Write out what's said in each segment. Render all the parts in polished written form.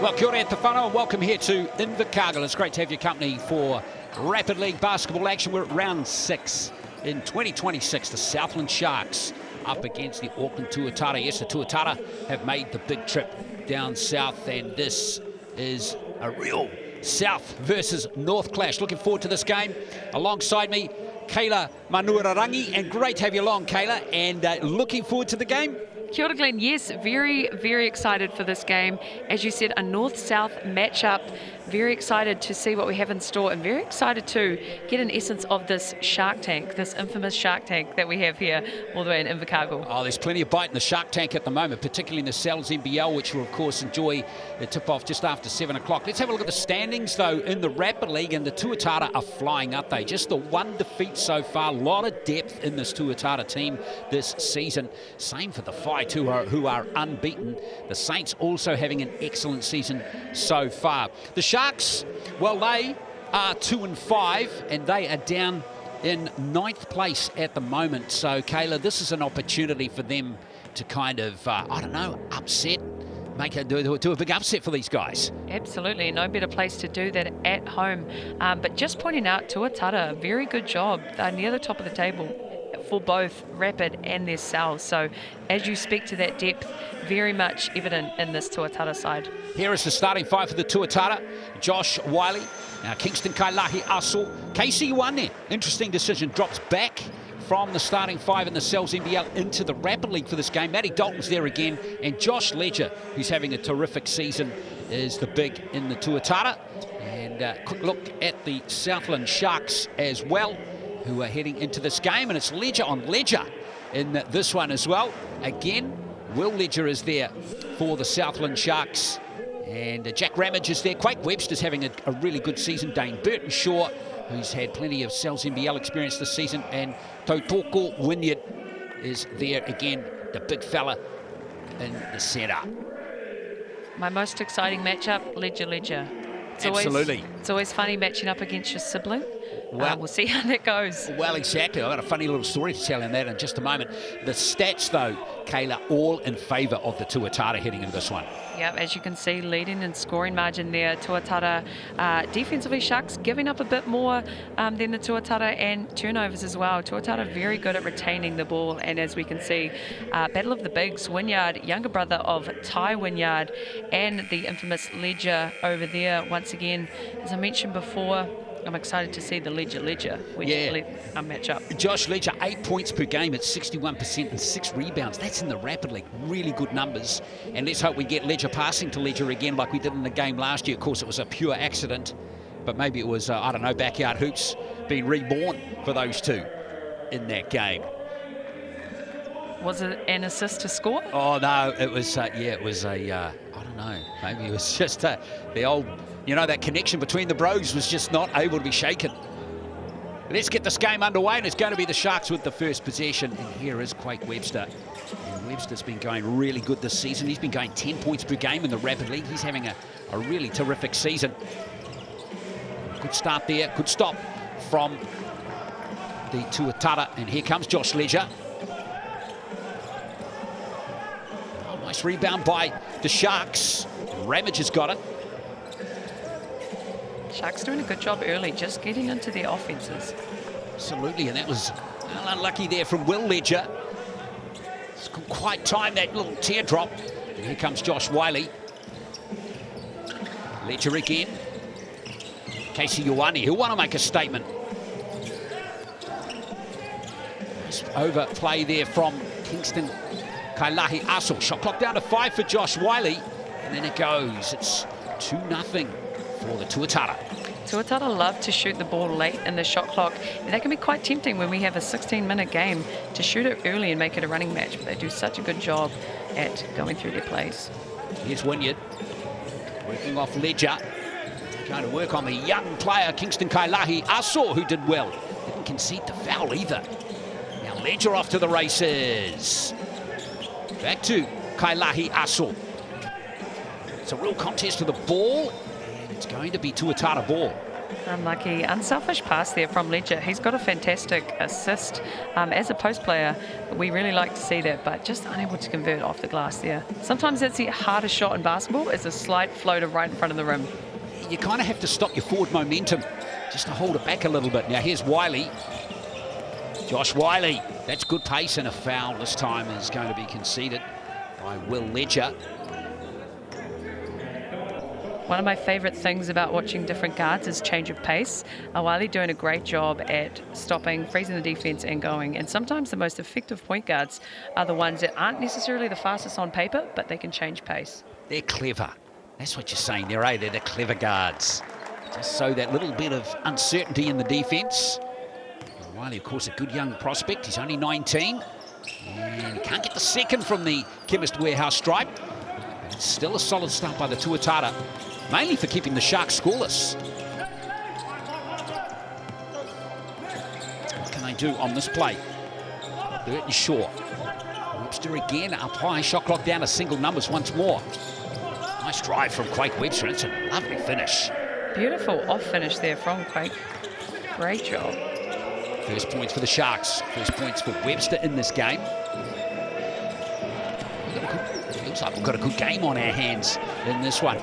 Well, kia ora e te whanau and welcome here to Invercargill. It's great to have your company for Rapid League basketball action. We're at round 6 in 2026. The Southland Sharks up against the Auckland Tuatara. Yes, the Tuatara have made the big trip down south, and this is a real south versus north clash. Looking forward to this game. Alongside me, Kayla Manuararangi, and great to have you along, Kayla, and looking forward to the game. Kia ora, Glenn. Yes, very, very excited for this game. As you said, a north-south matchup. Very excited to see what we have in store, and very excited to get an essence of this Shark Tank, this infamous Shark Tank that we have here all the way in Invercargill. Oh, there's plenty of bite in the Shark Tank at the moment, particularly in the NZNBL, which will, of course, enjoy the tip-off just after 7 o'clock. Let's have a look at the standings, though, in the Rapid League, and the Tuatara are flying up. They just the one defeat so far. A lot of depth in this Tuatara team this season. Same for the Whai, who are unbeaten. The Saints also having an excellent season so far. The Sharks, well, they are 2-5, and they are down in 9th place at the moment. So, Kayla, this is an opportunity for them to kind of, I don't know, upset, do a big upset for these guys. Absolutely, no better place to do that at home. But just pointing out, Tuatara, very good job. They're near the top of the table for both Rapid and their South. So as you speak to that depth, very much evident in this Tuatara side. Here is the starting five for the Tuatara. Josh Wiley, Kingston Kailahi Aso, Casey Ioane. Interesting decision, drops back from the starting five in the NZNBL into the Rapid League for this game. Matty Dalton's there again, and Josh Ledger, who's having a terrific season, is the big in the Tuatara. And quick look at the Southland Sharks as well, who are heading into this game, and it's Ledger on Ledger in this one as well. Again, Will Ledger is there for the Southland Sharks, and Jack Ramage is there. Quake Webster's having a really good season. Dane Burton-Shaw, who's had plenty of NZNBL experience this season, and Tautoko Wynyard is there again, the big fella in the centre. My most exciting matchup, Ledger. Absolutely. It's always funny matching up against your sibling. Well, we'll see how that goes. Well, exactly. I've got a funny little story to tell in that in just a moment. The stats, though, Kayla, all in favour of the Tuatara heading into this one. Yeah, as you can see, leading in scoring margin there. Tuatara defensively, Sharks giving up a bit more than the Tuatara, and turnovers as well. Tuatara very good at retaining the ball, and as we can see, Battle of the Bigs, Wynyard, younger brother of Ty Wynyard, and the infamous Ledger over there. Once again, as I mentioned before, I'm excited to see the Ledger matchup. Josh Ledger, 8 points per game at 61% and 6 rebounds. That's in the Rapid League. Really good numbers. And let's hope we get Ledger passing to Ledger again like we did in the game last year. Of course, it was a pure accident, but maybe it was, I don't know, backyard hoops being reborn for those two in that game. Was it an assist to score? Oh, no, it was, it was I don't know, maybe it was just the old, that connection between the bros was just not able to be shaken. Let's get this game underway, and it's going to be the Sharks with the first possession. And here is Quake Webster. And Webster's been going really good this season. He's been going 10 points per game in the Rapid League. He's having a really terrific season. Good start there, good stop from the Tuatara. And here comes Josh Ledger. Oh, nice rebound by the Sharks. Ramage has got it. Sharks doing a good job early, just getting into their offenses. Absolutely, and that was unlucky there from Will Ledger. It's quite time, that little teardrop. And here comes Josh Wiley. Ledger again. Casey Ioane, who want to make a statement. Nice overplay there from Kingston Kailahi Aso. Shot clock down to 5 for Josh Wiley. And then it goes. It's 2-0. For the Tuatara. Tuatara love to shoot the ball late in the shot clock. And that can be quite tempting when we have a 16-minute game to shoot it early and make it a running match. But they do such a good job at going through their plays. Here's Wynyard working off Ledger. Trying to work on the young player, Kingston Kailahi Aso, who did well. Didn't concede the foul either. Now Ledger off to the races. Back to Kailahi Aso. It's a real contest for the ball. It's going to be Tuatara ball. Unlucky, unselfish pass there from Ledger. He's got a fantastic assist as a post player. We really like to see that, but just unable to convert off the glass there. Sometimes that's the hardest shot in basketball, is a slight floater right in front of the rim. You kind of have to stop your forward momentum just to hold it back a little bit. Now here's Wiley. Josh Wiley. That's good pace, and a foul this time is going to be conceded by Will Ledger. One of my favourite things about watching different guards is change of pace. Wiley doing a great job at stopping, freezing the defence and going. And sometimes the most effective point guards are the ones that aren't necessarily the fastest on paper, but they can change pace. They're clever. That's what you're saying there, eh? They're the clever guards. Just so that little bit of uncertainty in the defence. Wiley, of course, a good young prospect. He's only 19. And he can't get the second from the Chemist Warehouse stripe. But it's still a solid start by the Tuatara, mainly for keeping the Sharks scoreless. What can they do on this play? Burton Shaw. Webster again up high. Shot clock down to single numbers once more. Nice drive from Quake Webster. It's a lovely finish. Beautiful off finish there from Quake. Great job. First points for the Sharks. First points for Webster in this game. Feels like we've got a good game on our hands in this one.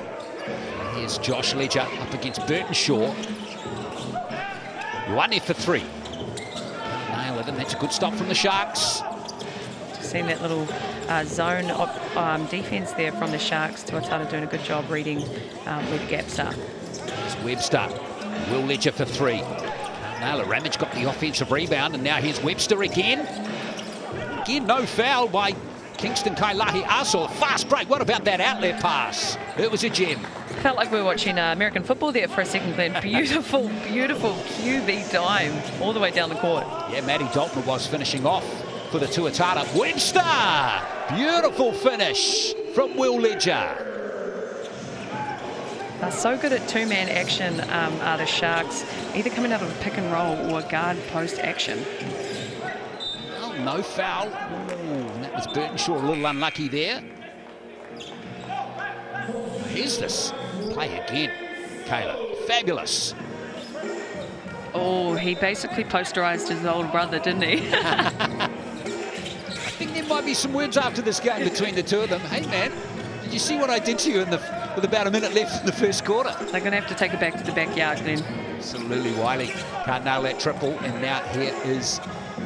Here's Josh Ledger up against Burton Shaw. One there for three. Nail it, and that's a good stop from the Sharks. Seen that little zone of defence there from the Sharks. Tuatara doing a good job reading where the gaps are. It's Webster. Will Ledger for three. Nail it. Ramage got the offensive rebound, and now here's Webster again. Again, no foul by Kingston Kailahi Aso. Fast break. What about that outlet pass? It was a gem. Felt like we were watching American football there for a second, Glenn. Beautiful, beautiful QB dime all the way down the court. Yeah, Matty Dalton was finishing off for the Tuatara. Webster! Beautiful finish from Will Ledger. They're so good at two-man action, are the Sharks, either coming out of a pick and roll or guard post action. Oh, no foul. Ooh, that was Burton Shaw, a little unlucky there. Here's this play again. Kayla, fabulous. Oh, he basically posterized his old brother, didn't he? I think there might be some words after this game between the two of them. Hey, man, did you see what I did to you with about a minute left in the first quarter? They're going to have to take it back to the backyard, Glenn. Absolutely, Wiley can't nail that triple. And now here is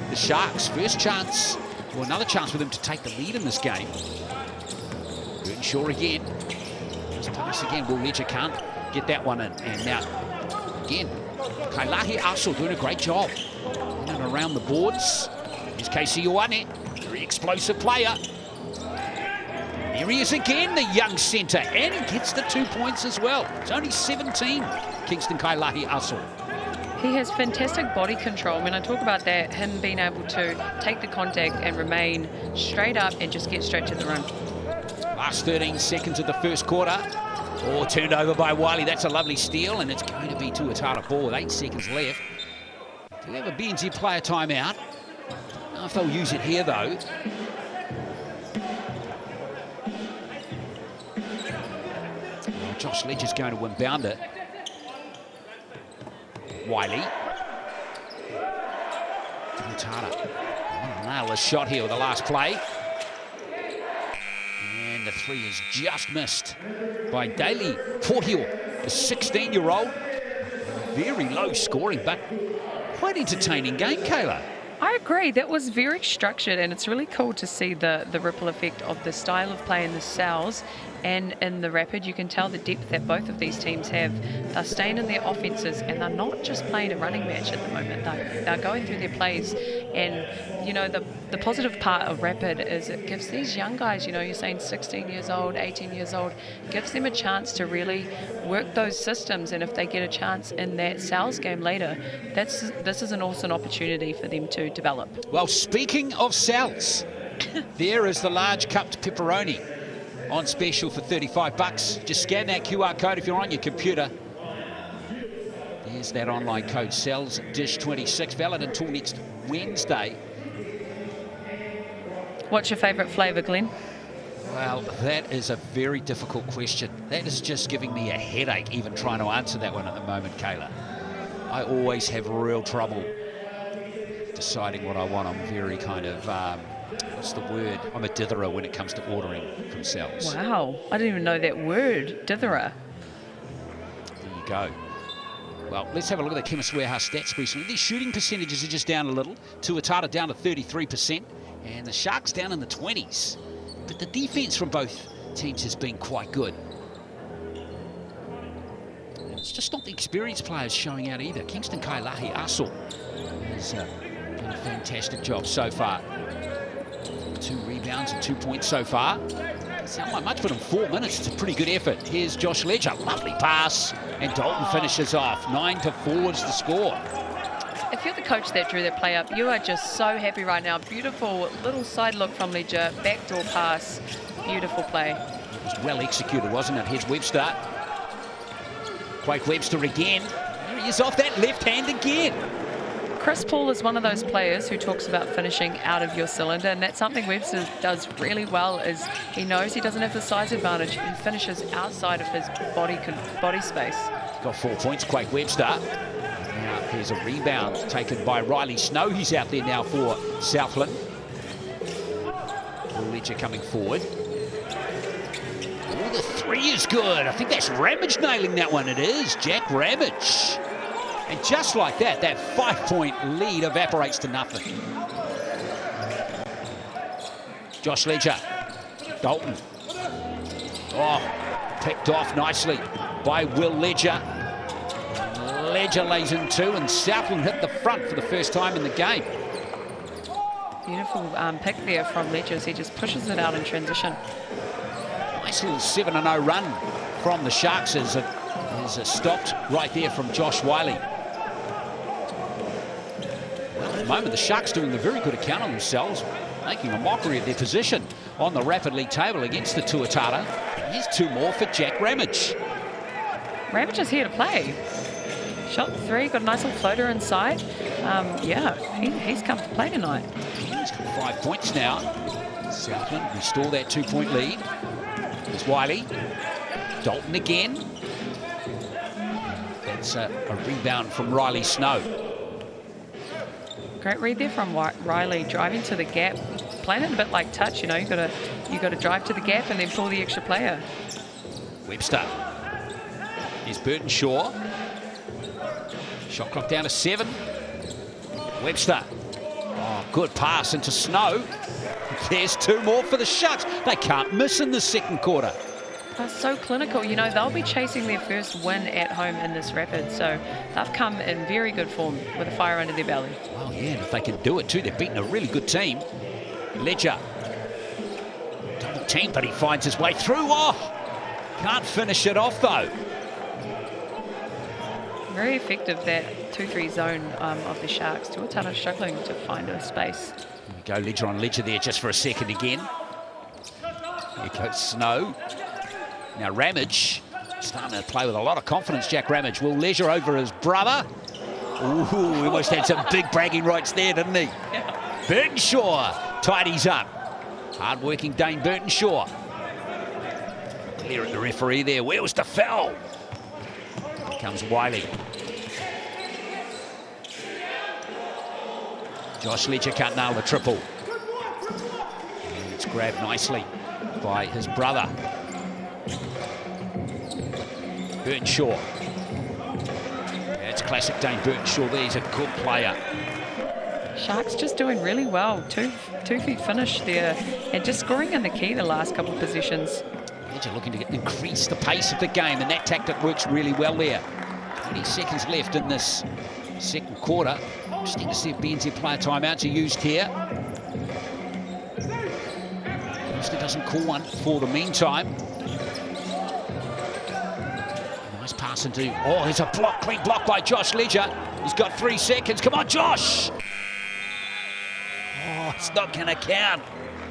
the Sharks' first chance, or another chance for them to take the lead in this game. Burton Shaw again. Just pass again. Will Ledger can't get that one in. And now, again, Kailahi Aso doing a great job. In and around the boards. Here's Casey Ioane, very explosive player. Here he is again, the young centre, and he gets the 2 points as well. It's only 17, Kingston Kailahi Aso. He has fantastic body control. When I talk about that, him being able to take the contact and remain straight up and just get straight to the rim. Last 13 seconds of the first quarter. Oh, turned over by Wiley. That's a lovely steal, and it's going to be Tuatara ball with 8 seconds left. Do they have a BNZ player timeout? I don't know if they'll use it here, though. Josh Ledger's going to inbound it. Wiley. Tuatara. Nail a shot here with the last play. And the three is just missed by Daly Forhill, the 16-year-old. Very low scoring, but quite entertaining game, Kayla. I agree. That was very structured, and it's really cool to see the ripple effect of the style of play in the Sal's and in the Rapid. You can tell the depth that both of these teams have. They're staying in their offenses, and they're not just playing a running match at the moment. They're going through their plays, and you know the positive part of Rapid is it gives these young guys, you know, you're saying 16 years old, 18 years old, gives them a chance to really work those systems, and if they get a chance in that Sal's game later, this is an awesome opportunity for them to develop. Well, speaking of Sal's, there is the large cupped pepperoni on special for $35. Just scan that QR code if you're on your computer. There's that online code, Sal's Dish 26, valid until next Wednesday. What's your favourite flavour, Glenn? Well, that is a very difficult question. That is just giving me a headache even trying to answer that one at the moment, Kayla. I always have real trouble deciding what I want. I'm very kind of, what's the word? I'm a ditherer when it comes to ordering from cells. Wow, I didn't even know that word, ditherer. There you go. Well, let's have a look at the Chemist Warehouse stats recently. These shooting percentages are just down a little. Tuatara down to 33%, and the Sharks down in the 20s. But the defense from both teams has been quite good. And it's just not the experienced players showing out either. Kingston Kailahi Aso has done a fantastic job so far. 2 rebounds and 2 points so far. Doesn't sound like much, but in 4 minutes, it's a pretty good effort. Here's Josh Ledger, lovely pass, and Dalton finishes off. 9-4 is the score. If you're the coach that drew that play up, you are just so happy right now. Beautiful little side look from Ledger, backdoor pass, beautiful play. It was well executed, wasn't it? Here's Webster. Quake Webster again. There he is off that left hand again. Chris Paul is one of those players who talks about finishing out of your cylinder, and that's something Webster does really well. Is he knows he doesn't have the size advantage. He finishes outside of his body space. Got 4 points, Quake Webster. Now there's a rebound taken by Riley Snow. He's out there now for Southland. Ledger coming forward. Oh, the three is good. I think that's Ramage nailing that one. It is Jack Ramage. And just like that, that 5-point lead evaporates to nothing. Josh Ledger. Dalton. Oh, picked off nicely by Will Ledger. Ledger lays in 2, and Southland hit the front for the first time in the game. Beautiful pick there from Ledger as he just pushes it out in transition. Nice little 7-0 run from the Sharks as it is stopped right there from Josh Wiley. Well, at the moment, the Sharks doing a very good account of themselves, making a mockery of their position on the Rapid League table against the Tuatara. Here's 2 more for Jack Ramage. Ramage is here to play. Shot 3, got a nice little floater inside. Yeah, he's come to play tonight. He's got 5 points now. Southland restore that 2-point lead. There's Wiley. Dalton again. That's a rebound from Riley Snow. Great read there from Riley, driving to the gap, playing it a bit like touch. You know, you got to drive to the gap and then pull the extra player. Webster. Here's Burton Shaw. Shot clock down to 7. Webster. Oh, good pass into Snow. There's 2 more for the Sharks. They can't miss in the second quarter. They're so clinical. You know, they'll be chasing their first win at home in this Rapid, so they've come in very good form with a fire under their belly. Well, yeah, and if they can do it too, they've beaten a really good team. Ledger. Double team, but he finds his way through. Oh, can't finish it off, though. Very effective, that 2-3 zone of the Sharks. Tuatara struggling to find a space. Here we go, Ledger on Ledger there just for a second again. Here goes Snow. Now Ramage starting to play with a lot of confidence, Jack Ramage. Will Ledger over his brother. Ooh, he almost had some big bragging rights there, didn't he? Yeah. Burton Shaw tidies up. Hard-working Dane Burton Shaw. Clear at the referee there. Where was the foul? Here comes Wiley. Josh Ledger can't nail the triple. And it's grabbed nicely by his brother. Burton Shaw. That's classic Dane Burton Shaw there. He's a good player. Sharks just doing really well. Two feet finish there and just scoring in the key the last couple of possessions. Ledger looking to increase the pace of the game, and that tactic works really well there. 20 seconds left in this second quarter. Interesting to see if BNZ player timeouts are used here. Houston doesn't call one for the meantime. Nice pass into, oh, there's a block, clean block by Josh Ledger. He's got 3 seconds. Come on, Josh! Oh, it's not going to count.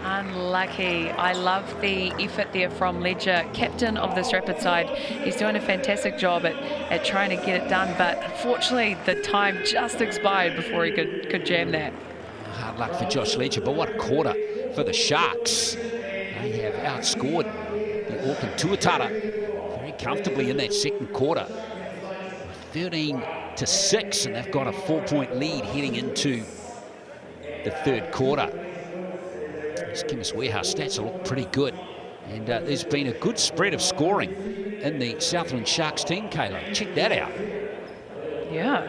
Unlucky. I love the effort there from Ledger, captain of this Rapid side. He's doing a fantastic job at trying to get it done, but unfortunately the time just expired before he could jam that. Hard luck for Josh Ledger, but what a quarter for the Sharks. They have outscored the Auckland Tuatara very comfortably in that second quarter. 13 8-6, and they've got a 4-point lead heading into the third quarter. This Chemist Warehouse stats look pretty good, and there's been a good spread of scoring in the Southland Sharks team, Kayla. Check that out. Yeah.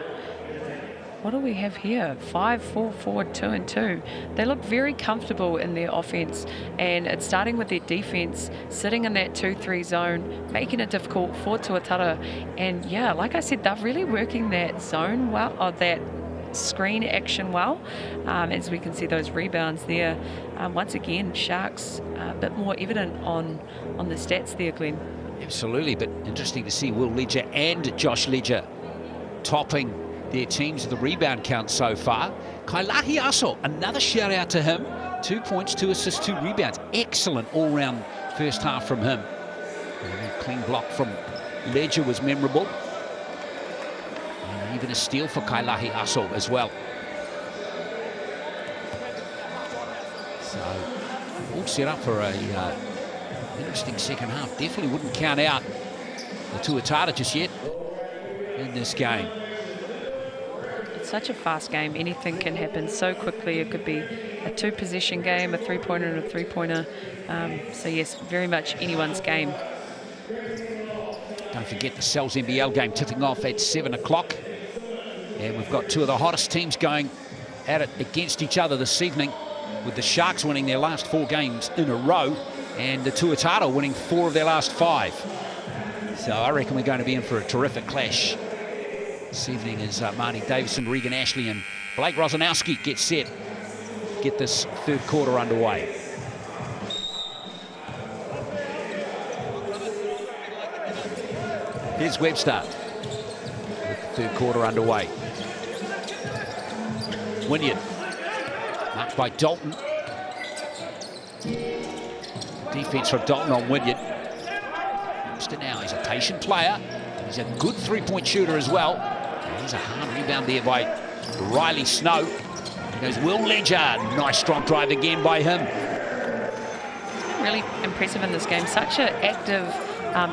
What do we have here? 5-4-4, 2-2. They look very comfortable in their offense, and it's starting with their defense, sitting in that 2-3 zone, making it difficult for Tuatara. And yeah, like I said, they're really working that zone well, or that screen action well, as we can see those rebounds there. Once again, Sharks a bit more evident on the stats there, Glenn. Absolutely, but interesting to see Will Ledger and Josh Ledger topping their teams with the rebound count so far. Kailahi Aso, another shout out to him. 2 points, 2 assists, 2 rebounds. Excellent all-round first half from him. And that clean block from Ledger was memorable. And even a steal for Kailahi Aso as well. So, all set up for a interesting second half. Definitely wouldn't count out the Tuatara just yet in this game. Such a fast game. Anything can happen so quickly. It could be a 2-possession game, a 3-pointer and a 3-pointer. So yes, very much anyone's game. Don't forget the Cells NBL game tipping off at 7 o'clock. And we've got two of the hottest teams going at it against each other this evening, with the Sharks winning their last 4 games in a row and the Tuatara winning 4 of their last 5. So I reckon we're going to be in for a terrific clash this evening as Marnie Davison, Regan Ashley and Blake Rosanowski get set, get this third quarter underway. Here's Webster with the third quarter underway. Wynyard, marked by Dalton. Defense from Dalton on Wynyard. Webster now, he's a patient player. He's a good 3-point shooter as well. There's a hard rebound there by Riley Snow. There's Will Ledger. Nice strong drive again by him. Really impressive in this game. Such an active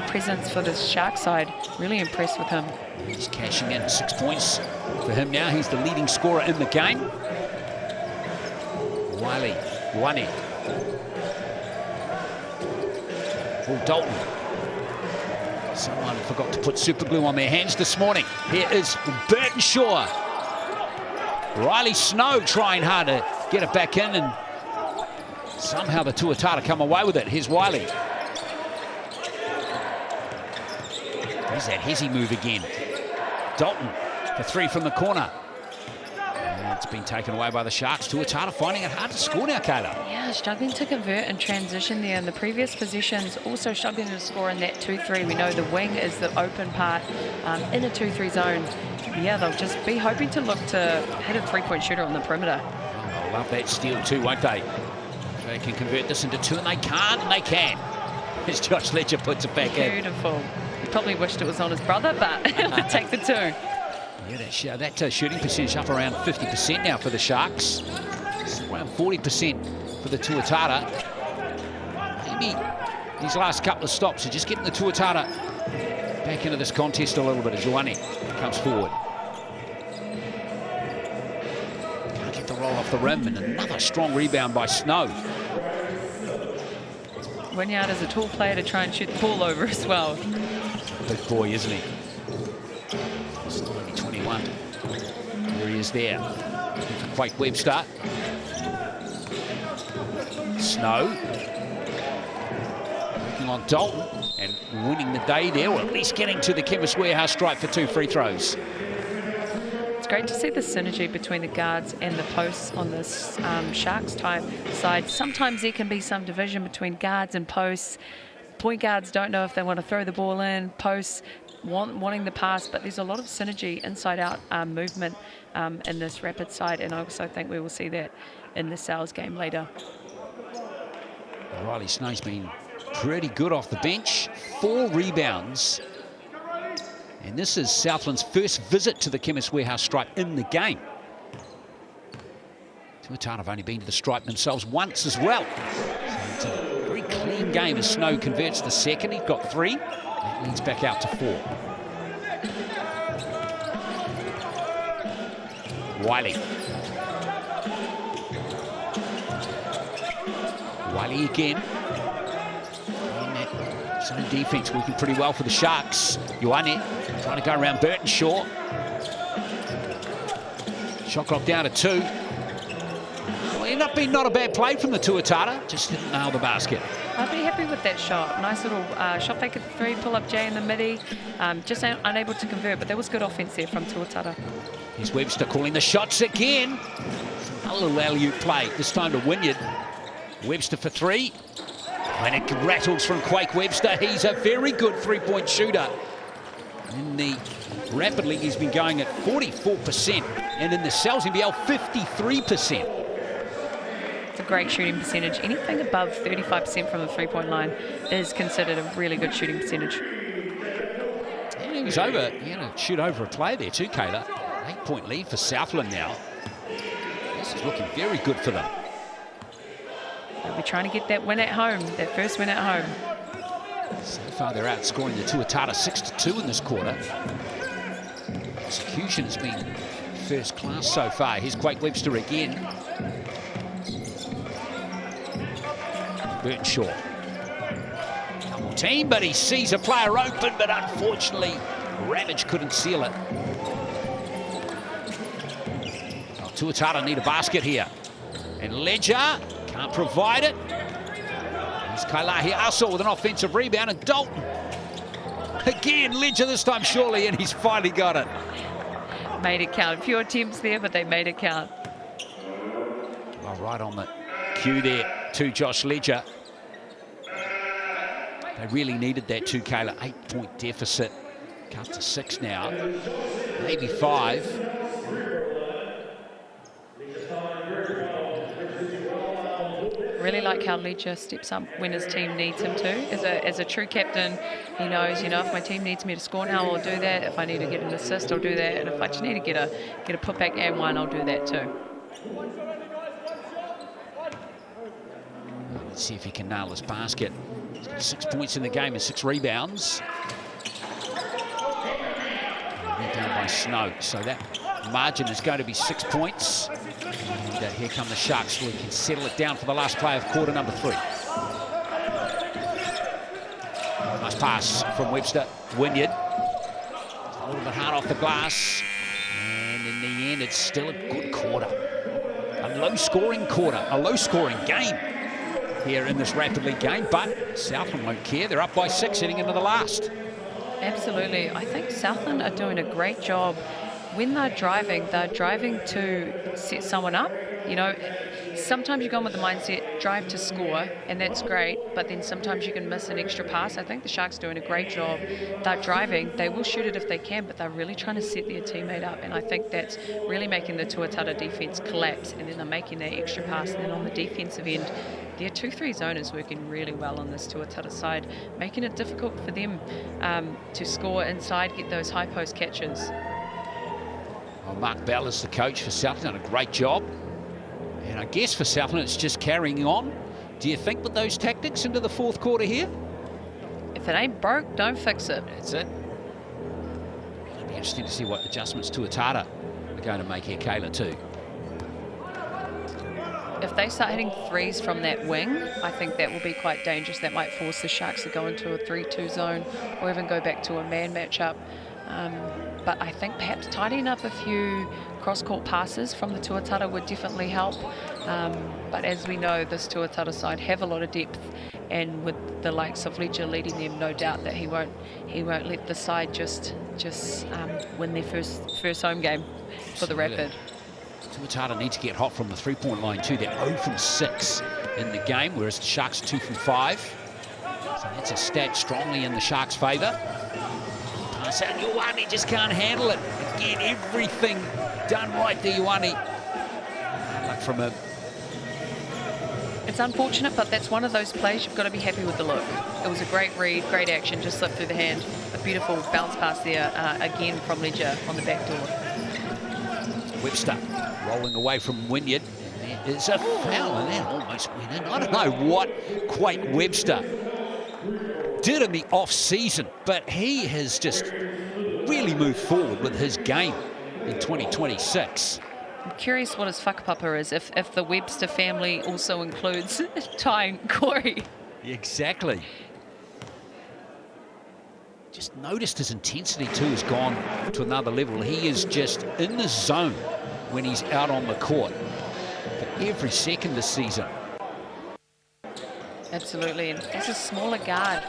presence for the Shark side. Really impressed with him. He's cashing in 6 points for him now. He's the leading scorer in the game. Wiley, Wane. Oh, Dalton. Someone forgot to put super glue on their hands this morning. Here is Burton Shaw. Riley Snow trying hard to get it back in, and somehow the Tuatara come away with it. Here's Wiley. There's that hezzy move again. Dalton, the 3 from the corner. And it's been taken away by the Sharks. Tuatara finding it hard to score now, Kayla. Yeah, struggling to convert and transition there. In the previous positions, also struggling to score in that 2-3. We know the wing is the open part in a 2-3 zone. Yeah, they'll just be hoping to look to hit a 3-point shooter on the perimeter. Oh, they'll love that steal too, won't they? If they can convert this into 2, and they can't, and they can. As Josh Ledger puts it back in. Beautiful. He probably wished it was on his brother, but he'll take the 2. Yeah, that shooting percentage up around 50% now for the Sharks. It's around 40% for the Tuatara. Maybe these last couple of stops are just getting the Tuatara back into this contest a little bit as Ioane comes forward. Can't get the roll off the rim, and another strong rebound by Snow. Wynyard is a tall player to try and shoot the ball over as well. Big boy, isn't he? He's only 21. There he is there. Looking for Quake Webster. Snow. Working on Dalton and winning the day there, or at least getting to the Chemist Warehouse stripe for 2 free throws. It's great to see the synergy between the guards and the posts on this Sharks type side. Sometimes there can be some division between guards and posts. Point guards don't know if they want to throw the ball in, posts wanting the pass, but there's a lot of synergy inside-out movement in this Rapid side, and I also think we will see that in the Sales game later. Riley Snow's been pretty good off the bench. 4 rebounds. And this is Southland's first visit to the Chemist Warehouse stripe in the game. Tuatara have only been to the stripe themselves once as well. So it's a very clean game as Snow converts the second. He's got 3. That leads back out to 4. Wiley. Wiley again. And that zone defense working pretty well for the Sharks. Ioane trying to go around Burtonshaw. Shot clock down to 2. Well, ended up being not a bad play from the Tuatara. Just didn't nail the basket. I'd be happy with that shot. Nice little shot fake at 3, pull up J in the midi. Just unable to convert, but that was good offense there from Tuatara. Here's Webster calling the shots again. A little alley-oop play, this time to Wynyard. Webster for 3. And it rattles from Quake Webster. He's a very good three-point shooter. In the Rapid League, he's been going at 44%. And in the NZNBL, 53%. It's a great shooting percentage. Anything above 35% from the three-point line is considered a really good shooting percentage. And he was over, he had to shoot over a play there too, Kayla. 8-point lead for Southland now. This is looking very good for them. They'll be trying to get that win at home, that first win at home. So far they're outscoring the Tuatara 6-2 in this quarter. Execution has been first class so far. Here's Quake Webster again. Burtonshaw. Double team, but he sees a player open, but unfortunately Ravage couldn't seal it. Oh, Tuatara need a basket here. And Ledger can't provide it. Here's Kailahi Aso with an offensive rebound, and Dalton. Again, Ledger this time surely, and he's finally got it. Made it count. Few attempts there, but they made it count. Well, right on the cue there to Josh Ledger. They really needed that too, Kayla. 8-point deficit. Cut to 6 now. Maybe 5. Really like how Ledger steps up when his team needs him to. As a true captain, he knows, you know, if my team needs me to score now, I'll do that. If I need to get an assist, I'll do that. And if I just need to get a putback and one, I'll do that too. Let's see if he can nail this basket. He's got 6 points in the game and 6 rebounds. Rebound by Snow, so that margin is going to be 6 points. And here come the Sharks. We can settle it down for the last play of quarter number 3. Nice pass from Webster. Wynyard. A little bit hard off the glass. And in the end, it's still a good quarter. A low-scoring quarter, a low-scoring game here in this Rapid League game. But Southland won't care. They're up by 6 heading into the last. Absolutely. I think Southland are doing a great job. When they're driving to set someone up. You know, sometimes you go in with the mindset, drive to score, and that's great, but then sometimes you can miss an extra pass. I think the Sharks are doing a great job. They're driving, they will shoot it if they can, but they're really trying to set their teammate up, and I think that's really making the Tuatara defense collapse, and then they're making that extra pass. And then on the defensive end, their 2-3 zone is working really well on this Tuatara side, making it difficult for them to score inside, get those high post catches. Well, Mark Bell is the coach for Southland, done a great job. And I guess for Southland, it's just carrying on. Do you think with those tactics into the fourth quarter here? If it ain't broke, don't fix it. That's it. It'll be interesting to see what adjustments Tuatara are going to make here, Kayla, too. If they start hitting threes from that wing, I think that will be quite dangerous. That might force the Sharks to go into a 3-2 zone or even go back to a man matchup. But I think perhaps tidying up a few cross-court passes from the Tuatara would definitely help. But as we know, this Tuatara side have a lot of depth, and with the likes of Ledger leading them, no doubt that he won't let the side just win their first home game for the Rapid. Tuatara need to get hot from the three-point line too. They're 0 from 6 in the game, whereas the Sharks are 2 from 5. So that's a stat strongly in the Sharks' favour. Pass out, Ioane just can't handle it. Again, everything done right there, Ioane. Luck from him. It's unfortunate, but that's one of those plays you've got to be happy with the look. It was a great read, great action, just slipped through the hand. A beautiful bounce pass there, again from Ledger on the back door. Webster rolling away from Wynyard. There is a foul, and that almost went in. I don't know what Quake Webster did in the off-season, but he has just really moved forward with his game in 2026. I'm curious what his whakapapa is, if the Webster family also includes Ty and Corey. Exactly. Just noticed his intensity too has gone to another level. He is just in the zone when he's out on the court for every second this season. Absolutely, and as a smaller guard,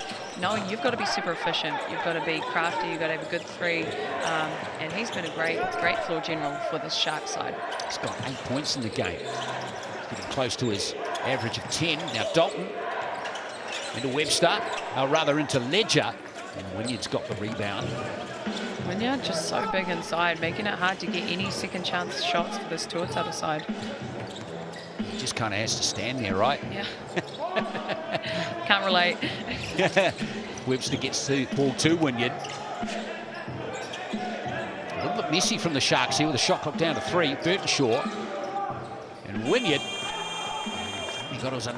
you've got to be super efficient. You've got to be crafty. You've got to have a good three, and he's been a great floor general for this Shark side. He's got 8 points in the game. He's getting close to his average of 10. Now Dalton into Webster, rather into Ledger, and Wynyard's got the rebound. Wynyard just so big inside, making it hard to get any second chance shots for this Tuatara side. He just kind of has to stand there, right? Yeah. Can't relate. Webster gets the ball to Wynyard. A little bit messy from the Sharks here with a shot clock down to 3. Burtonshaw. And Wynyard. He got us an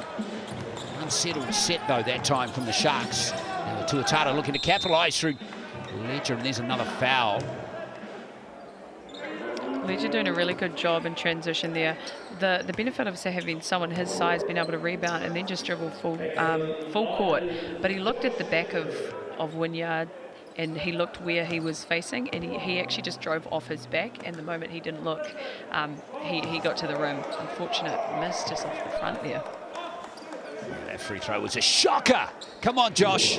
unsettled set, though, that time from the Sharks. Now the Tuatara looking to capitalise through Ledger, and there's another foul. Ledger doing a really good job in transition there. The benefit of having someone his size being able to rebound and then just dribble full court. But he looked at the back of Wynyard and he looked where he was facing, and he actually just drove off his back, and the moment he didn't look, he got to the rim. Unfortunate miss just off the front there. That free throw was a shocker. Come on, Josh.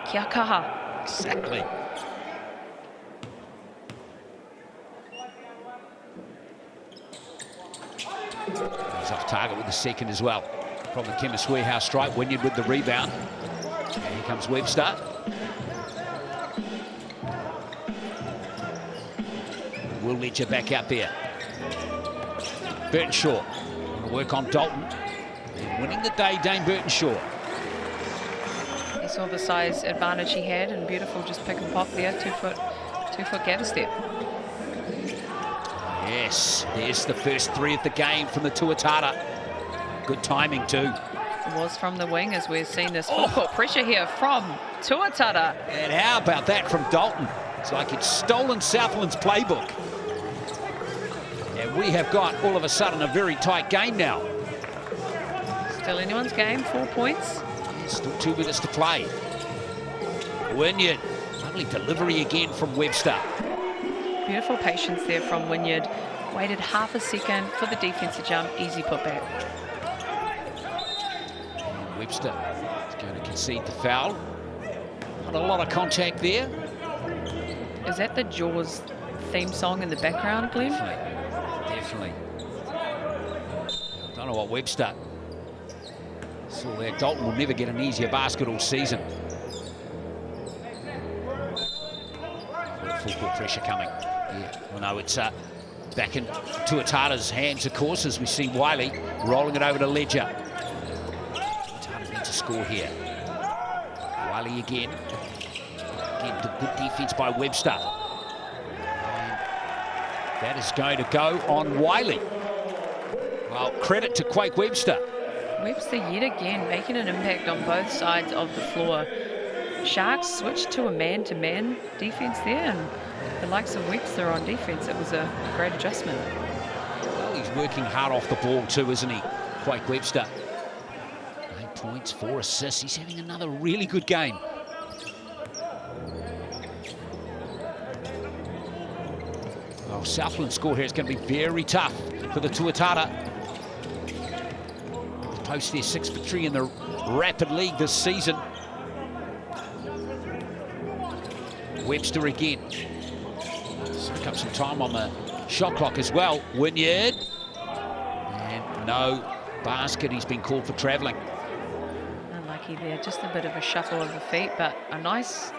Kia kaha. Exactly. He's off target with the second as well. From the Chemist Warehouse strike, Wynyard with the rebound. And here comes Webster. Will Ledger back out there. Burtonshaw will work on Dalton. And winning the day, Dane Burtonshaw. He saw the size advantage he had, and beautiful just pick and pop there, 2 foot gather step. Yes, there's the first 3 of the game from the Tuatara. Good timing too. It was from the wing, as we're seeing this full court pressure here from Tuatara. And how about that from Dalton? It's like it's stolen Southland's playbook. And we have got, all of a sudden, a very tight game now. Still anyone's game, 4 points. Still 2 minutes to play. Wynyard, lovely delivery again from Webster. Beautiful patience there from Wynyard. Waited half a second for the defense to jump. Easy putback. And Webster is going to concede the foul. Not a lot of contact there. Is that the Jaws theme song in the background, Glenn? Definitely. I don't know what Webster saw there. Dalton will never get an easier basket all season. Full court pressure coming. Yeah, well, no, it's back in Tuatara's hands, of course, as we see Wiley rolling it over to Ledger. Tuatara needs a score here. Wiley again. Again, good defense by Webster. And that is going to go on Wiley. Well, credit to Quake Webster. Webster yet again making an impact on both sides of the floor. Sharks switched to a man-to-man defense there, and the likes of Webster on defense, it was a great adjustment. Well, he's working hard off the ball too, isn't he, Quake Webster? 8 points, 4 assists. He's having another really good game. Oh, Southland score here is going to be very tough for the Tuatara. Post their 6th victory in the Rapid League this season. Webster again. Soak up some time on the shot clock as well. Wynyard. And no basket. He's been called for travelling. Unlucky there. Just a bit of a shuffle of the feet, but a nice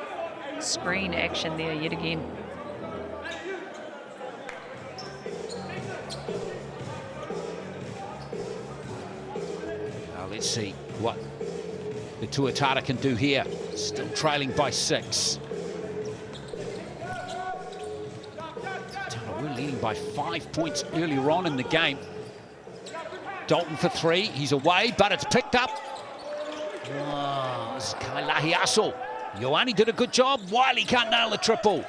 screen action there yet again. Now let's see what the Tuatara can do here. Still trailing by 6. We're leading by 5 points earlier on in the game. Dalton for 3. He's away, but it's picked up. Oh, this is Kailahi Aso. Ioane did a good job. Wiley can't nail the triple.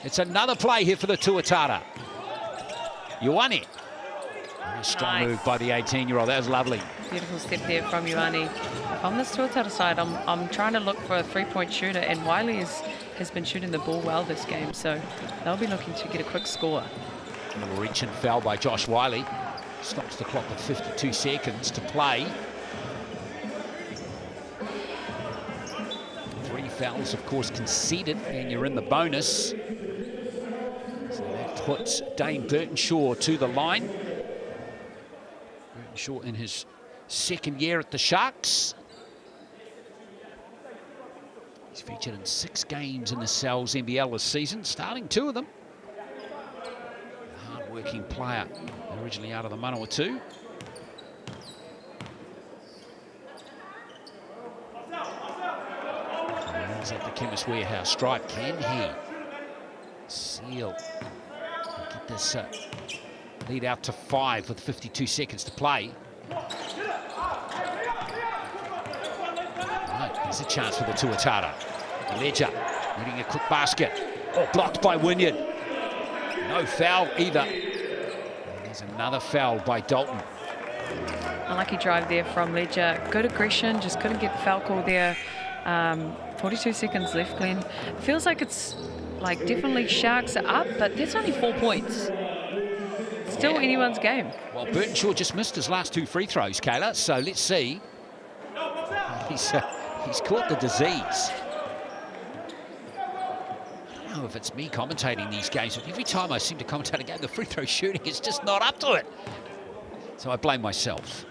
It's another play here for the Tuatara. Ioane. Strong move by the 18-year-old. That was lovely. Beautiful step there from Ioane. If I'm the Tuatara side, I'm trying to look for a three-point shooter, and Wiley has been shooting the ball well this game, so they'll be looking to get a quick score. A little reach and foul by Josh Wiley. Stops the clock with 52 seconds to play. 3 fouls, of course, conceded, and you're in the bonus. So that puts Dane Burtonshaw to the line. Burtonshaw in his second year at the Sharks. He's featured in 6 games in the Cells NBL this season, starting 2 of them. A hard-working player, originally out of the Manawatu. He's at the Chemist Warehouse stripe. Can he seal and get this lead out to 5 with 52 seconds to play? Right, there's a chance for the Tuatara. Ledger needing a quick basket. Oh, blocked by Wynyard. No foul either. And there's another foul by Dalton. Unlucky drive there from Ledger. Good aggression, just couldn't get the foul call there. 42 seconds left, Glenn. Feels like it's like definitely Sharks are up, but that's only 4 points. Still anyone's game. Well, Burtonshaw just missed his last 2 free throws, Kayla, so let's see. He's caught the disease. I don't know if it's me commentating these games, but every time I seem to commentate a game, the free throw shooting is just not up to it. So I blame myself.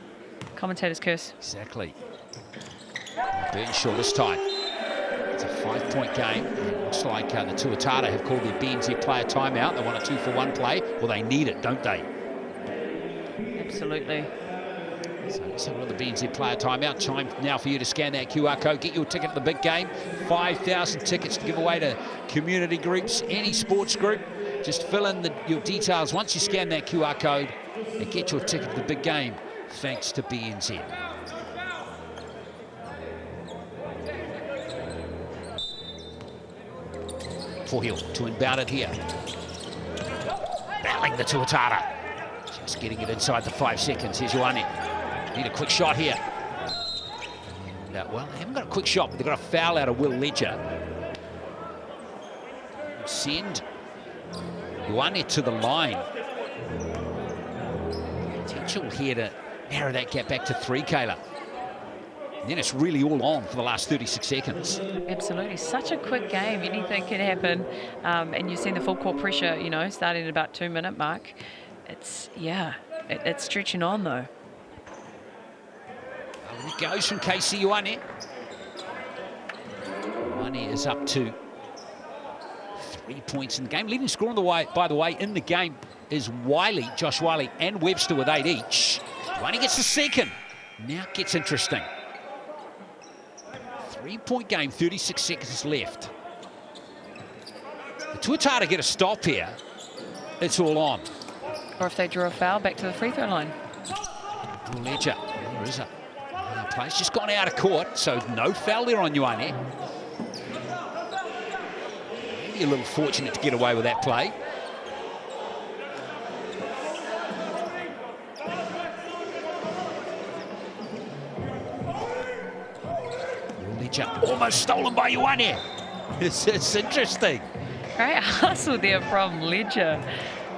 Commentator's curse. Exactly. Burtonshaw this time. It's a 5-point game. It looks like the Tuatara have called their BNZ player timeout. They want a 2-for-1 play. Well, they need it, don't they? Absolutely. So let's have another BNZ player timeout. Time now for you to scan that QR code. Get your ticket to the big game. 5,000 tickets to give away to community groups, any sports group. Just fill in your details once you scan that QR code and get your ticket to the big game, thanks to BNZ. Forhill to inbound it here. Battling the Tuatara. Just getting it inside the 5 seconds. Here's Ioane. Need a quick shot here. And, well, they haven't got a quick shot, but they've got a foul out of Will Ledger. Send Ioane to the line. Potential here to narrow that gap back to 3, Kayla. And then it's really all on for the last 36 seconds. Absolutely. Such a quick game. Anything can happen. And you've seen the full court pressure, you know, starting at about 2-minute mark. It's, yeah, it's stretching on, though. It goes from Casey Ioane. Ioane is up to 3 points in the game. Leading scorer, by the way, in the game is Wiley, Josh Wiley, and Webster with 8 each. Ioane gets the second. Now it gets interesting. 3-point game, 36 seconds left. The Tuatara get a stop here. It's all on. Or if they draw a foul, back to the free throw line. Ledger, where is it? Play's just gone out of court, so no foul there on Ioane. Maybe a little fortunate to get away with that play. Ledger almost stolen by Ioane. It's interesting. Great hustle there from Ledger.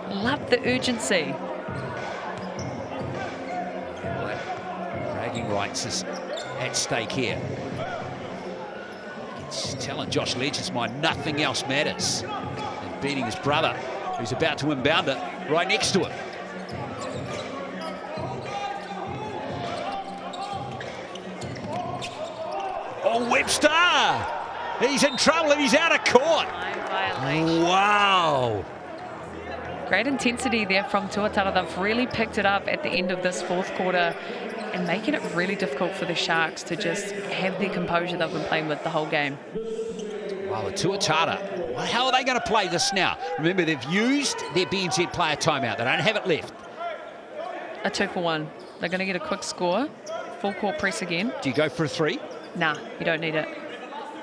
Love the urgency. Bragging rights is at stake here. It's telling Josh Ledger's mind nothing else matters. And beating his brother, who's about to inbound it, right next to him. Oh, Webster! He's in trouble and he's out of court. Wow. Great intensity there from Tuatara. They've really picked it up at the end of this 4th quarter and making it really difficult for the Sharks to just have their composure they've been playing with the whole game. Wow, the Tuatara, well, how are they going to play this now? Remember, they've used their BNZ player timeout. They don't have it left. A 2-for-1. They're going to get a quick score. Full court press again. Do you go for a 3? Nah, you don't need it.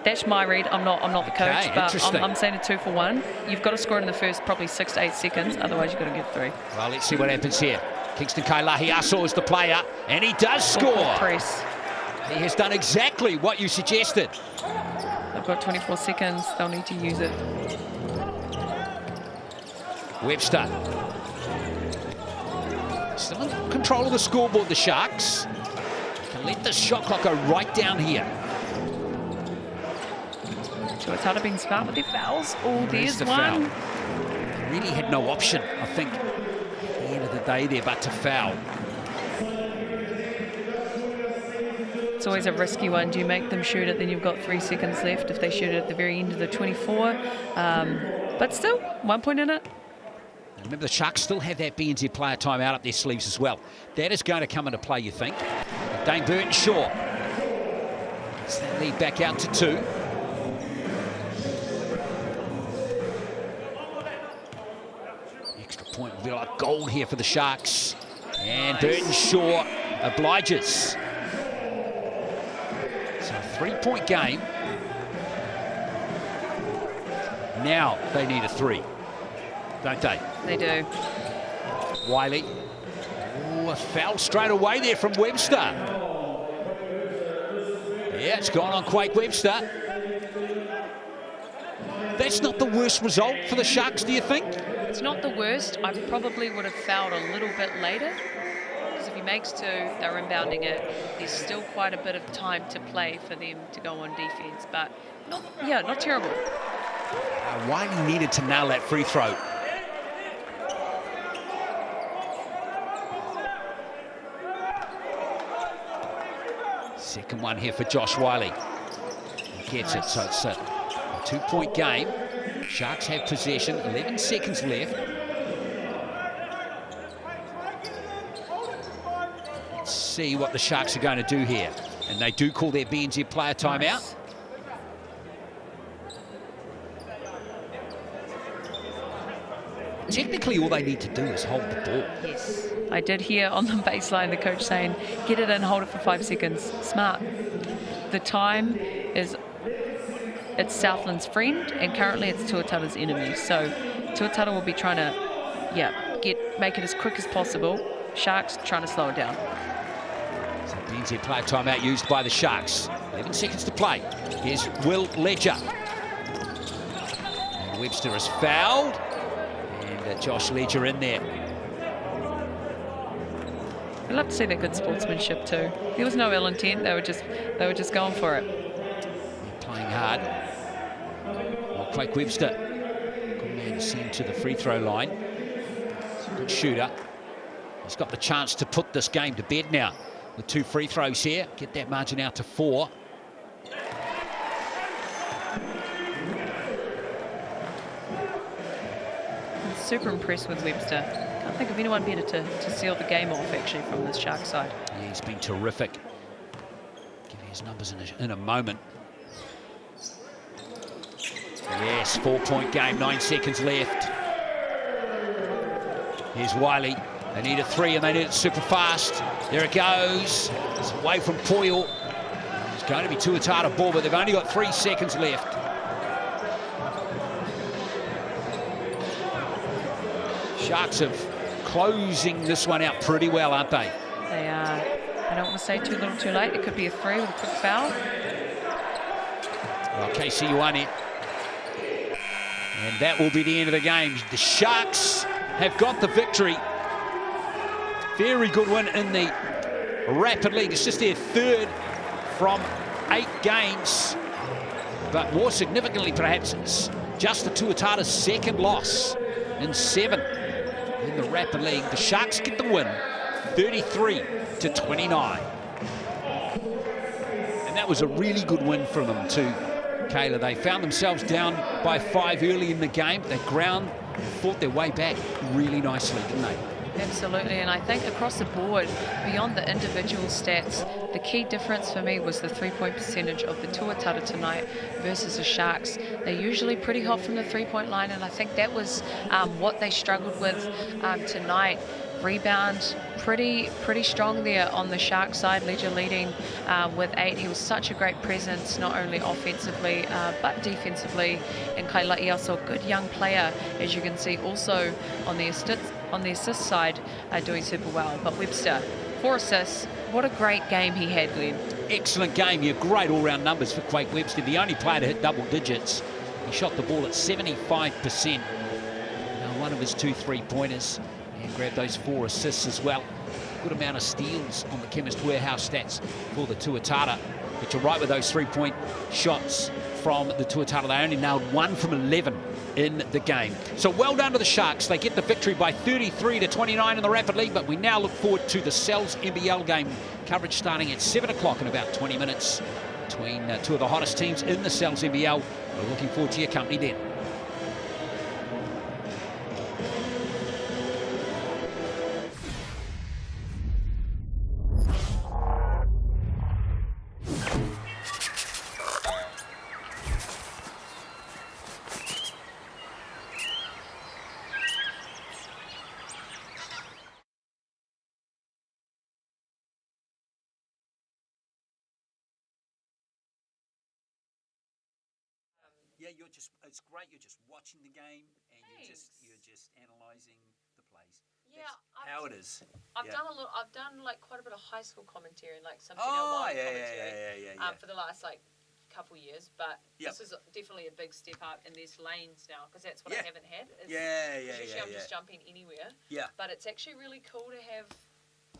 That's my read. I'm not the coach, Okay, but I'm saying a 2 for 1. You've got to score it in the first probably 6 to 8 seconds, otherwise you've got to get 3. Well, let's see what happens here. Kingston Kailahi Aso is the player, and he does score. Press. He has done exactly what you suggested. They've got 24 seconds. They'll need to use it. Webster. Still in control of the scoreboard, the Sharks. Can let the shot clock go right down here. Tuatara being smart with their fouls. Oh, there's the one. Foul. They really had no option, I think, at the end of the day there, but to foul. It's always a risky one. Do you make them shoot it, then you've got 3 seconds left if they shoot it at the very end of the 24. But still, 1 point in it. Remember, the Sharks still have that BNZ player timeout up their sleeves as well. That is going to come into play, you think. Dane Burton-Shaw gets that lead back out to 2. Extra point will be like gold here for the Sharks. And Burton-Shaw obliges. So a 3-point game. Now they need a 3, don't they? They do. Wiley. Oh, a foul straight away there from Webster. Yeah, it's gone on Quake Webster. That's not the worst result for the Sharks, do you think? It's not the worst. I probably would have fouled a little bit later. Because if he makes 2, they're inbounding it. There's still quite a bit of time to play for them to go on defense. But, not terrible. Wiley needed to nail that free throw. Second one here for Josh Wiley. He gets it, so it's a 2-point game. Sharks have possession, 11 seconds left. Let's see what the Sharks are going to do here. And they do call their BNZ player timeout. Nice. Technically, all they need to do is hold the ball. Yes. I did hear on the baseline the coach saying, get it in, hold it for 5 seconds. Smart. The time is, it's Southland's friend, and currently it's Tuatara's enemy. So Tuatara will be trying to, make it as quick as possible. Sharks trying to slow it down. So BNZ player timeout used by the Sharks. 11 seconds to play. Here's Will Ledger. And Webster is fouled. And Josh Ledger in there. I'd love to see that good sportsmanship too. There was no ill intent. They were just going for it. They're playing hard. Well, Quake Webster, good man to send to the free throw line. He's a good shooter. He's got the chance to put this game to bed now with 2 free throws here. Get that margin out to 4. I'm super impressed with Webster. Can't think of anyone better to seal the game off actually from this Shark side. Yeah, he's been terrific. Give you his numbers in a moment. Yes, 4-point game, 9 seconds left. Here's Wiley. They need a 3 and they need it super fast. There it goes. It's away from Poyle. It's going to be Tuatara ball, but they've only got 3 seconds left. Sharks are closing this one out pretty well, aren't they? They are. I don't want to say too little too late. It could be a 3 with a quick foul. Well, KCU and that will be the end of the game. The Sharks have got the victory. Very good win in the Rapid League. It's just their 3rd from 8 games. But more significantly, perhaps, it's just the Tuatara's 2nd loss in 7 in the Rapid League. The Sharks get the win, 33-29. And that was a really good win from them too, Kayla. They found themselves down by 5 early in the game. They fought their way back really nicely, didn't they? Absolutely, and I think across the board, beyond the individual stats, the key difference for me was the 3-point percentage of the Tuatara tonight versus the Sharks. They're usually pretty hot from the 3-point line, and I think that was what they struggled with tonight Rebound, pretty strong there on the Shark side. Ledger leading with 8. He was such a great presence, not only offensively but defensively. And Kailai also a good young player, as you can see, also on the assist side, doing super well. But Webster, 4 assists. What a great game he had, Glenn. Excellent game. Yeah, great all-round numbers for Quake Webster. The only player to hit double digits. He shot the ball at 75%. Now, one of his 2 3-pointers. And grabbed those 4 assists as well. Good amount of steals on the Chemist Warehouse stats for the Tuatara. But you're right with those 3-point shots from the Tuatara. They only nailed 1 from 11 in the game. So well done to the Sharks. They get the victory by 33-29 in the Rapid League, but we now look forward to the Cells NBL game. Coverage starting at 7 o'clock in about 20 minutes between 2 of the hottest teams in the Cells NBL. We're looking forward to your company then. Yeah, it's great. You're just watching the game and you're just analysing the plays. Yeah, how it is. I've done like quite a bit of high school commentary and like some commentary for the last like couple years, but this is definitely a big step up in these lanes now, because that's what I haven't had. Usually I'm just jumping anywhere. Yeah. But it's actually really cool to have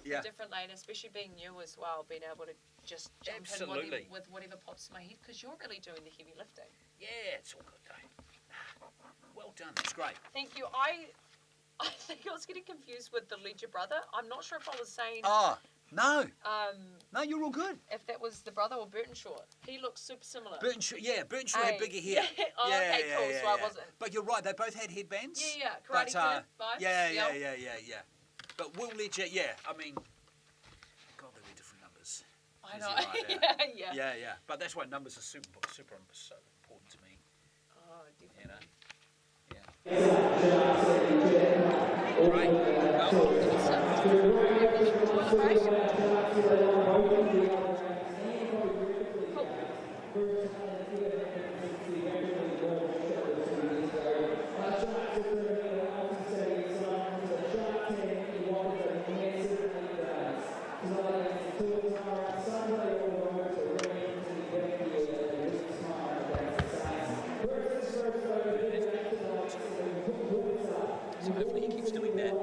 a different lane, especially being new as well, being able to just jump in with whatever pops in my head, because you're really doing the heavy lifting. Yeah, it's all good though. Well done, that's great. Thank you. I think I was getting confused with the Ledger brother. I'm not sure if I was saying... Oh, no. No, you're all good. If that was the brother or Burtonshaw. He looks super similar. Burtonshaw had bigger hair. Okay, cool, so I wasn't. But you're right, they both had headbands. Yeah, Karate Kid vibes. Yeah. But Will Ledger, I mean, God, they were different numbers. I know. Yeah. But that's why numbers are so important to me. Oh, definitely. You know? Right. So hopefully he keeps doing that.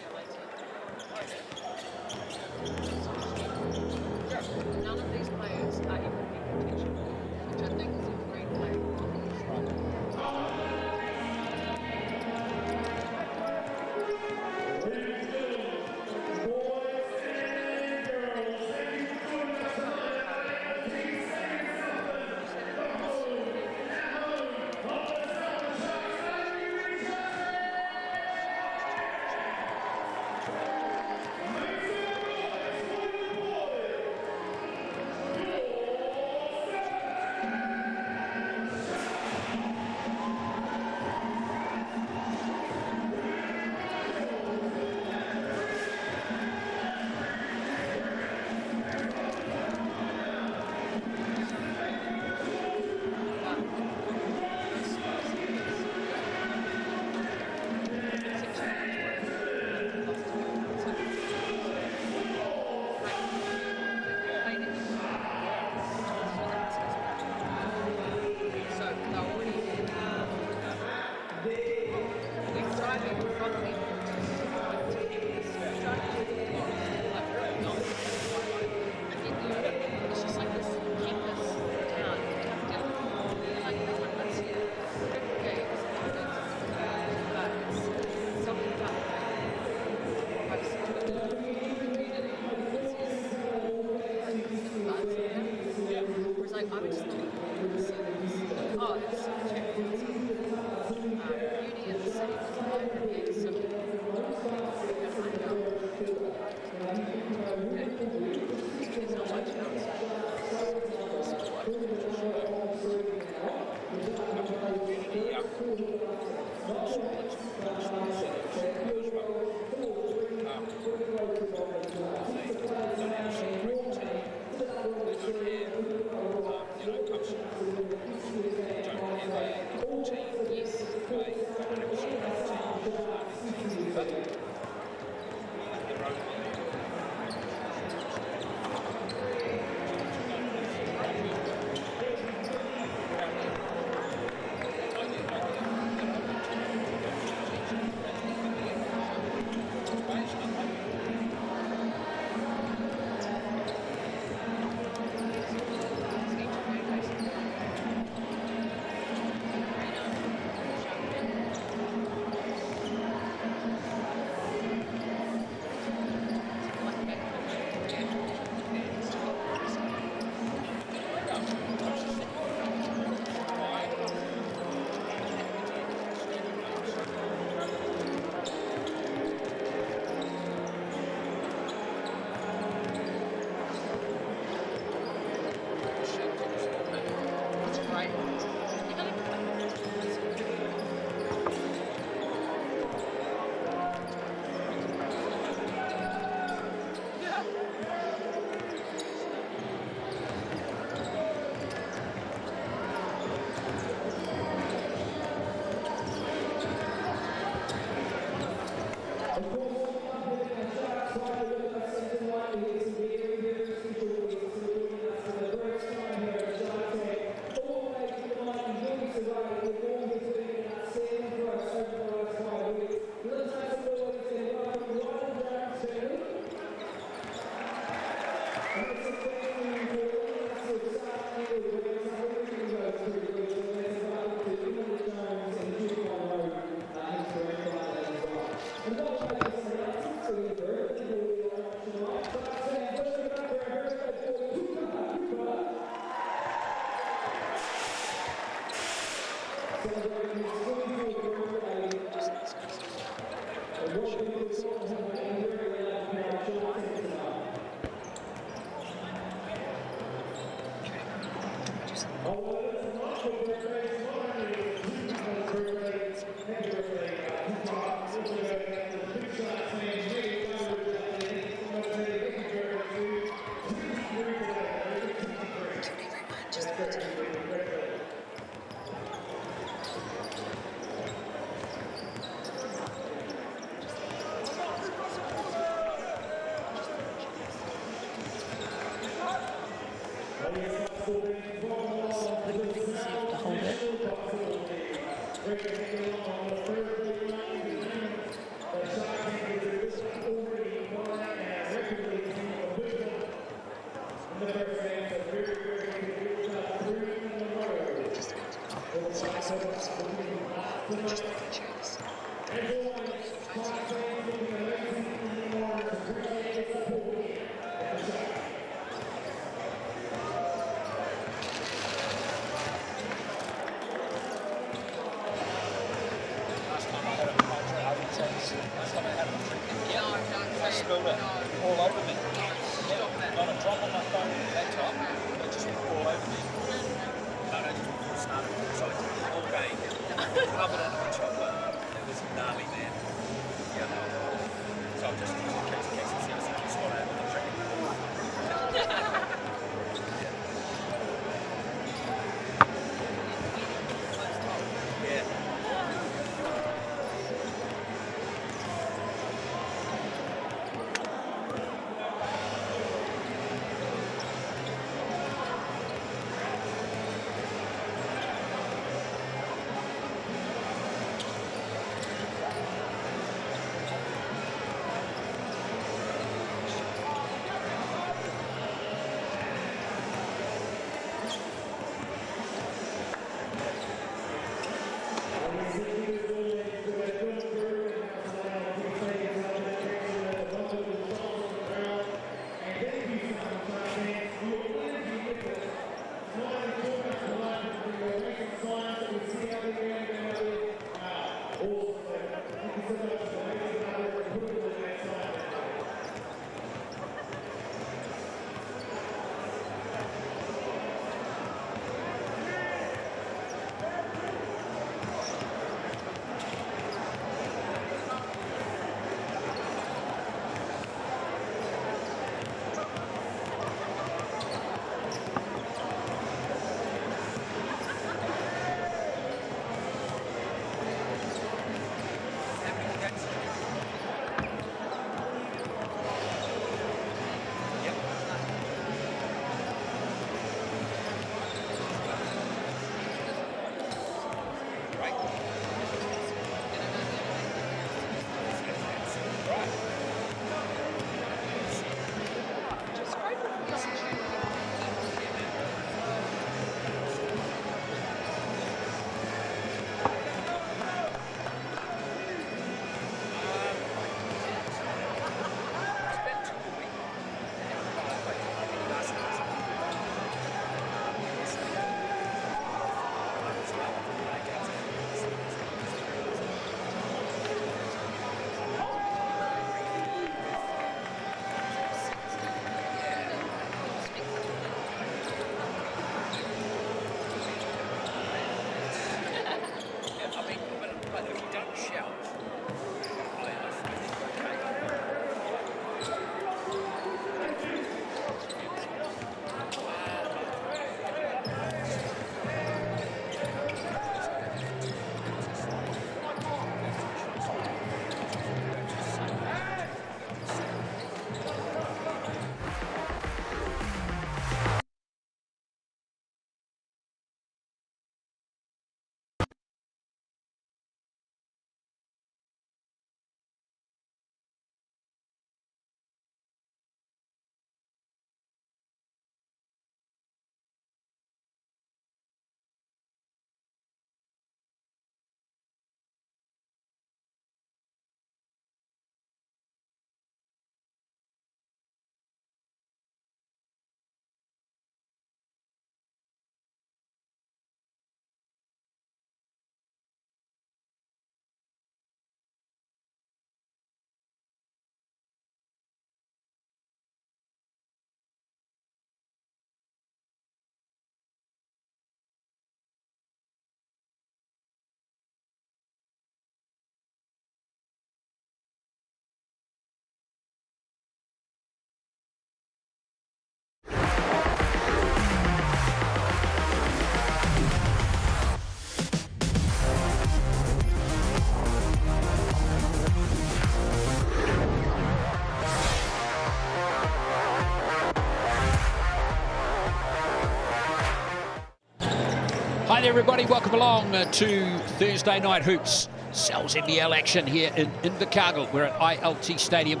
Hi there everybody, welcome along to Thursday Night Hoops. NZNBL action here in Invercargill. We're at ILT Stadium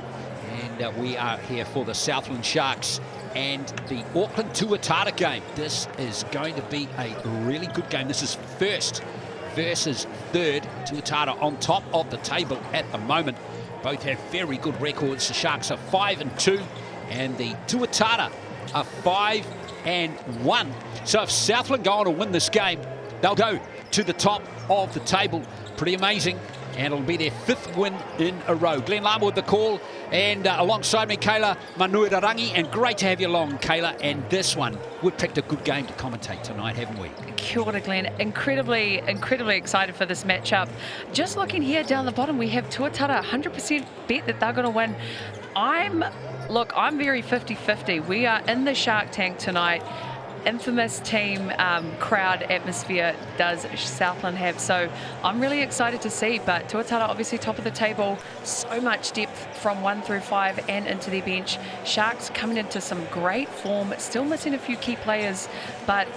and we are here for the Southland Sharks and the Auckland Tuatara game. This is going to be a really good game. This is first versus third. Tuatara on top of the table at the moment. Both have very good records. The Sharks are 5-2 and the Tuatara are 5-1. So if Southland go on to win this game, they'll go to the top of the table. Pretty amazing. And it'll be their 5th win in a row. Glenn Lama with the call. And alongside me, Kayla Manuirarangi. And great to have you along, Kayla. And this one, we've picked a good game to commentate tonight, haven't we? Kia ora, Glenn. Incredibly excited for this matchup. Just looking here down the bottom, we have Tuatara 100% bet that they're going to win. I'm very 50-50. We are in the Shark Tank tonight. Infamous team crowd atmosphere does Southland have, so I'm really excited to see. But Tuatara obviously top of the table, so much depth from 1 through 5 and into their bench. Sharks coming into some great form, still missing a few key players, but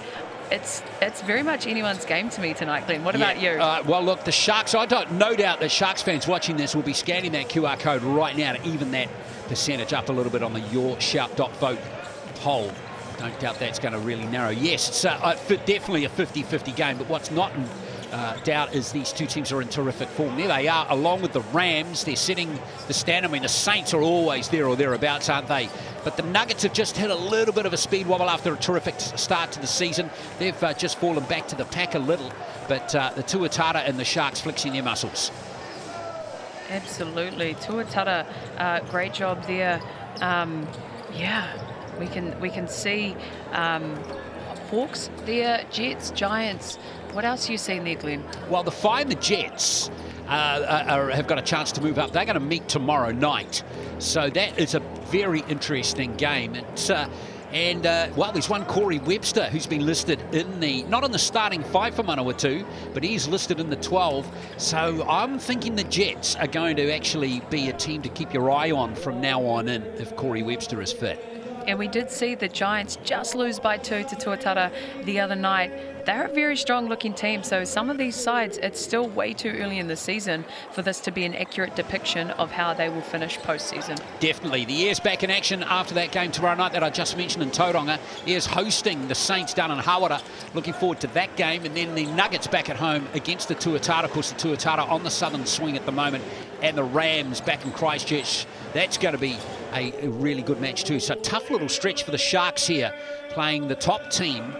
it's very much anyone's game to me tonight, Glenn. What about you? Well, look, the Sharks, no doubt that Sharks fans watching this will be scanning that QR code right now to even that percentage up a little bit on the Your Shout.vote poll. Don't doubt that's going to really narrow. Yes, it's definitely a 50-50 game, but what's not in doubt is these two teams are in terrific form. There they are, along with the Rams. They're setting the standard. I mean, the Saints are always there or thereabouts, aren't they? But the Nuggets have just hit a little bit of a speed wobble after a terrific start to the season. They've just fallen back to the pack a little, but the Tuatara and the Sharks flexing their muscles. Absolutely. Tuatara, great job there. Yeah. We can see Hawks there, Jets, Giants. What else are you seeing there, Glenn? Well, the Fire and the Jets have got a chance to move up. They're going to meet tomorrow night. So that is a very interesting game. Well, there's one Corey Webster who's been listed in not in the starting 5 for Manawatu, but he's listed in the 12. So I'm thinking the Jets are going to actually be a team to keep your eye on from now on in if Corey Webster is fit. And we did see the Giants just lose by 2 to Tuatara the other night. they're a very strong looking team. So some of these sides, it's still way too early in the season for this to be an accurate depiction of how they will finish postseason. Definitely. The Airs back in action after that game tomorrow night that I just mentioned in Tauranga. Airs hosting the Saints down in Hawara. Looking forward to that game. And then the Nuggets back at home against the Tuatara. Of course, the Tuatara on the southern swing at the moment. And the Rams back in Christchurch. That's going to be a really good match too. So tough little stretch for the Sharks here, playing the top team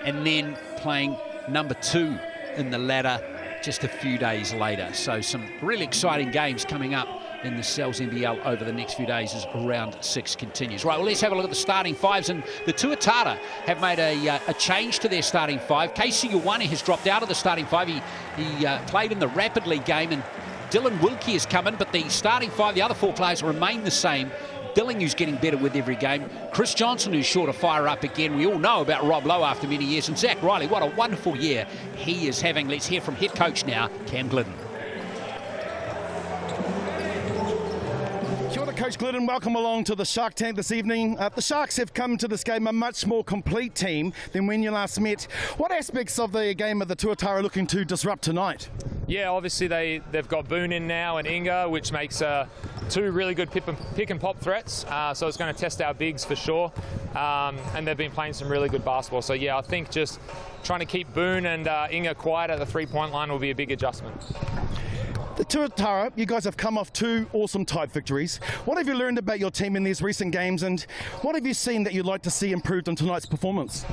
and then playing number 2 in the ladder just a few days later. So some really exciting games coming up in the NZNBL over the next few days as round 6 continues. Right, well, let's have a look at the starting fives. And the Tuatara have made a change to their starting five. Casey Ioane has dropped out of the starting five. He played in the Rapid League game, and Dylan Wilkie has come in, but the starting five, the other 4 players remain the same. Dylan, who's getting better with every game. Chris Johnson, who's sure to fire up again. We all know about Rob Lowe after many years. And Zach Riley, what a wonderful year he is having. Let's hear from head coach now, Cam Glidden. Kia ora, Coach Glidden. Welcome along to the Shark Tank this evening. The Sharks have come to this game a much more complete team than when you last met. What aspects of the game are the Tuatara looking to disrupt tonight? Yeah, obviously they've got Boone in now and Inga, which makes 2 really good pick and pop threats. So it's going to test our bigs for sure. And they've been playing some really good basketball. So yeah, I think just trying to keep Boone and Inga quiet at the 3-point line will be a big adjustment. The Tuatara, you guys have come off 2 awesome tight victories. What have you learned about your team in these recent games, and what have you seen that you'd like to see improved on tonight's performance?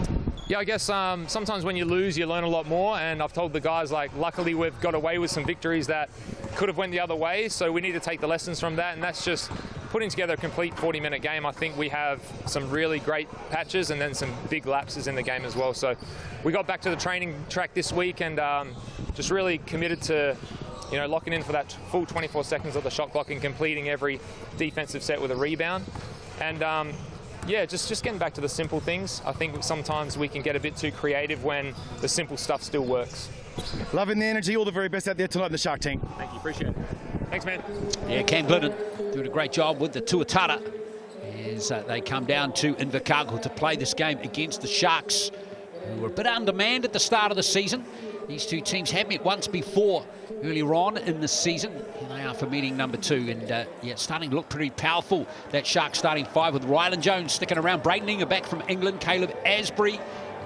Yeah, I guess sometimes when you lose, you learn a lot more, and I've told the guys, like, luckily we've got away with some victories that could have went the other way, so we need to take the lessons from that, and that's just putting together a complete 40-minute game. I think we have some really great patches and then some big lapses in the game as well. So we got back to the training track this week and just really committed to locking in for that full 24 seconds of the shot clock and completing every defensive set with a rebound. And yeah, just getting back to the simple things. I think sometimes we can get a bit too creative when the simple stuff still works. Loving the energy. All the very best out there tonight in the Shark Tank. Thank you, appreciate it. Thanks, man. Yeah, Cam Glidden doing a great job with the Tuatara as they come down to Invercargill to play this game against the Sharks, who were a bit undermanned at the start of the season. These 2 teams have met once before earlier on in the season. Here they are for meeting number 2, and yeah, it's starting to look pretty powerful. That Sharks starting 5 with Rylan Jones sticking around, Braden Inga back from England, Caleb Asbury,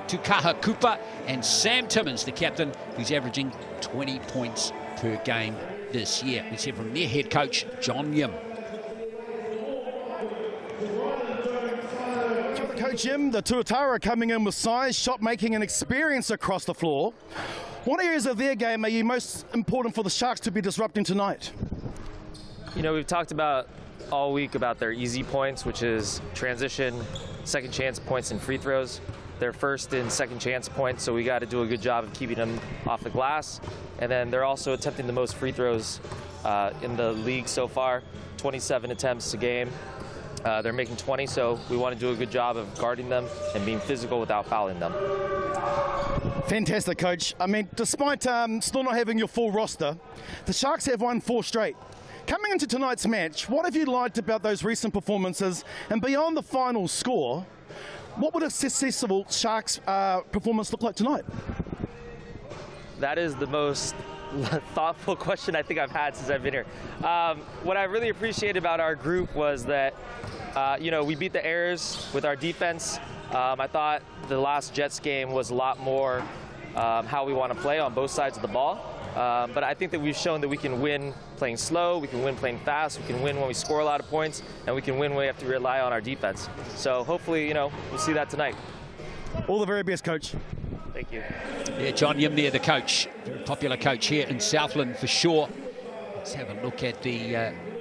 Tukaha Cooper, and Sam Timmins, the captain, who's averaging 20 points per game this year. Let's hear from their head coach, John Yim. Coach Jim, the Tuatara coming in with size, shot making and experience across the floor. What areas of their game are you most important for the Sharks to be disrupting tonight? We've talked about all week about their easy points, which is transition, second chance points, and free throws. They're first in second chance points, so we got to do a good job of keeping them off the glass. And then they're also attempting the most free throws in the league so far, 27 attempts a game. They're making 20, so we want to do a good job of guarding them and being physical without fouling them. Fantastic, Coach. I mean, despite still not having your full roster, the Sharks have won 4 straight. Coming into tonight's match, what have you liked about those recent performances? And beyond the final score, what would a successful Sharks performance look like tonight? That is the most thoughtful question I think I've had since I've been here. What I really appreciated about our group was that, we beat the Airs with our defense. I thought the last Jets game was a lot more how we want to play on both sides of the ball. But I think that we've shown that we can win playing slow, we can win playing fast, we can win when we score a lot of points, and we can win when we have to rely on our defense. So hopefully, we'll see that tonight. All the very best, Coach. Thank you. Yeah, John Yim there, the coach. Very popular coach here in Southland for sure. Let's have a look at the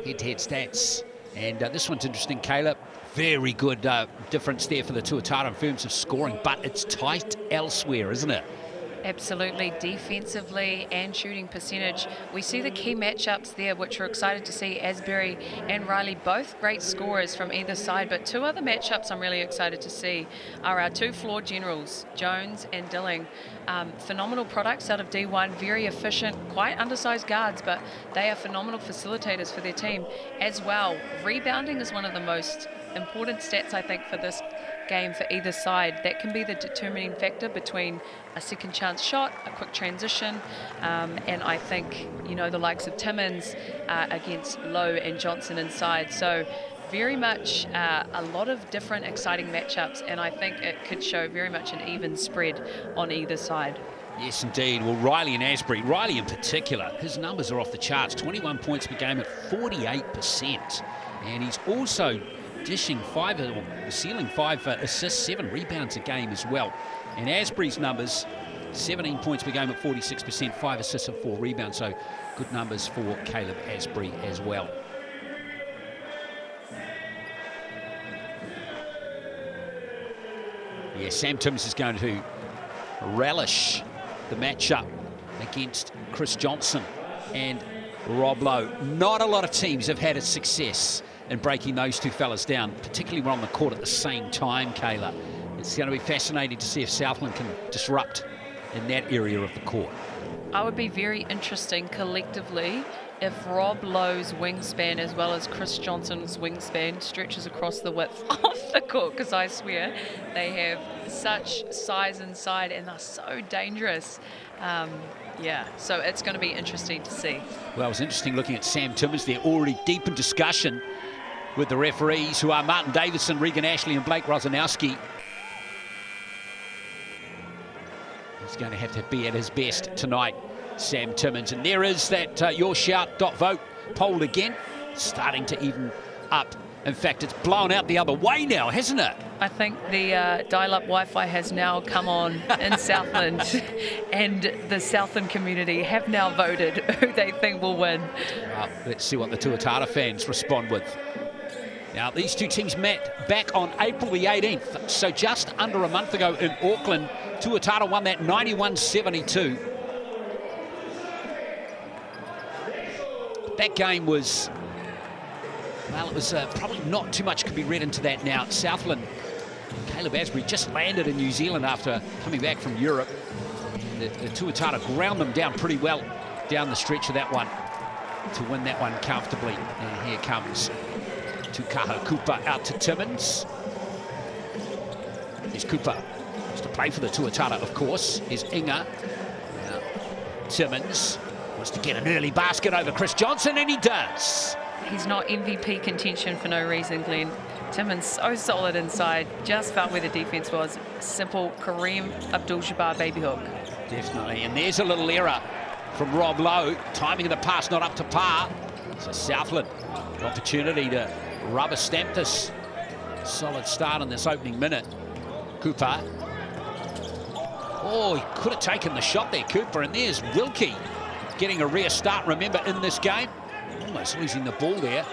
head-to-head stats. And this one's interesting, Caleb. Very good difference there for the Tuatara in terms of scoring, but it's tight elsewhere, isn't it? Absolutely, defensively and shooting percentage. We see the key matchups there, which we're excited to see. Asbury and Riley, both great scorers from either side, but 2 other matchups I'm really excited to see are our 2 floor generals, Jones and Dilling. Phenomenal products out of D1, very efficient, quite undersized guards, but they are phenomenal facilitators for their team as well. Rebounding is one of the most important stats, I think, for this game for either side. That can be the determining factor between a second chance shot, a quick transition, and I think, you know, the likes of Timmins against Lowe and Johnson inside. So very much a lot of different exciting matchups, and I think it could show very much an even spread on either side. Yes, indeed. Well, Riley and Asbury, Riley in particular, his numbers are off the charts. 21 points per game at 48%. And he's also dishing sealing 5 assists, 7 rebounds a game as well. And Asbury's numbers, 17 points per game at 46%, 5 assists and 4 rebounds. So good numbers for Caleb Asbury as well. Yeah, Sam Timmins is going to relish the matchup against Chris Johnson and Rob Lowe. Not a lot of teams have had a success in breaking those two fellas down, particularly when on the court at the same time, Kayla. It's going to be fascinating to see if Southland can disrupt in that area of the court. I would be very interesting collectively if Rob Lowe's wingspan as well as Chris Johnson's wingspan stretches across the width of the court, because I swear they have such size inside and they're so dangerous. Yeah, so it's going to be interesting to see. Well, it was interesting looking at Sam Timmins. They're already deep in discussion with the referees, who are Martin Davison, Regan Ashley and Blake Rosanowski. He's going to have to be at his best tonight, Sam Timmins. And there is that Your Shout.vote poll again, starting to even up. In fact, it's blown out the other way now, hasn't it? I think the dial-up Wi-Fi has now come on in Southland, and the Southland community have now voted who they think will win. Well, let's see what the Tuatara fans respond with. Now, these two teams met back on April the 18th, so just under a month ago in Auckland. Tuatara won that 91-72. That game was, well, it was probably not too much could be read into that now. Southland, Caleb Asbury just landed in New Zealand after coming back from Europe. The Tuatara ground them down pretty well down the stretch of that one to win that one comfortably. And here comes Tukaha Cooper out to Timmins. Here's Cooper. Has to play for the Tuatara, of course. Here's Inga. Now, Timmins wants to get an early basket over Chris Johnson, and he does. He's not MVP contention for no reason, Glenn. Timmins so solid inside. Just felt where the defense was. Simple Kareem Abdul-Jabbar baby hook. Definitely. And there's a little error from Rob Lowe. Timing of the pass not up to par. So Southland, an opportunity to rubber stamp this solid start in this opening minute. Cooper. Oh, he could have taken the shot there, Cooper. And there's Wilkie getting a rear start, remember, in this game. Almost losing the ball there.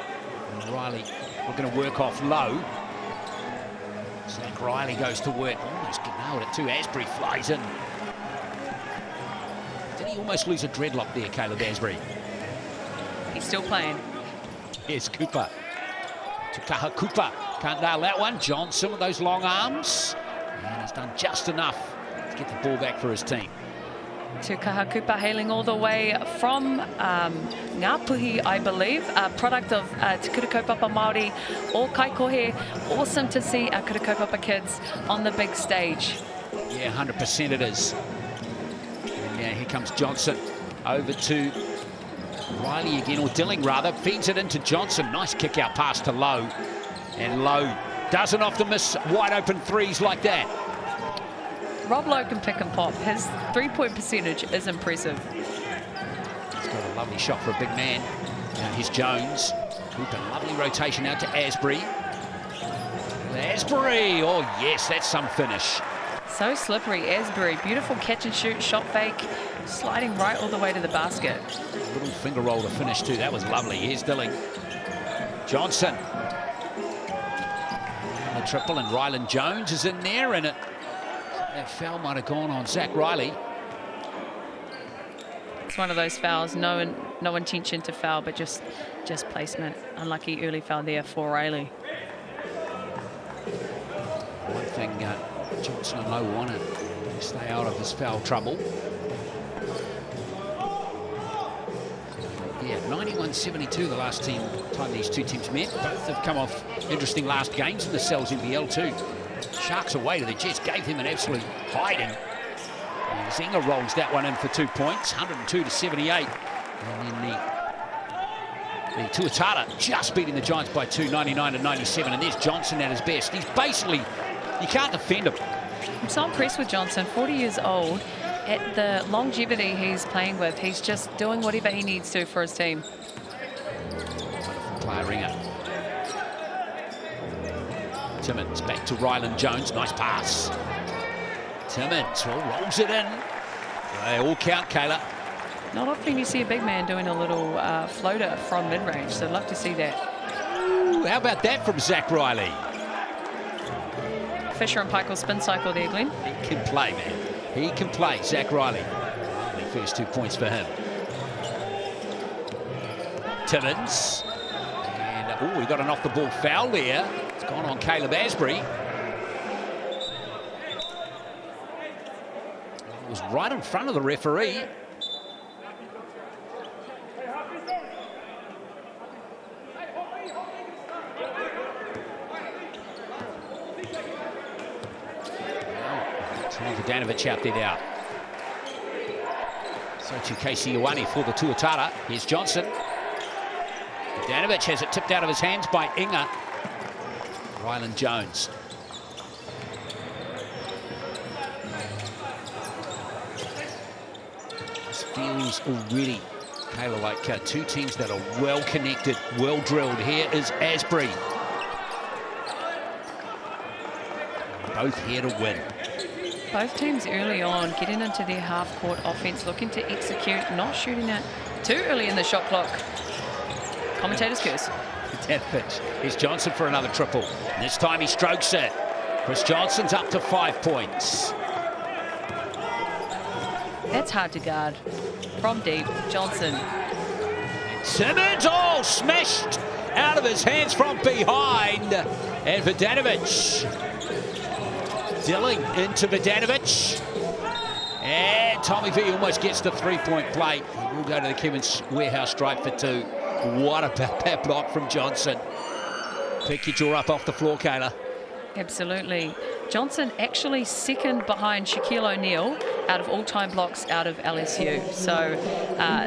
And Riley looking to work off Low. Zach Riley goes to work. Almost nailed it too. Asbury flies in. Did he almost lose a dreadlock there, Caleb Asbury? He's still playing. Here's Cooper. Tukaha Cooper. Can't nail that one. Johnson with those long arms. And he's done just enough to get the ball back for his team. Tukaha Cooper hailing all the way from Ngāpuhi, I believe, a product of Te Kurikaupapa Māori or Kaikohe. Awesome to see our Kurikaupapa kids on the big stage. Yeah, 100% it is. And now here comes Johnson over to Riley again, or Dilling rather, feeds it into Johnson. Nice kick out pass to Lowe. And Lowe doesn't often miss wide open threes like that. Rob Lowe can pick and pop. His three-point percentage is impressive. He's got a lovely shot for a big man. Now here's Jones. Cooper, lovely rotation out to Asbury. Asbury, oh yes, that's some finish. So slippery, Asbury. Beautiful catch and shoot, shot fake, sliding right all the way to the basket. Little finger roll to finish too, that was lovely. Here's Dilling. Johnson. And the triple, and Ryland Jones is in there, and that foul might have gone on Zach Riley. It's one of those fouls, no intention to foul, but just placement. Unlucky early foul there for Riley. One thing Johnson and Lowe wanted to stay out of his foul trouble. Yeah, 91-72 the last time these two teams met. Both have come off interesting last games in the NZNBL too. Sharks away to the Jets, gave him an absolute hiding. And Zenga rolls that one in for 2 points, 102 to 78. And then the Tuatara just beating the Giants by 2, 99 to 97. And there's Johnson at his best. He's basically, you can't defend him. I'm so impressed with Johnson, 40 years old. At the longevity he's playing with, he's just doing whatever he needs to for his team. Wonderful player, Ringer. Timmins back to Ryland Jones, nice pass. Timmins rolls it in. They all count, Kayla. Not often you see a big man doing a little floater from mid-range, so I'd love to see that. Ooh, how about that from Zach Riley? Fisher and Pike will spin cycle there, Glenn. He can play, man. He can play, Zach Riley. The first 2 points for him. Timmins. And, oh, he got an off-the-ball foul there. It's gone on Caleb Asbury. It was right in front of the referee. Vadanovich out there now. So to Casey Ioane for the Tuatara. Here's Johnson. Vadanovich has it tipped out of his hands by Inga. Ryland Jones. This feels already, Kayla, like two teams that are well connected, well drilled. Here is Asbury. Both here to win. Both teams early on getting into their half-court offense, looking to execute, not shooting out too early in the shot clock. Commentator's curse. Vadanovich. Here's Johnson for another triple. And this time he strokes it. Chris Johnson's up to 5 points. That's hard to guard. From deep, Johnson. Timmins, oh, smashed out of his hands from behind. And Vadanovich. Dilling into Vadanovich. And Tommy V almost gets the three-point play. He will go to the Kevin's warehouse stripe for 2. What about that block from Johnson? Pick your jaw up off the floor, Kayla. Absolutely. Johnson actually second behind Shaquille O'Neal out of all-time blocks out of LSU. So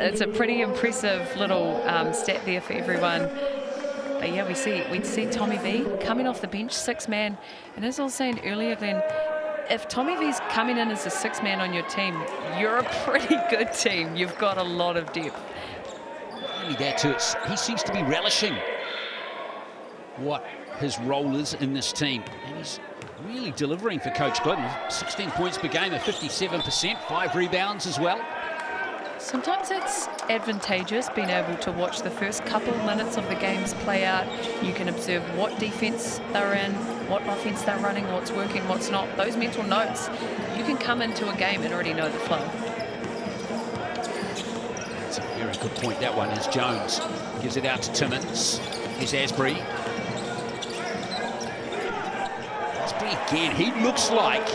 it's a pretty impressive little stat there for everyone. But yeah, we'd see Tommy V coming off the bench, 6-man. And as I was saying earlier, Glenn, if Tommy V's coming in as a 6-man on your team, you're a pretty good team. You've got a lot of depth. Only that too, he seems to be relishing what his role is in this team. And he's really delivering for Coach Glidden. 16 points per game at 57%, 5 rebounds as well. Sometimes it's advantageous being able to watch the first couple minutes of the games play out. You can observe what defense they're in, what offense they're running, what's working, what's not. Those mental notes, you can come into a game and already know the flow. That's a very good point, that one, as Jones gives it out to Timmins. Here's Asbury. Asbury again, he looks like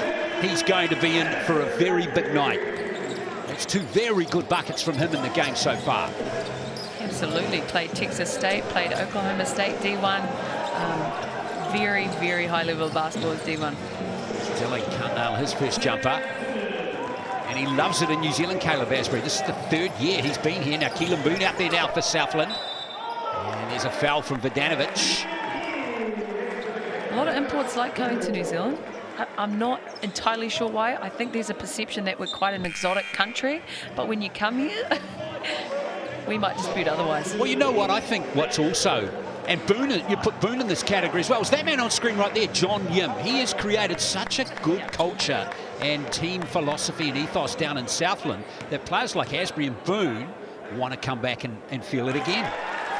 he's going to be in for a very big night. That's 2 very good buckets from him in the game so far. Absolutely. Played Texas State, played Oklahoma State D1. Very, very high level of basketball is D1. Dilling can't nail his first jumper. And he loves it in New Zealand, Caleb Asbury. This is the 3rd year he's been here. Now Keelan Boone out there now for Southland. And there's a foul from Vadanovich. A lot of imports like coming to New Zealand. I'm not entirely sure why. I think there's a perception that we're quite an exotic country, but when you come here, we might dispute otherwise. Well, you know what? I think what's also, and Boone, you put Boone in this category as well, is that man on screen right there, John Yim. He has created such a good culture and team philosophy and ethos down in Southland that players like Asbury and Boone want to come back and feel it again.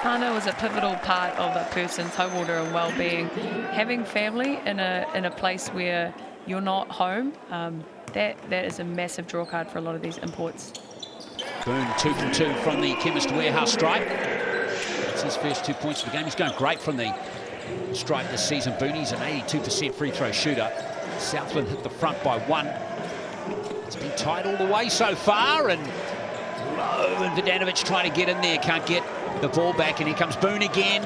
Whānau is a pivotal part of a person's home order and well-being. Having family in a place where you're not home, that is a massive draw card for a lot of these imports. Boone 2 from 2 from the Chemist Warehouse stripe. That's his first 2 points of the game. He's going great from the stripe this season. Booney's an 82% free throw shooter. Southland hit the front by 1. It's been tight all the way so far, and Vadanovich trying to get in there, can't get the ball back, and here comes Boone again.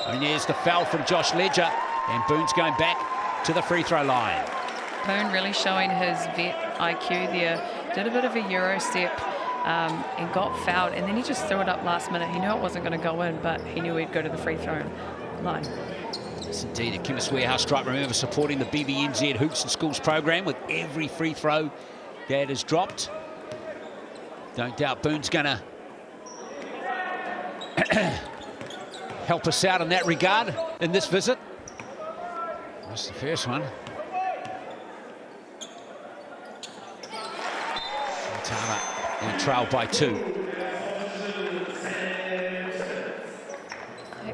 And there's the foul from Josh Ledger, and Boone's going back to the free throw line. Boone really showing his vet IQ there. Did a bit of a Euro step and got fouled, and then he just threw it up last minute. He knew it wasn't going to go in, but he knew he'd go to the free throw line. Yes, indeed. A Chemist Warehouse stripe, remember, supporting the BBNZ Hoops and Schools program with every free throw that is dropped. Don't doubt Boone's going to help us out in that regard in this visit. That's the first one. Tuatara in trail by 2.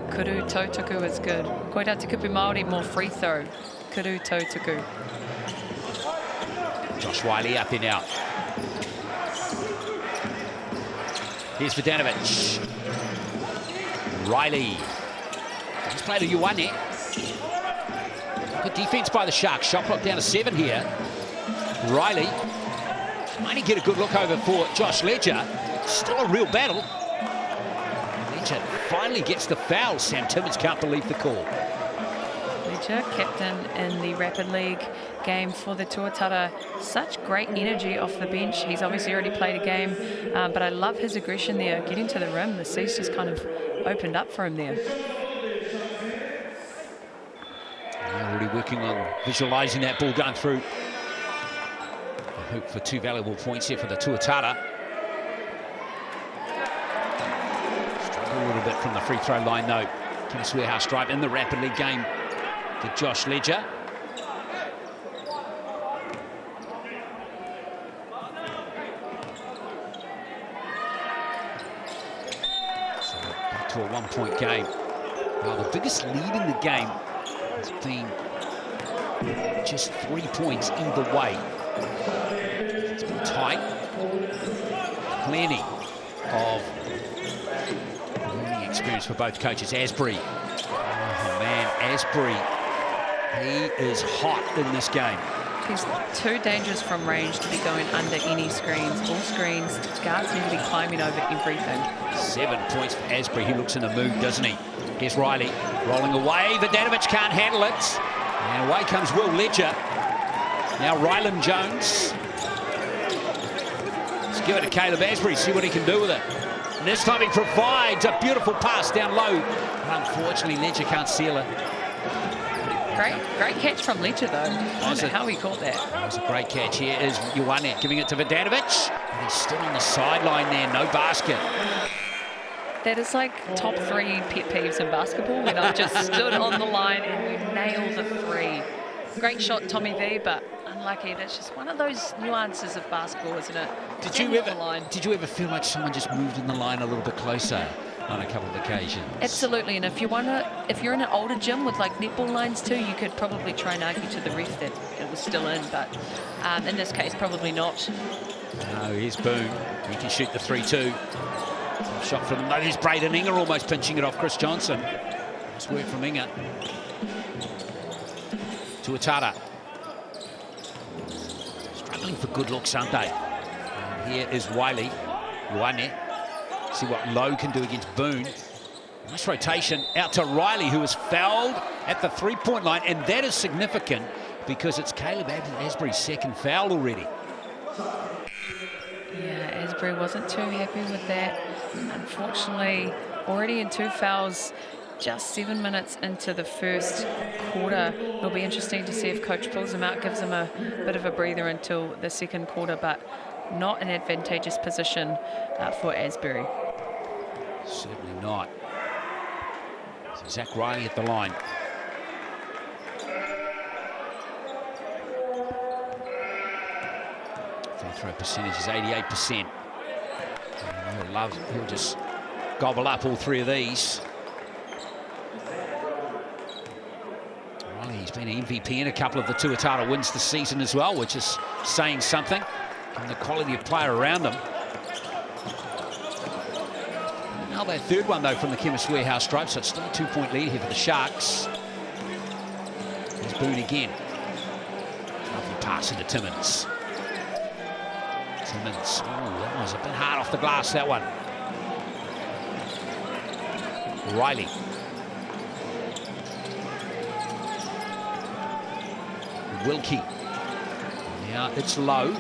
Kuru Tautuku is good. Koira te kupu Māori, more free throw. Kuru Tautuku. Josh Wiley up and out. Here's Vidanovic. Riley. He's played a Ioane. Good defense by the Sharks. Shot clock down to 7 here. Riley. Might get a good look over for Josh Ledger. Still a real battle. Ledger finally gets the foul. Sam Timmins can't believe the call. Ledger, captain in the Rapid League game for the Tuatara. Such great energy off the bench. He's obviously already played a game, but I love his aggression there. Getting to the rim, the seats just kind of opened up for him there. Already working on visualising that ball going through the hoop for 2 valuable points here for the Tuatara. Struggle a little bit from the free throw line though. Chemist Warehouse stripe in the Rapid League game to Josh Ledger. So back to a 1-point game. Now the biggest lead in the game has been just 3 points either way. It's been tight. Plenty of learning experience for both coaches. Asbury. Oh man, Asbury. He is hot in this game. He's too dangerous from range to be going under any screens. All screens, guards need to be climbing over everything. 7 points for Asbury. He looks in a mood, doesn't he? Here's Riley rolling away. Vidanovic can't handle it. And away comes Will Ledger. Now Ryland Jones. Let's give it to Caleb Asbury, see what he can do with it. And this time he provides a beautiful pass down low. But unfortunately, Ledger can't seal it. Great catch from Ledger, though. I don't know how he caught that. That was a great catch. Here is Ioane giving it to Vidanovic. And he's still on the sideline there, no basket. That is like top 3 pet peeves in basketball, when I've just stood on the line and you nail the 3. Great shot, Tommy V, but unlucky. That's just one of those nuances of basketball, isn't it? Did you ever feel like someone just moved in the line a little bit closer on a couple of occasions? Absolutely, and if you're in an older gym with like netball lines too, you could probably try and argue to the ref that it was still in, but in this case, probably not. No, here's Boone. He can shoot the 3-2. Shot from them. There's Braden Inger almost pinching it off Chris Johnson. Nice work from Inger. Tuatara. Struggling for good looks, aren't they? And here is Wiley. Ioane. See what Lowe can do against Boone. Nice rotation out to Riley, who was fouled at the 3-point line, and that is significant because it's Caleb Asbury's second foul already. Yeah, Asbury wasn't too happy with that. Unfortunately, already in 2 fouls, just 7 minutes into the first quarter. It'll be interesting to see if coach pulls him out, gives him a bit of a breather until the second quarter, but not an advantageous position for Asbury. Certainly not. So Zach Riley at the line. Free throw percentage is 88%. He'll just gobble up all 3 of these. Riley's been an MVP in a couple of the Tuatara wins this season as well, which is saying something, and the quality of player around them. Now their third one, though, from the Chemist Warehouse stripe, so it's still a 2-point lead here for the Sharks. There's Boone again. Lovely pass into Timmins. Timmins, oh, that was a bit hard off the glass, that one. Riley. Wilkie. Now it's low.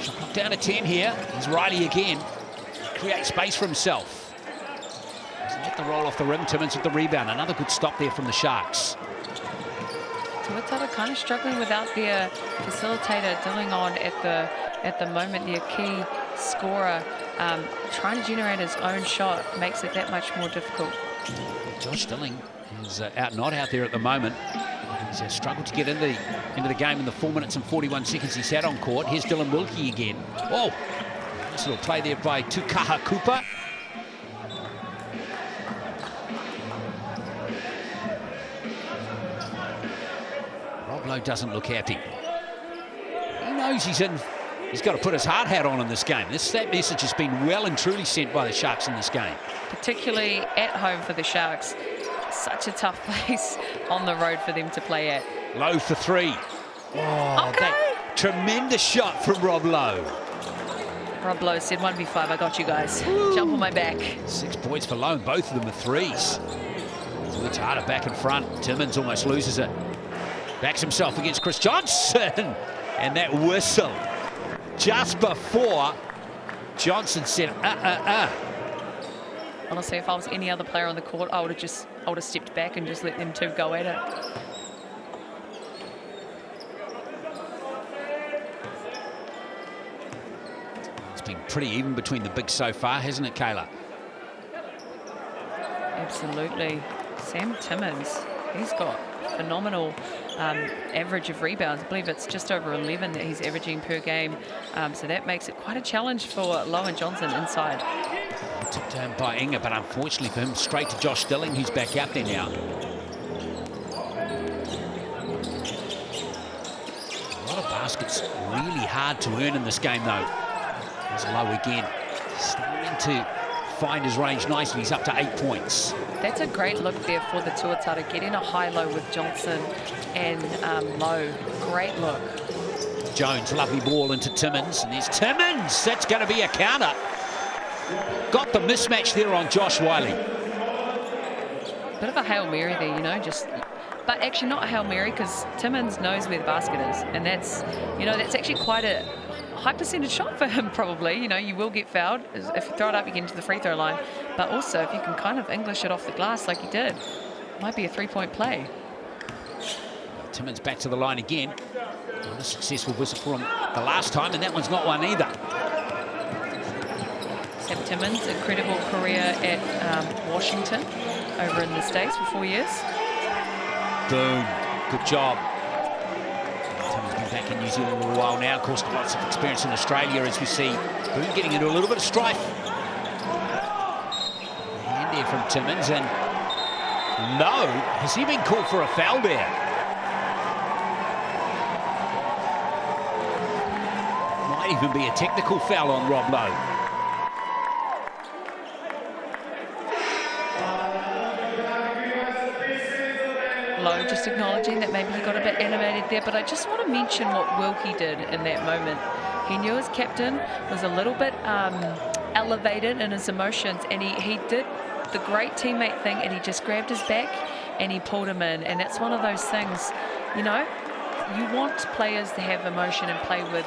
Shot clock down to 10 here. Here's Riley again. Creates space for himself. Doesn't get the roll off the rim. Timmins with the rebound. Another good stop there from the Sharks. Tuatara kind of struggling without their facilitator Dilling on at the moment, their key scorer. Trying to generate his own shot makes it that much more difficult. Josh Dilling is not out there at the moment. He's struggled to get into the game in the 4 minutes and 41 seconds he sat on court. Here's Dylan Wilkie again. Oh, nice little play there by Tukaha Cooper. Rob Lowe doesn't look happy. He knows he's got to put his hard hat on in this game. That message has been well and truly sent by the Sharks in this game. Particularly at home for the Sharks. Such a tough place on the road for them to play at. Lowe for three. Oh, okay. That tremendous shot from Rob Lowe. Rob Lowe said 1v5, I got you guys. Jump on my back. 6 points for Lowe, both of them are threes. Tuatara back in front. Timmins almost loses it. Backs himself against Chris Johnson. And that whistle just before Johnson said, Honestly, if I was any other player on the court, I would have stepped back and just let them two go at it. It's been pretty even between the bigs so far, hasn't it, Kayla? Absolutely. Sam Timmins, he's got phenomenal average of rebounds. I believe it's just over 11 that he's averaging per game. So that makes it quite a challenge for Lowe and Johnson inside. Tipped down by Inga, but unfortunately for him, straight to Josh Dilling, who's back out there now. A lot of baskets really hard to earn in this game, though. There's Lowe again. Starting to find his range nicely. He's up to 8 points. That's a great look there for the Tuatara, getting a high-low with Johnson and Lowe. Great look. Jones, lovely ball into Timmins, and there's Timmins. That's going to be a counter. Got the mismatch there on Josh Wiley. Bit of a Hail Mary there, you know, but actually not a Hail Mary because Timmins knows where the basket is, and that's actually quite a high percentage shot for him probably. You know, you will get fouled. If you throw it up, you get into the free throw line, but also if you can kind of English it off the glass like he did, it might be a three-point play. Timmins back to the line again. Not a successful visit for him the last time, and that one's not one either. Sam Timmins, incredible career at Washington over in the States for 4 years. Boom. Good job. Timmins been back in New Zealand a little while now. Of course, lots of experience in Australia as we see Boom getting into a little bit of strife. And there from Timmins, and Lowe, has he been called for a foul there? Might even be a technical foul on Rob Lowe. Lowe just acknowledging that maybe he got a bit animated there, but I just want to mention what Wilkie did in that moment. He knew his captain was a little bit elevated in his emotions, and he did the great teammate thing, and he just grabbed his back and he pulled him in. And that's one of those things, you know, you want players to have emotion and play with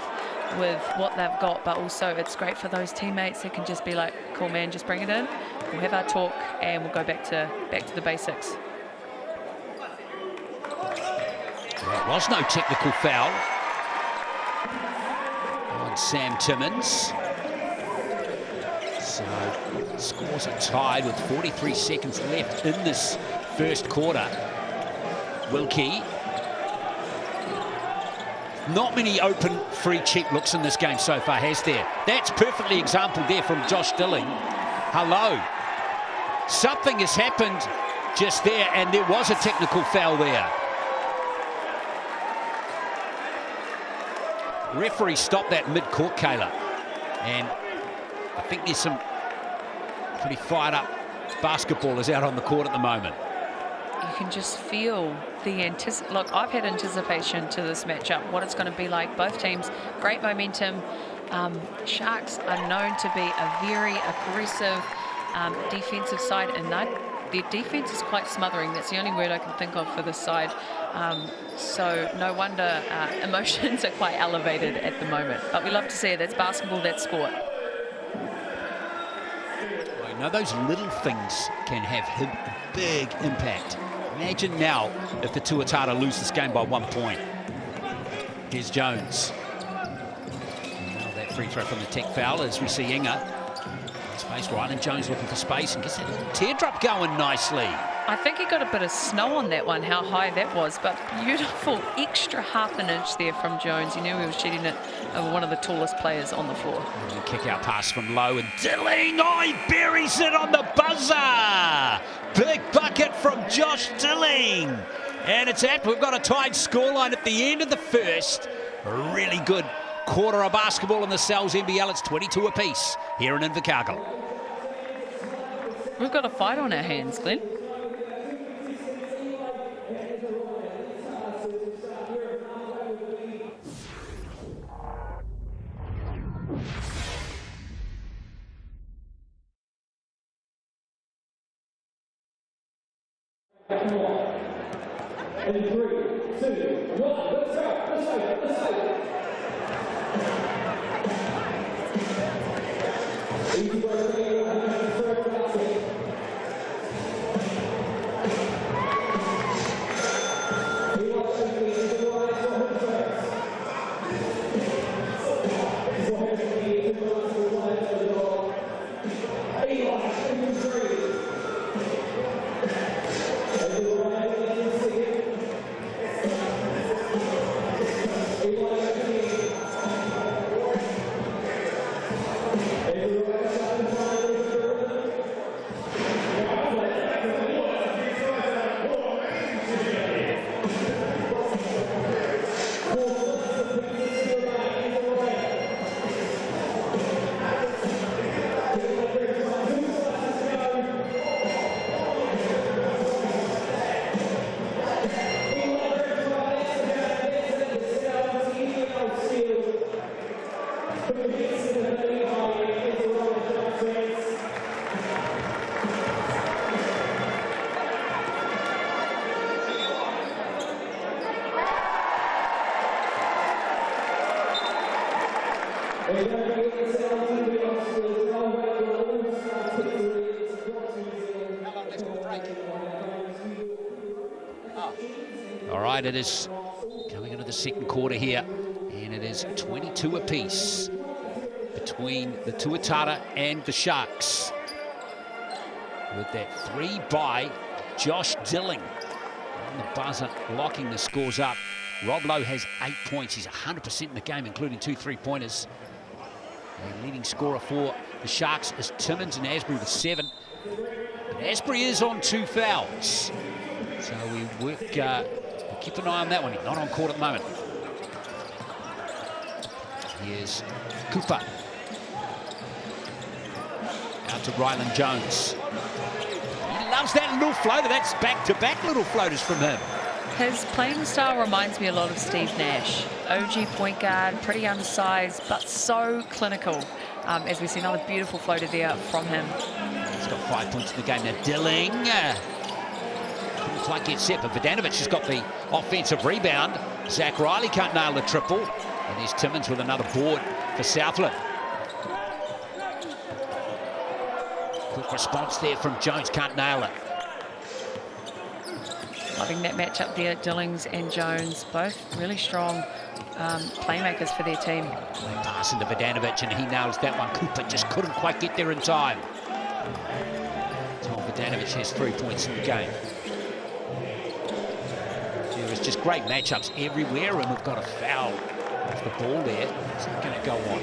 what they've got, but also it's great for those teammates that can just be like, cool man, just bring it in, we'll have our talk and we'll go back to the basics. There was no technical foul on Sam Timmins. So scores are tied with 43 seconds left in this first quarter. Wilkie. Not many open, free, cheap looks in this game so far, has there? That's perfectly exampled there from Josh Dilling. Hello. Something has happened just there, and there was a technical foul there. Referee stopped that mid-court, Kayla. And I think there's some pretty fired up basketballers out on the court at the moment. You can just feel the look, I've had anticipation to this matchup, what it's going to be like. Both teams, great momentum. Sharks are known to be a very aggressive defensive side, and their defense is quite smothering. That's the only word I can think of for this side. So no wonder emotions are quite elevated at the moment. But we love to see it. That's basketball, that's sport. I know those little things can have a big impact. Imagine now if the Tuatara lose this game by 1 point. Here's Jones. Now that free throw from the tech foul as we see Inga. Space right, and Jones looking for space and gets that little teardrop going nicely. I think he got a bit of snow on that one, how high that was, but beautiful extra half an inch there from Jones. He knew he was shooting it over one of the tallest players on the floor. And kick out pass from low, and Dilling, oh, he buries it on the buzzer. Big bucket from Josh Dilling. And it's at, we've got a tied scoreline at the end of the first. A really good quarter of basketball in the Cells NBL. It's 22 apiece here in Invercargill. We've got a fight on our hands, Glenn. In 3, 2, 1, let's go. Easy break, All right, it is coming into the second quarter here, and it is 22 apiece between the Tuatara and the Sharks. With that 3 by Josh Dilling on the buzzer, locking the scores up. Rob Lowe has 8 points. He's 100% in the game, including 2 3-pointers. The leading scorer for the Sharks is Timmins and Asbury with 7. But Asbury is on 2 fouls. So we work, keep an eye on that one. He's not on court at the moment. Here's Cooper. Out to Ryland Jones. He loves that little floater. That's back-to-back little floaters from him. His playing style reminds me a lot of Steve Nash. OG point guard, pretty undersized, but so clinical. As we see another beautiful floater there from him. He's got 5 points in the game now. Dilling. Couldn't quite get set, but Vodanovic has got the offensive rebound. Zach Riley can't nail the triple. And there's Timmins with another board for Southland. Quick response there from Jones, can't nail it. Loving that matchup there, Dillings and Jones, both really strong playmakers for their team. Pass into Vodanovic, and he nails that one. Cooper just couldn't quite get there in time. Tom Vodanovic has 3 points in the game. There is just great matchups everywhere, and we've got a foul off the ball there. It's not going to go on.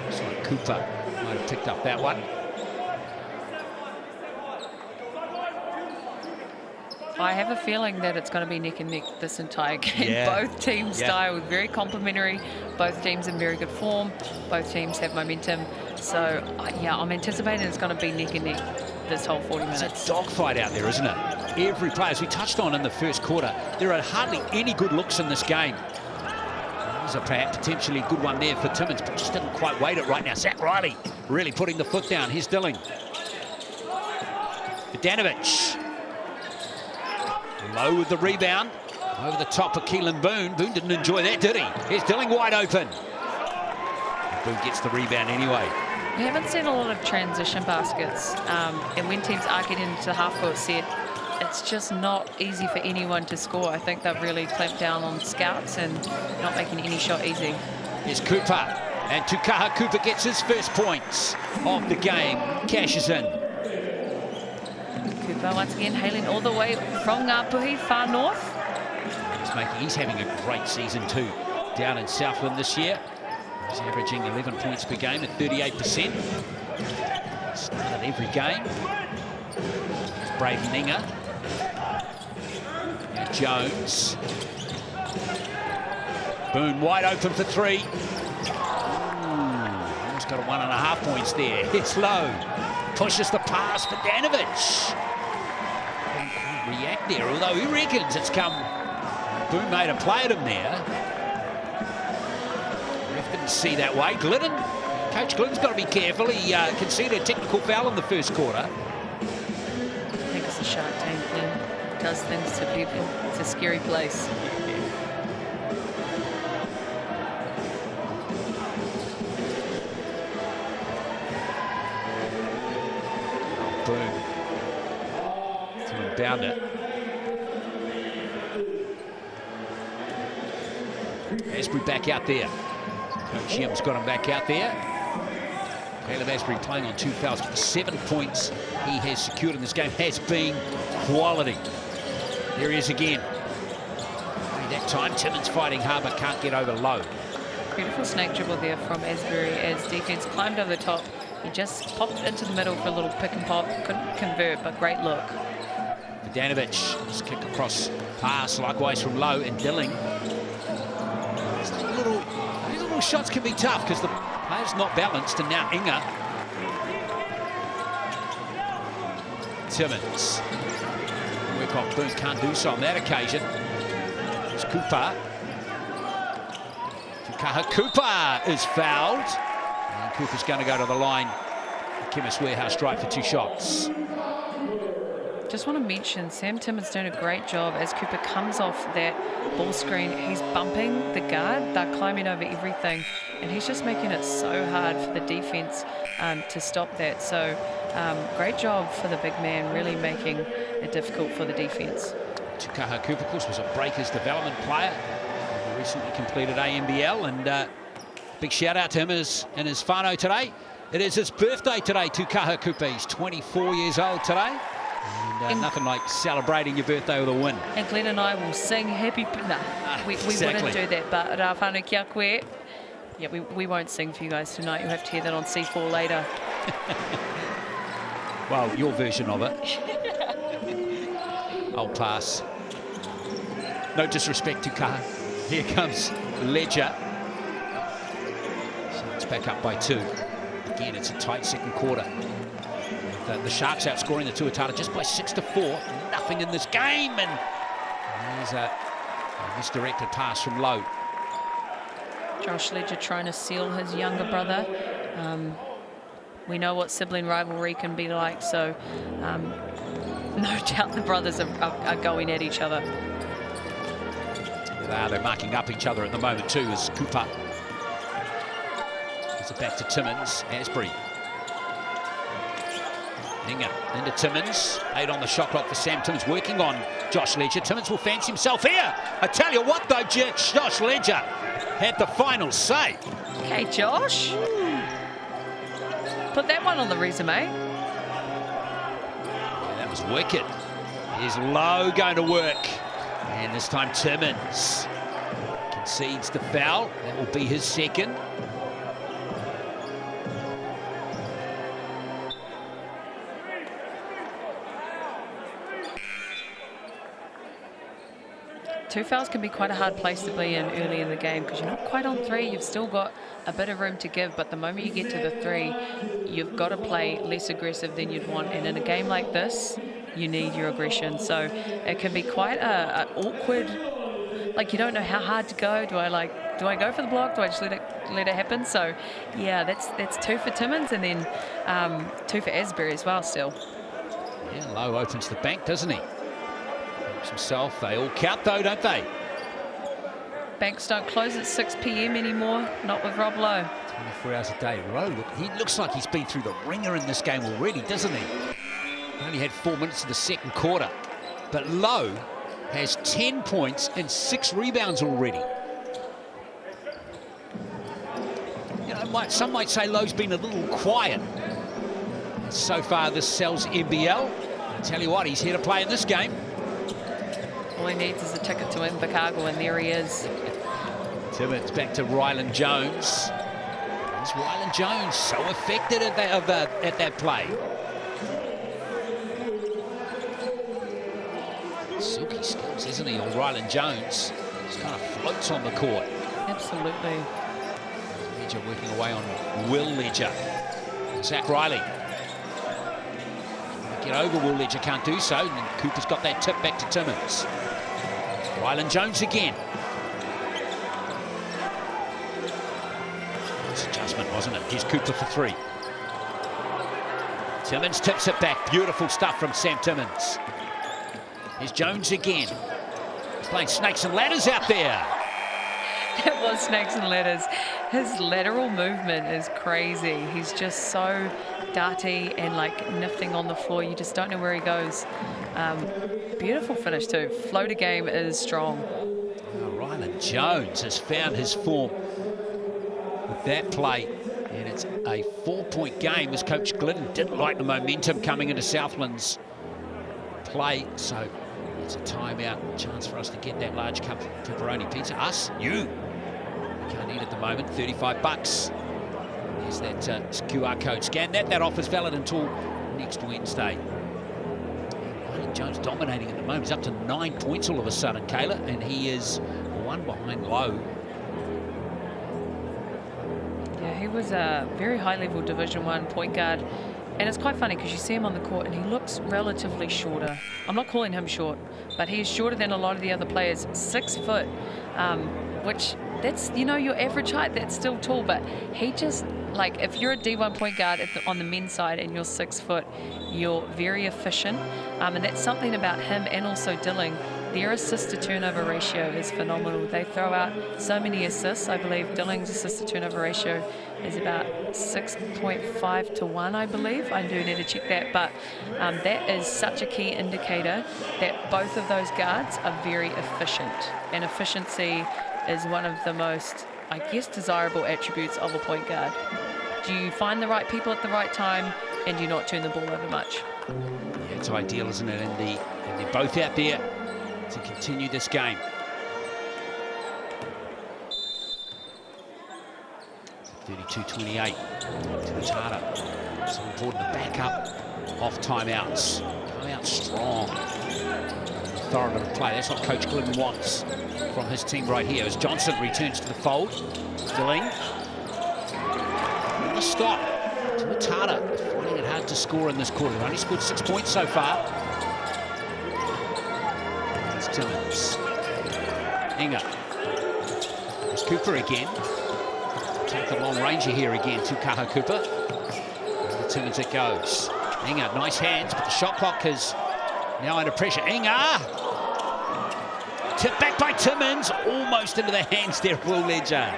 Looks like Cooper might have picked up that one. I have a feeling that it's going to be neck and neck this entire game. Yeah. Both teams' style very complimentary. Both teams in very good form. Both teams have momentum. So, yeah, I'm anticipating it's going to be neck and neck this whole 40 minutes. It's a dogfight out there, isn't it? Every player, as we touched on in the first quarter, there are hardly any good looks in this game. There's a perhaps potentially good one there for Timmins, but just didn't quite weight it right now. Zach Riley really putting the foot down. Here's Dilling. Vidanovic. Low with the rebound. Over the top of Keelan Boone. Boone didn't enjoy that, did he? Here's Dilling wide open. Boone gets the rebound anyway. We haven't seen a lot of transition baskets. And when teams are getting into the half-court set, it's just not easy for anyone to score. I think they've really clamped down on scouts and not making any shot easy. Here's Cooper. And Tukaha Cooper gets his first points of the game. Cashes in. Cooper once again hailing all the way from Ngāpuhi, far north. He's having a great season too. Down in Southland this year. He's averaging 11 points per game at 38%. Started every game. It's Braden Inga. Now Jones. Boone wide open for three. Almost got a 1.5 points there. It's low. Pushes the pass for Vidanovic. Can't react there, although he reckons it's come. Boone made a play at him there. Ref didn't see that way. Glidden, Coach Glidden's got to be careful. He conceded a technical foul in the first quarter. I think it's a Shark Tank thing. It does things to people. It's a scary place. Boone. To inbound it. Asbury back out there. Coach Yim's got him back out there. Caleb Asbury playing on 2 fouls. 7 points he has secured in this game has been quality. There he is again. That time Timmins fighting hard but can't get over low. Beautiful snake dribble there from Asbury as defense climbed over the top. He just popped into the middle for a little pick and pop. Couldn't convert, but great look. Vidanovic, his kick across pass, likewise from low, and Dilling. These little shots can be tough because the player's not balanced, and now Inga. Timmins. Work off Boone, can't do so on that occasion. It's Cooper. Tukaha Cooper is fouled. And Cooper's going to go to the line. The Chemist Warehouse strike for 2 shots. Just want to mention Sam Timmins doing a great job as Cooper comes off that ball screen. He's bumping the guard. They're climbing over everything. And he's just making it so hard for the defense to stop that. So great job for the big man, really making it difficult for the defense. Tukaha Cooper, of course, was a Breakers development player. He recently completed ANBL, and big shout out to him and his whānau today. It is his birthday today, Tukaha Cooper. He's 24 years old today. And nothing like celebrating your birthday with a win. And Glenn and I will sing happy... No, we exactly. wouldn't do that. But rā whānau kia koe. Yeah, we won't sing for you guys tonight. You'll have to hear that on C4 later. Well, your version of it. I'll pass. No disrespect to Kaha. Here comes Ledger. So it's back up by 2. Again, it's a tight second quarter. The Sharks outscoring the Tuatara just by 6-4. Nothing in this game, and there's a misdirected pass from low. Josh Ledger trying to seal his younger brother. We know what sibling rivalry can be like, so no doubt the brothers are going at each other. They're marking up each other at the moment too, as Cooper. Gives it back to Timmins. Asbury. Inga into Timmins. 8 on the shot clock for Sam Timmins, working on Josh Ledger. Timmins will fancy himself here. I tell you what though, Josh Ledger had the final say. Okay, Josh. Put that one on the resume. Yeah, that was wicked. Here's Lowe going to work. And this time Timmins concedes the foul. That will be his second. Two fouls can be quite a hard place to be in early in the game because you're not quite on 3. You've still got a bit of room to give, but the moment you get to the 3, you've got to play less aggressive than you'd want. And in a game like this, you need your aggression. So it can be quite a awkward, like you don't know how hard to go. Do I go for the block? Do I just let it happen? So yeah, that's 2 for Timmins and then 2 for Asbury as well still. Yeah, Lowe opens the bank, doesn't he? Helps himself. They all count though, don't they? Banks don't close at 6 p.m. anymore, not with Rob Lowe. 24 hours a day. Rowe, look, he looks like he's been through the ringer in this game already, doesn't he? He only had 4 minutes in the second quarter. But Lowe has 10 points and 6 rebounds already. You know, some might say Lowe's been a little quiet so far this Cells NBL. I tell you what, he's here to play in this game. All he needs is a ticket to Invercargill, and there he is. Timmins back to Rylan Jones. There's Rylan Jones, so affected at that play. Silky skills, isn't he, on Rylan Jones? Just kind of floats on the court. Absolutely. Ledger working away on Will Ledger. Zach Riley. Get over Will Ledger, can't do so. And Cooper's got that tip back to Timmins. Rylan Jones again. It's adjustment, wasn't it? Here's Cooper for 3. Timmins tips it back. Beautiful stuff from Sam Timmins. Here's Jones again. He's playing snakes and ladders out there. It was snakes and ladders. His lateral movement is crazy. He's just so darty and like nifting on the floor. You just don't know where he goes. Beautiful finish too. Floater game is strong. Oh, Rylan Jones has found his form with that play. And it's a 4-point game as Coach Glidden didn't like the momentum coming into Southland's play. So it's a timeout. Chance for us to get that large cup of pepperoni pizza. Us? You? We can't eat at the moment. $35. There's that QR code. Scan that. That offer's valid until next Wednesday. Rylan Jones dominating at the moment. He's up to 9 points all of a sudden, Kayla, and he is 1 behind Lowe. Yeah, he was a very high-level Division 1 point guard. And it's quite funny because you see him on the court and he looks relatively shorter. I'm not calling him short, but he is shorter than a lot of the other players. 6 foot, which that's, you know, your average height, that's still tall, but he just, like, if you're a D1 point guard on the men's side and you're 6 foot, you're very efficient. And that's something about him and also Dilling. Their assist to turnover ratio is phenomenal. They throw out so many assists. I believe Dilling's assist to turnover ratio is about 6.5 to 1, I believe. I do need to check that, but that is such a key indicator that both of those guards are very efficient. And efficiency is one of the most, I guess, desirable attributes of a point guard. Do you find the right people at the right time and do not turn the ball over much? Yeah, it's ideal, isn't it? And they're both out there to continue this game. It's 32-28. Tuatara. So important to back up off timeouts. Come out strong. Authoritative play. That's what Coach Glidden wants from his team right here. As Johnson returns to the fold. Dilling. Not a stop. Tuatara finding it hard to score in this quarter. They've only scored 6 points so far. Timmins. Inga. There's Cooper again. Take the long ranger here again to Kaha Cooper. And to Timmins it goes. Inga, nice hands, but the shot clock is now under pressure. Inga! Tipped back by Timmins, almost into the hands there of Will Ledger.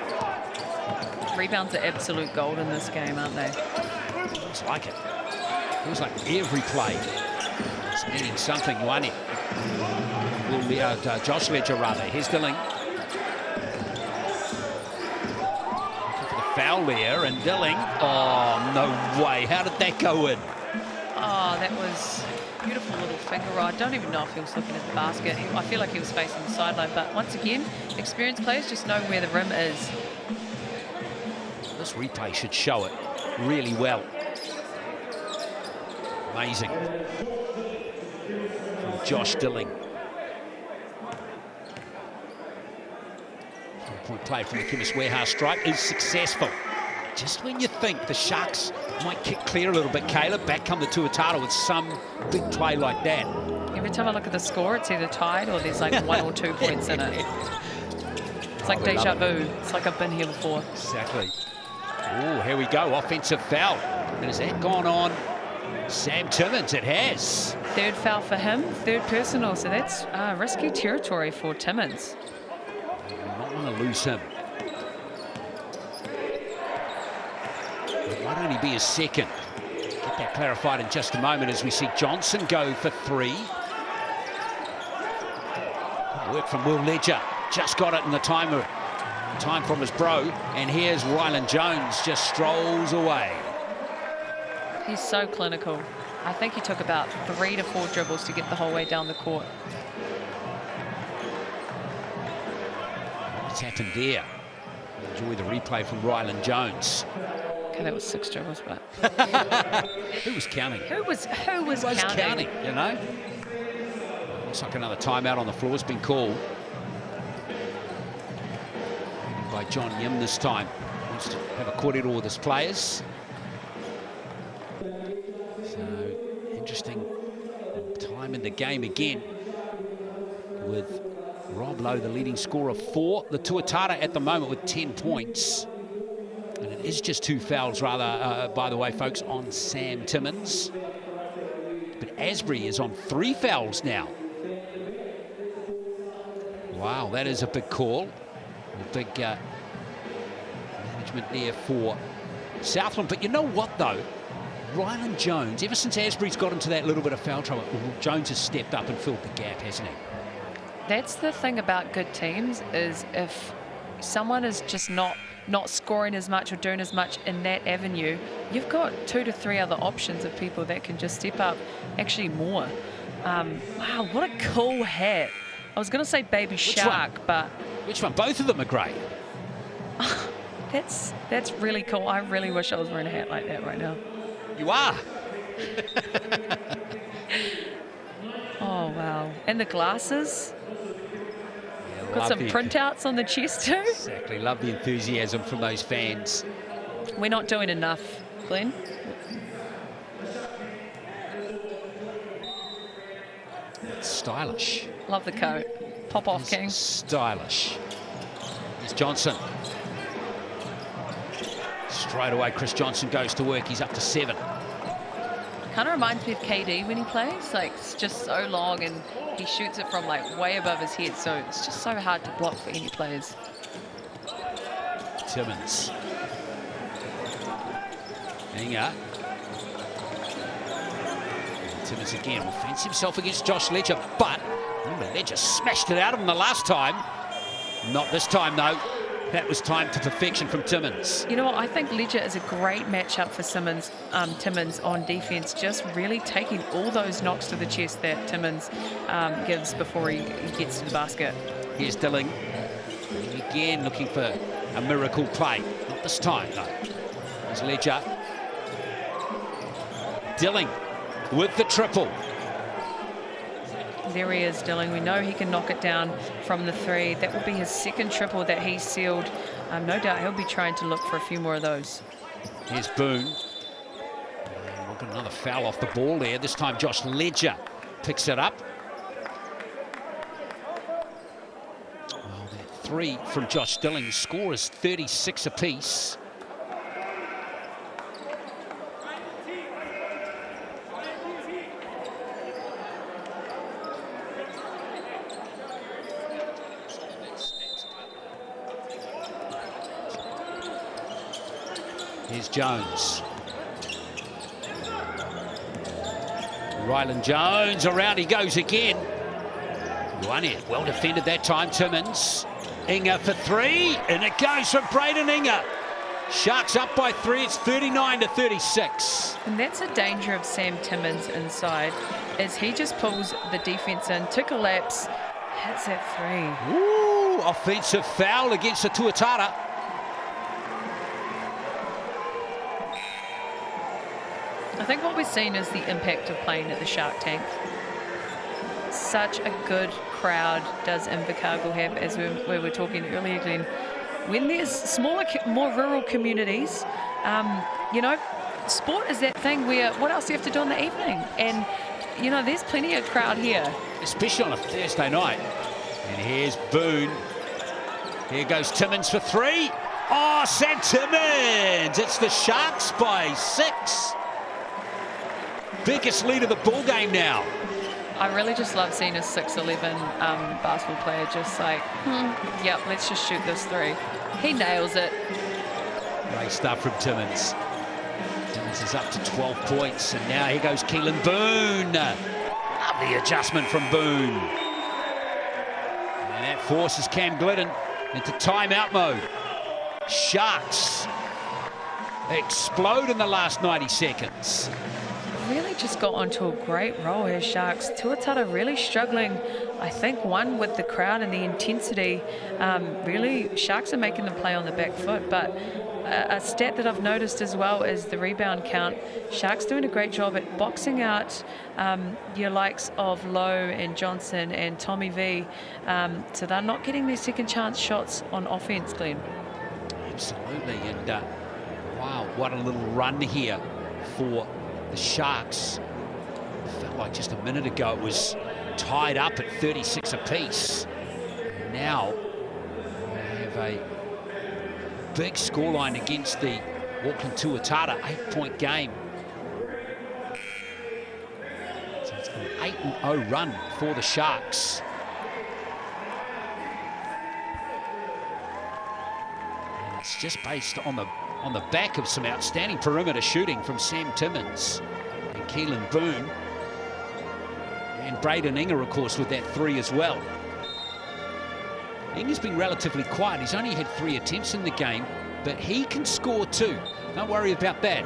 Rebounds are absolute gold in this game, aren't they? Feels like it. Feels like every play is meaning something. One it. Josh Ledger, rather. Here's Dilling. For the foul there, and Dilling. Oh, no way. How did that go in? Oh, that was beautiful little finger roll. I don't even know if he was looking at the basket. I feel like he was facing the sideline, but once again, experienced players just know where the rim is. This replay should show it really well. Amazing. From Josh Dilling. Point play from the Chemist Warehouse strike is successful. Just when you think the Sharks might kick clear a little bit, Kayla, back come the Tuatara with some big play like that. Every time I look at the score, it's either tied or there's like 1 or 2 points in it. It's like deja vu. It's like I've been here before. Exactly. Oh, here we go. Offensive foul. And has that gone on Sam Timmins, it has. Third foul for him, third personal, so that's risky territory for Timmins. You might want to lose him. It might only be his second. Get that clarified in just a moment as we see Johnson go for 3. Good work from Will Ledger. Just got it in the time from his bro. And here's Ryland Jones, just strolls away. He's so clinical. I think he took about 3 to 4 dribbles to get the whole way down the court. What's happened there? Enjoy the replay from Ryland Jones. Okay, that was 6 dribbles, but Who was counting? who was counting? You know? Looks like another timeout on the floor has been called. By John Yim this time. Wants to have a corridor with his players. So, interesting time in the game again with Rob Lowe, the leading scorer for the Tuatara at the moment with 10 points. And it is just 2 fouls, rather, by the way, folks, on Sam Timmins. But Asbury is on 3 fouls now. Wow, that is a big call. A big management there for Southland. But you know what, though? Ryland Jones, ever since Asbury's got into that little bit of foul trouble, Jones has stepped up and filled the gap, hasn't he? That's the thing about good teams, is if someone is just not scoring as much or doing as much in that avenue, you've got 2 to 3 other options of people that can just step up actually more. Wow, what a cool hat. I was going to say baby shark, but... Which one? Both of them are great. That's really cool. I really wish I was wearing a hat like that right now. You are. Oh, wow. And the glasses. Yeah, Got some printouts on the chest too. Exactly. Love the enthusiasm from those fans. We're not doing enough, Glenn. It's stylish. Love the coat. Pop off, King. Stylish. Here's Johnson. Straight away, Chris Johnson goes to work. He's up to 7. Kind of reminds me of KD when he plays. Like, it's just so long and he shoots it from like way above his head. So it's just so hard to block for any players. Timmins. Inga. Timmins again will fence himself against Josh Ledger, but Ledger smashed it out of him the last time. Not this time, though. That was timed to perfection from Timmins. You know what? I think Ledger is a great matchup for Timmins on defense, just really taking all those knocks to the chest that Timmins gives before he gets to the basket. Here's Dilling. Again, looking for a miracle play. Not this time, though. Here's Ledger. Dilling with the triple. There he is, Dilling. We know he can knock it down from the 3. That will be his second triple that he sealed. No doubt he'll be trying to look for a few more of those. Here's Boone. We've got another foul off the ball there. This time Josh Ledger picks it up. Well, that 3 from Josh Dilling's score is 36 apiece. Here's Jones. Ryland Jones, around he goes again. One in, well defended that time, Timmins. Inga for 3, and it goes from Braden Inga. Sharks up by 3, it's 39 to 36. And that's a danger of Sam Timmins inside, is he just pulls the defense in to collapse, hits that 3. Ooh, offensive foul against the Tuatara. I think what we've seen is the impact of playing at the Shark Tank. Such a good crowd does Invercargill have, as we were talking earlier, Glenn. When there's smaller, more rural communities, you know, sport is that thing where what else do you have to do in the evening? And, you know, there's plenty of crowd here. Especially on a Thursday night. And here's Boone. Here goes Timmins for 3. Oh, Sam Timmins! It's the Sharks by 6. biggest lead of the ball game now. I really just love seeing a 6'11" basketball player just like, yep, let's just shoot this three. He nails it. Great stuff from Timmins. Timmins is up to 12 points, and now here goes Keelan Boone. Lovely adjustment from Boone. And that forces Cam Glidden into timeout mode. Sharks explode in the last 90 seconds. Really just got onto a great roll here, Sharks. Tuatara really struggling, I think, one with the crowd and the intensity. Really, Sharks are making them play on the back foot, but a stat that I've noticed as well is the rebound count. Sharks doing a great job at boxing out your likes of Lowe and Johnson and Tommy V. So they're not getting their second chance shots on offense, Glenn. Absolutely, and wow, what a little run here for the Sharks. Felt like just a minute ago it was tied up at 36 apiece. Now we have a big scoreline against the Auckland Tuatara, 8-point game. So it's an 8-0 run for the Sharks. And it's just based on the back of some outstanding perimeter shooting from Sam Timmins and Keelan Boone. And Braden Inger, of course, with that three as well. Inger's been relatively quiet. He's only had 3 attempts in the game, but he can score too. Don't worry about that.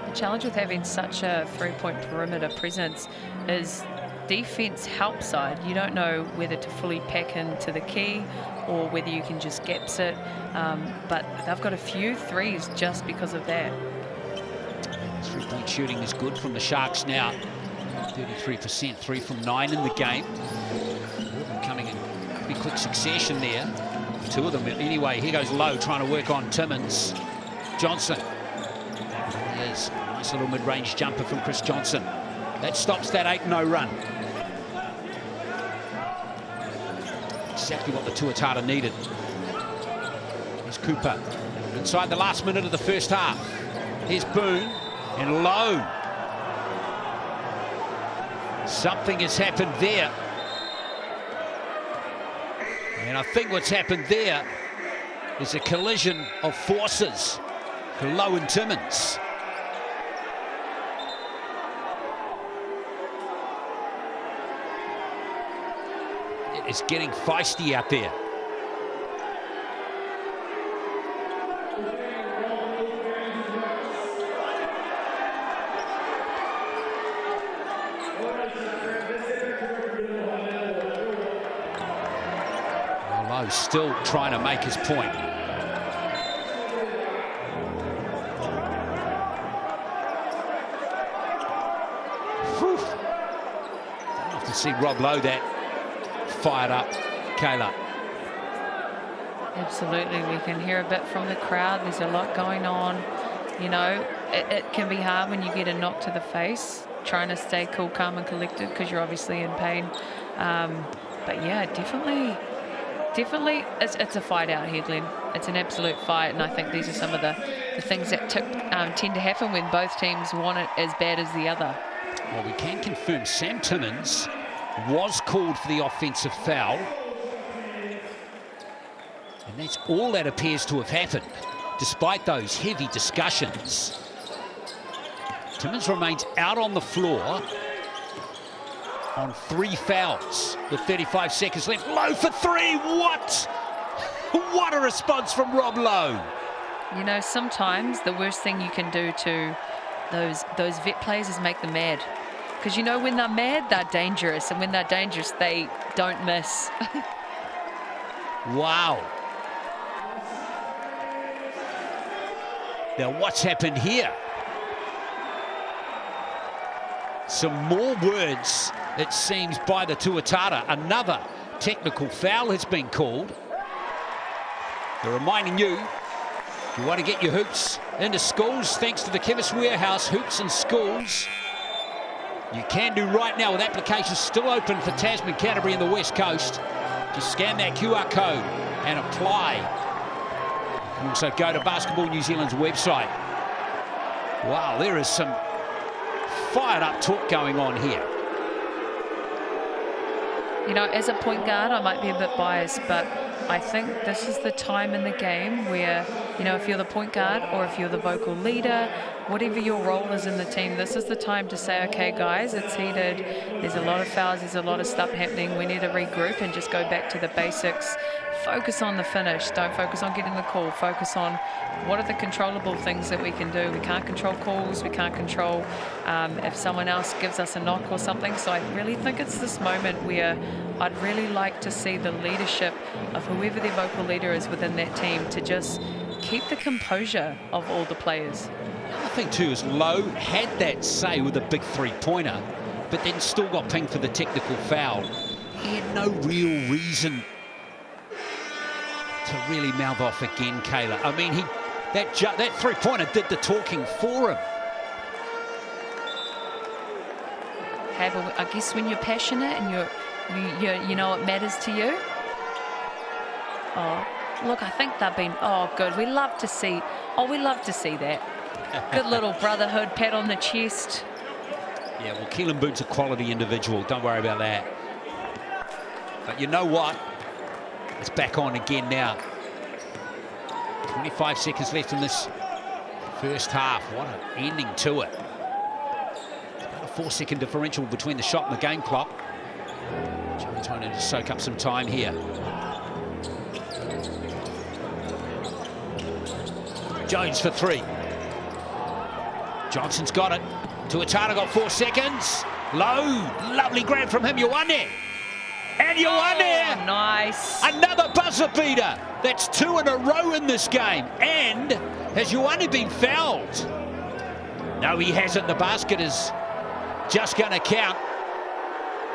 The challenge with having such a three-point perimeter presence is defense help side. You don't know whether to fully pack into the key or whether you can just gaps it, but they've got a few threes just because of that. 3-point shooting is good from the Sharks now. 33%, 3 from 9 in the game. All of them coming in pretty quick succession there. 2 of them anyway. Here goes Lowe trying to work on Timmins. Johnson. There's a nice little mid-range jumper from Chris Johnson. That stops that 8-0 run. Exactly what the Tuatara needed. Here's Cooper inside the last minute of the first half. Here's Boone and Lowe. Something has happened there. And I think what's happened there is a collision of forces for Lowe and Timmins. It's getting feisty out there. Lowe still trying to make his point. Whew. Don't often see Rob Lowe that fired up. Kayla. Absolutely, we can hear a bit from the crowd. There's a lot going on. You know, it can be hard when you get a knock to the face, trying to stay cool, calm and collected because you're obviously in pain. But yeah, definitely, it's a fight out here, Glenn. It's an absolute fight, and I think these are some of the things that tend to happen when both teams want it as bad as the other. Well, we can confirm Sam Timmins was called for the offensive foul. And that's all that appears to have happened, despite those heavy discussions. Timmins remains out on the floor on 3 fouls with 35 seconds left. Lowe for 3, what? What a response from Rob Lowe. You know, sometimes the worst thing you can do to those vet players is make them mad. Because you know, when they're mad, they're dangerous, and when they're dangerous, they don't miss. Wow. Now, what's happened here? Some more words, it seems, by the Tuatara. Another technical foul has been called. They're reminding you, if you want to get your hoops into schools, thanks to the Chemist Warehouse Hoops and Schools, you can do right now with applications still open for Tasman, Canterbury and the West Coast. Just scan that QR code and apply. You can also go to Basketball New Zealand's website. Wow, there is some fired up talk going on here. You know, as a point guard, I might be a bit biased, but I think this is the time in the game where, you know, if you're the point guard or if you're the vocal leader, whatever your role is in the team, this is the time to say, okay, guys, it's heated. There's a lot of fouls. There's a lot of stuff happening. We need to regroup and just go back to the basics. Focus on the finish. Don't focus on getting the call. Focus on what are the controllable things that we can do. We can't control calls. We can't control if someone else gives us a knock or something. So I really think it's this moment where I'd really like to see the leadership of whoever their vocal leader is within that team to just keep the composure of all the players. Another thing too is Lowe had that say with a big three-pointer, but then still got pinged for the technical foul. He had no real reason to really mouth off again, Kayla. I mean, that three-pointer did the talking for him. Hey, but I guess when you're passionate and you know it matters to you. Oh, look, I think they've been. Oh, good. We love to see. Oh, we love to see that. Good little brotherhood, pat on the chest. Yeah, well, Keelan Boone's a quality individual. Don't worry about that. But you know what? It's back on again now. 25 seconds left in this first half. What an ending to it. About a 4-second differential between the shot and the game clock. Jones trying to soak up some time here. Jones for three. Johnson's got it. Tuatara got 4 seconds. Low, lovely grab from him. You won there. And you won there. Nice. Another buzzer beater. That's 2 in a row in this game. And has Ioane been fouled? No, he hasn't. The basket is just going to count.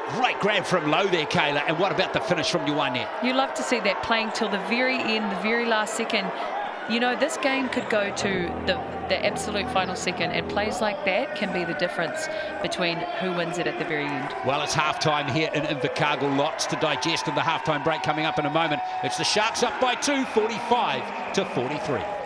Great grab from Lowe there, Kayla. And what about the finish from Ioane? You love to see that playing till the very end, the very last second. You know, this game could go to the absolute final second, and plays like that can be the difference between who wins it at the very end. Well, it's halftime here in Invercargill. Lots to digest in the halftime break coming up in a moment. It's the Sharks up by 2, 45-43.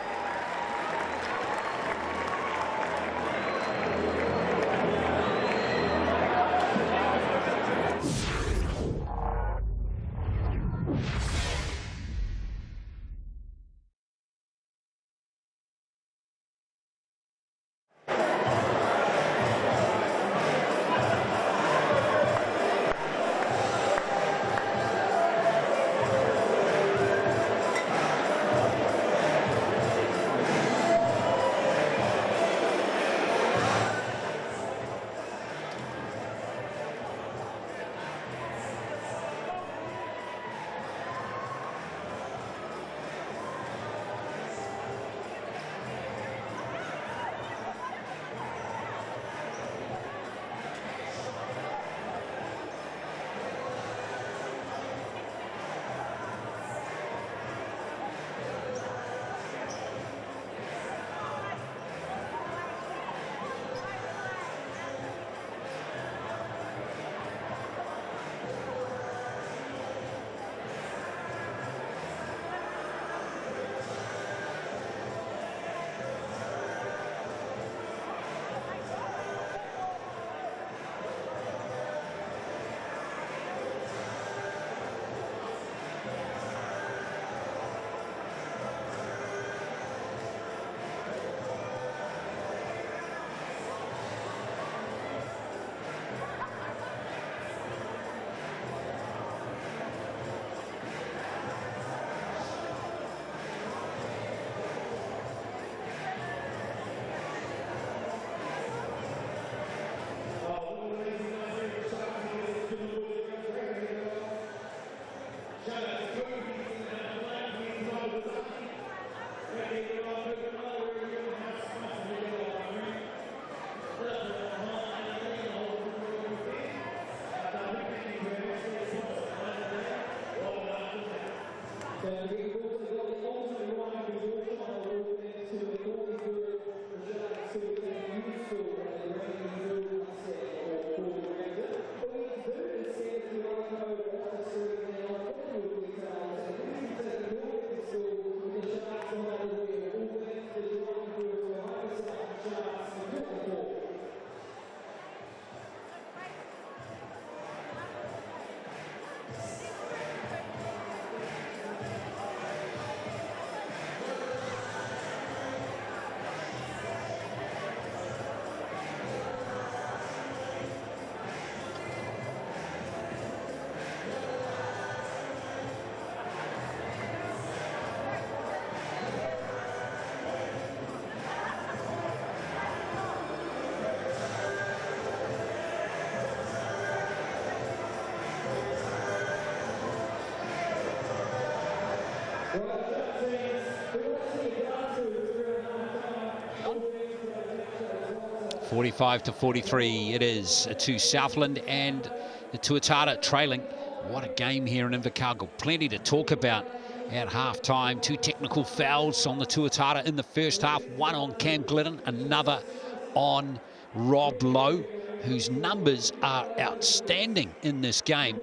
$45-43 it is to Southland, and the Tuatara trailing. What a game here in Invercargill. Plenty to talk about at half-time. 2 technical fouls on the Tuatara in the first half. One on Cam Glidden, another on Rob Lowe, whose numbers are outstanding in this game.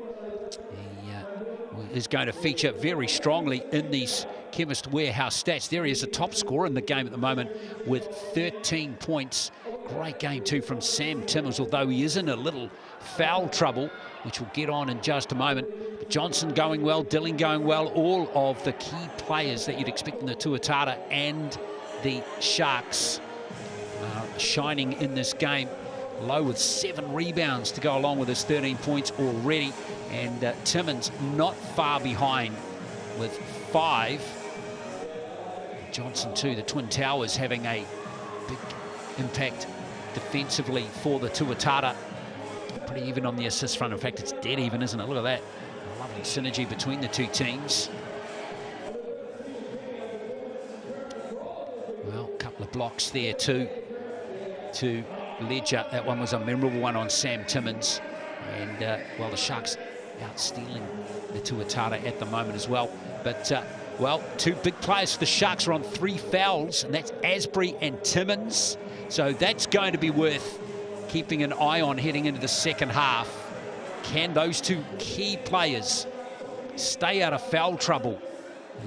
He is going to feature very strongly in these Chemist Warehouse stats. There he is, the top scorer in the game at the moment with 13 points. Great game too from Sam Timmins, although he is in a little foul trouble, which we'll get on in just a moment. But Johnson going well, Dilling going well, all of the key players that you'd expect in the Tuatara and the Sharks shining in this game. Lowe with 7 rebounds to go along with his 13 points already, and Timmins not far behind with 5. Johnson too, the Twin Towers having a big impact defensively for the Tuatara. Pretty even on the assist front. In fact, it's dead even, isn't it? Look at that. Lovely synergy between the two teams. Well, a couple of blocks there too to Ledger. That one was a memorable one on Sam Timmins. And, well, the Sharks out-stealing the Tuatara at the moment as well. But, well, 2 big players for the Sharks are on 3 fouls, and that's Asbury and Timmins. So that's going to be worth keeping an eye on heading into the second half. Can those 2 key players stay out of foul trouble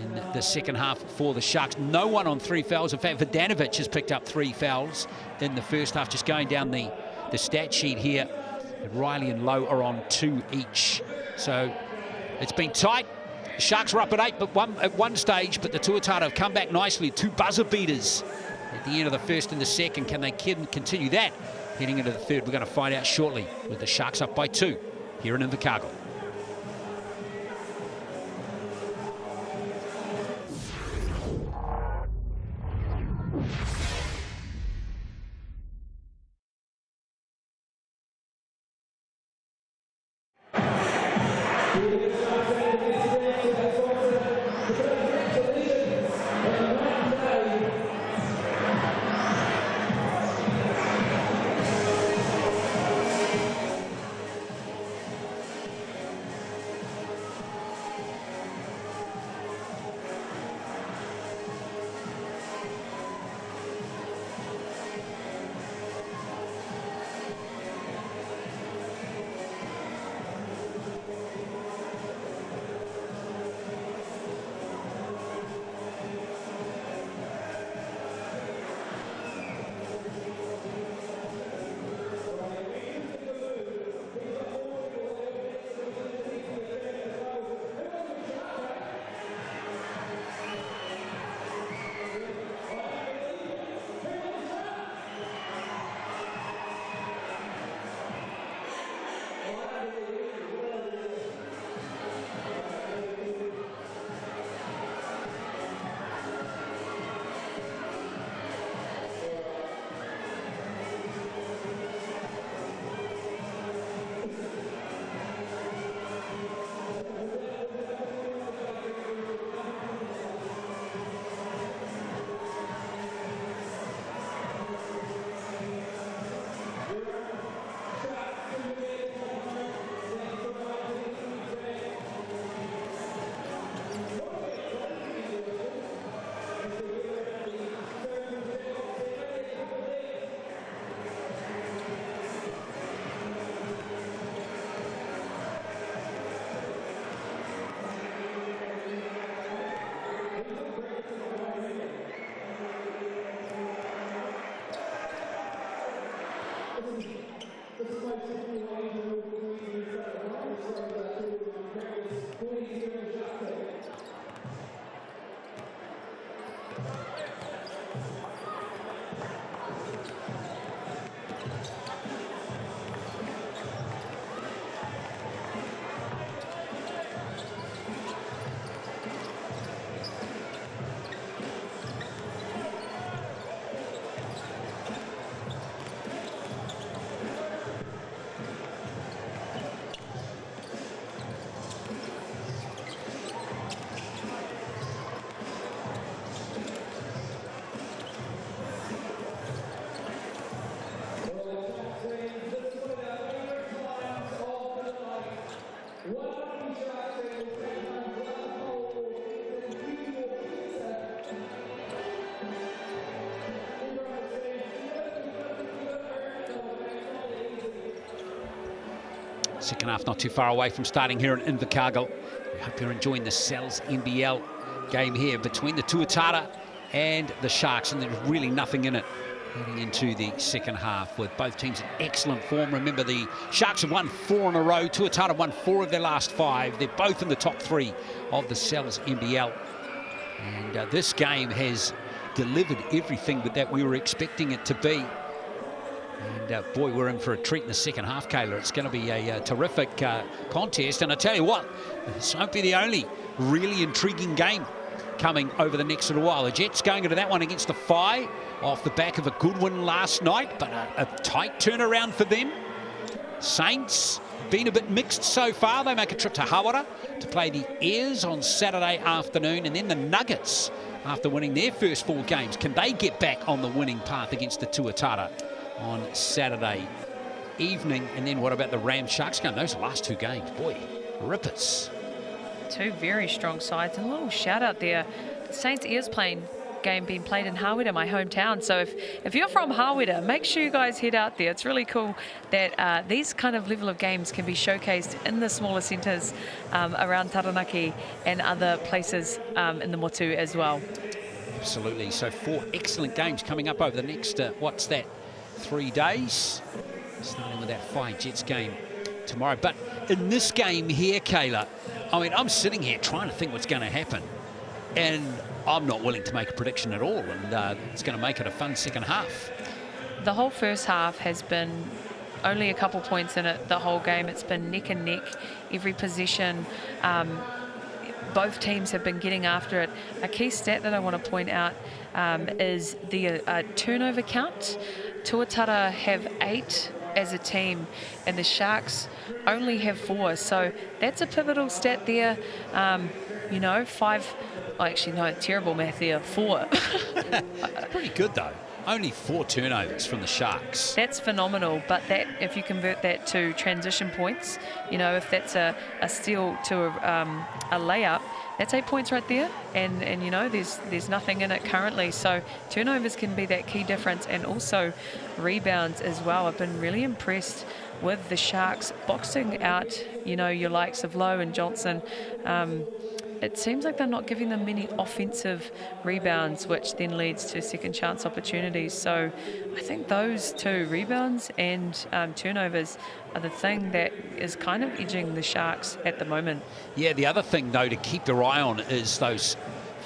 in the second half for the Sharks? No one on 3 fouls. In fact, Vodanovic has picked up 3 fouls in the first half. Just going down the stat sheet here, Riley and Lowe are on 2 each. So it's been tight. The Sharks were up at 8 at one stage, but the Tuatara have come back nicely. 2 buzzer beaters at the end of the first and the second. Can they continue that heading into the third? We're going to find out shortly, with the Sharks up by 2 here in Invercargill. Second half not too far away from starting here in Invercargill. We hope you're enjoying the NZNBL game here between the Tuatara and the Sharks, and there's really nothing in it heading into the second half with both teams in excellent form. Remember, the Sharks have won 4 in a row. Tuatara won 4 of their last 5. They're both in the top 3 of the NZNBL. And this game has delivered everything that we were expecting it to be. And boy, we're in for a treat in the second half, Kayla. It's going to be a terrific contest. And I tell you what, this won't be the only really intriguing game coming over the next little while. The Jets going into that one against the Phi off the back of a good win last night, but a tight turnaround for them. Saints been a bit mixed so far. They make a trip to Hawara to play the Airs on Saturday afternoon, and then the Nuggets, after winning their first 4 games, can they get back on the winning path against the Tuatara on Saturday evening? And then what about the Rams Sharks game? Those last 2 games, boy, rippers. 2 very strong sides, and a little shout out there. Saints Airs game being played in Hawera, my hometown. So if you're from Hawera, make sure you guys head out there. It's really cool that these kind of level of games can be showcased in the smaller centres around Taranaki and other places in the Motu as well. Absolutely. So 4 excellent games coming up over the next, 3 days. Starting with that Phi Jets game tomorrow. But in this game here, Kayla, I mean, I'm sitting here trying to think what's going to happen. And I'm not willing to make a prediction at all. And it's going to make it a fun second half. The whole first half has been only a couple points in it the whole game. It's been neck and neck, every possession. Both teams have been getting after it. A key stat that I want to point out is the turnover count. Tuatara have 8 as a team, and the Sharks only have 4. So that's a pivotal stat there. You know, 5. Oh, actually, no, terrible math there. 4. Pretty good though. Only 4 turnovers from the Sharks. That's phenomenal, but that if you convert that to transition points, you know, if that's a steal to a layup, that's 8 points right there. And you know, there's nothing in it currently. So turnovers can be that key difference, and also rebounds as well. I've been really impressed with the Sharks boxing out, you know, your likes of Lowe and Johnson. It seems like they're not giving them many offensive rebounds, which then leads to second chance opportunities. So I think those 2, rebounds and turnovers, are the thing that is kind of edging the Sharks at the moment. Yeah, the other thing, though, to keep your eye on is those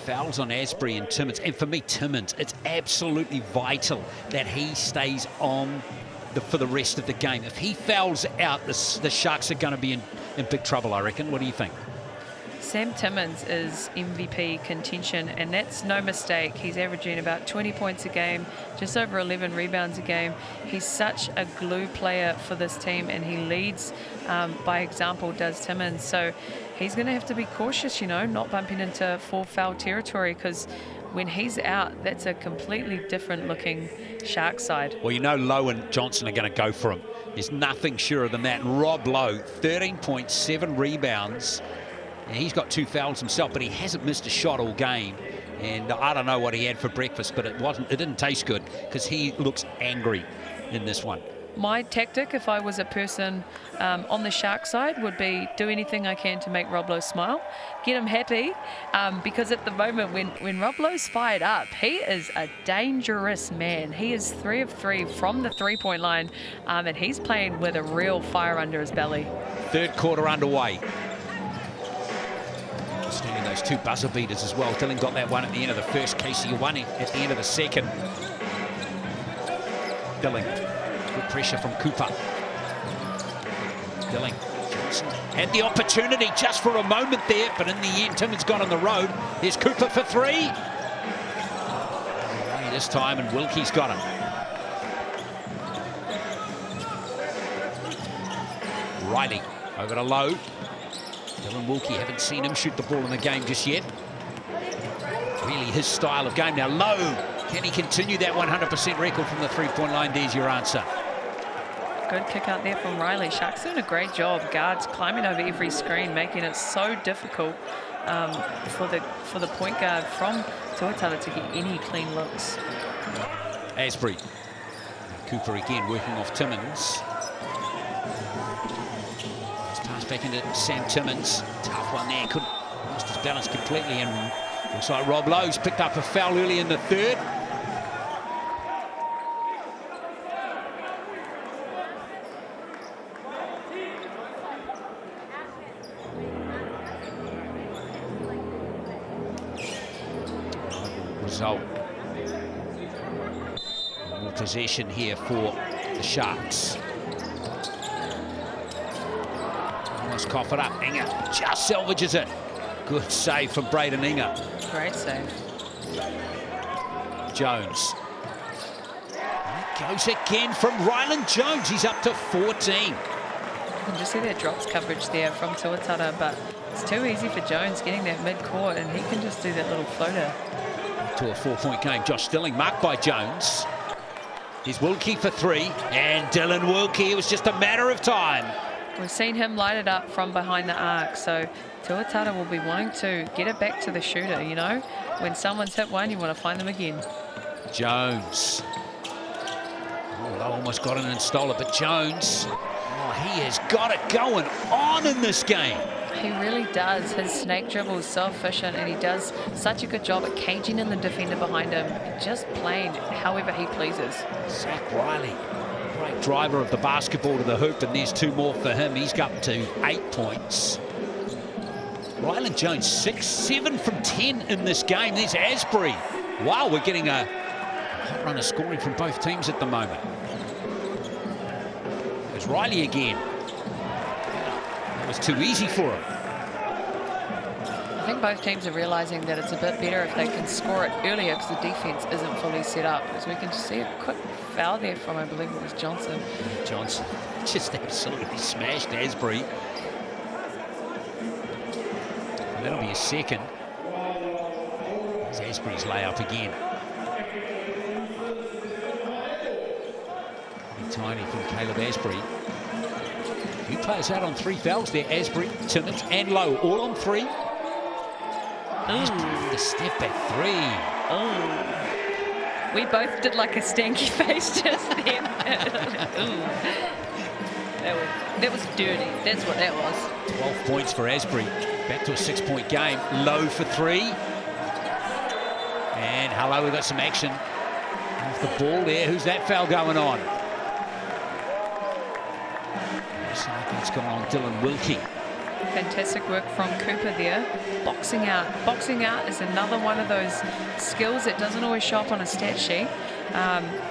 fouls on Asbury and Timmins. And for me, Timmins, it's absolutely vital that he stays on for the rest of the game. If he fouls out, the Sharks are going to be in big trouble, I reckon. What do you think? Sam Timmins is MVP contention, and that's no mistake. He's averaging about 20 points a game, just over 11 rebounds a game. He's such a glue player for this team, and he leads by example, does Timmins. So he's going to have to be cautious, you know, not bumping into 4 foul territory, because when he's out, that's a completely different looking Shark side. Well, you know, Lowe and Johnson are going to go for him. There's nothing surer than that. And Rob Lowe, 13.7 rebounds. And he's got 2 fouls himself, but he hasn't missed a shot all game. And I don't know what he had for breakfast, but it didn't taste good, because he looks angry in this one. My tactic, if I was a person on the Shark side, would be do anything I can to make Rob Lowe smile, get him happy, because at the moment when Rob Lowe's fired up, he is a dangerous man. He is 3 of 3 from the 3-point line, and he's playing with a real fire under his belly. Third quarter underway. Standing those 2 buzzer beaters as well. Dylan got that one at the end of the first. Casey won it at the end of the second. Dylan, good pressure from Cooper. Dylan, Johnson had the opportunity just for a moment there, but in the end, Timmins got on the road. Here's Cooper for 3. Away this time, and Wilkie's got him. Riley over to Lowe. Dylan Wilkie, haven't seen him shoot the ball in the game just yet. Really his style of game. Now Lowe, can he continue that 100% record from the 3-point line? There's your answer. Good kick out there from Riley. Sharks doing a great job. Guards climbing over every screen, making it so difficult for the point guard from Tuatara to get any clean looks. Asbury. Cooper again working off Timmins. back into Sam Timmins. Tough one there. Couldn't lost his balance completely, and looks like Rob Lowe's picked up a foul early in the third. Result. More possession here for the Sharks. Almost cough it up. Inga just salvages it. Good save from Braden Inga. Great save. Jones. Goes again from Ryland Jones. He's up to 14. You can just see that drops coverage there from Tuatara, but it's too easy for Jones getting that mid-court, and he can just do that little floater. To a 4-point game. Josh Stilling marked by Jones. Here's Wilkie for three, and Dylan Wilkie. It was just a matter of time. We've seen him light it up from behind the arc, so Tuatara will be wanting to get it back to the shooter, you know? When someone's hit one, you want to find them again. Jones. Oh, Lowe almost got it and stole it, but Jones, oh, he has got it going on in this game. He really does. His snake dribble is so efficient, and he does such a good job at caging in the defender behind him, just playing however he pleases. Zach Riley, great driver of the basketball to the hoop, and there's two more for him. He's up to 8 points. Ryland Jones, 7 from 10 in this game. There's Asbury. Wow, we're getting a hot run of scoring from both teams at the moment. There's Riley again. That was too easy for him. I think both teams are realizing that it's a bit better if they can score it earlier because the defense isn't fully set up. As we can just see a quick foul there from, I believe it was Johnson. Johnson just absolutely smashed Asbury. And that'll be a second. There's Asbury's layup again. Tiny from Caleb Asbury. A few players out on 3 fouls there. Asbury, Timmins and Lowe all on 3. Asbury with the step back 3. Oh. We both did like a stanky face just then. that was dirty. That's what that was. 12 points for Asbury. Back to a 6-point game. Lowe for 3. And hello, we've got some action off the ball there. Who's that foul going on? It's gone on Dylan Wilkie. Fantastic work from Cooper there. Boxing out. Boxing out is another one of those skills that doesn't always show up on a stat sheet.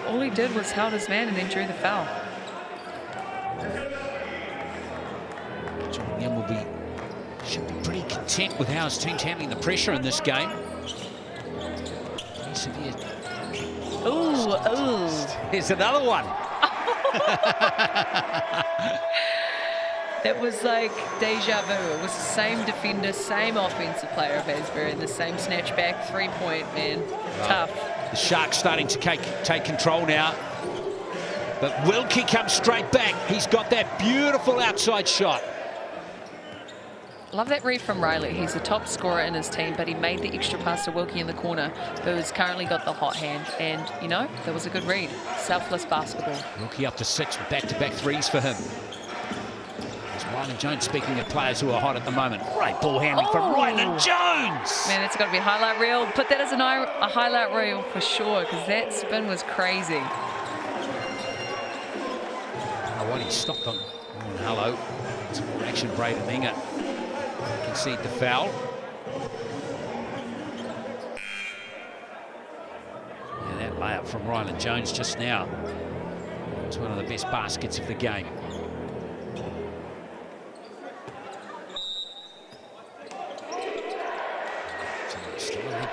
All he did was held his man and then drew the foul. John Young should be pretty content with how his team's handling the pressure in this game. Ooh. Here's another one. That was like deja vu. It was the same defender, same offensive player of Asbury, and the same snatchback, 3-point, man. Tough. The Sharks starting to take control now. But Wilkie comes straight back. He's got that beautiful outside shot. Love that read from Riley. He's the top scorer in his team, but he made the extra pass to Wilkie in the corner, who's currently got the hot hand. And, you know, that was a good read. Selfless basketball. Wilkie up to 6 with back-to-back threes for him. Ryland Jones, speaking of players who are hot at the moment. Great ball handling from Ryland Jones. Man, it's got to be a highlight reel. Put that as a highlight reel for sure, because that spin was crazy. Oh, what he stopped on. Oh, hello. Some more action, Braden Inga. Concede the foul. Yeah, that layup from Ryland Jones just now. It's one of the best baskets of the game.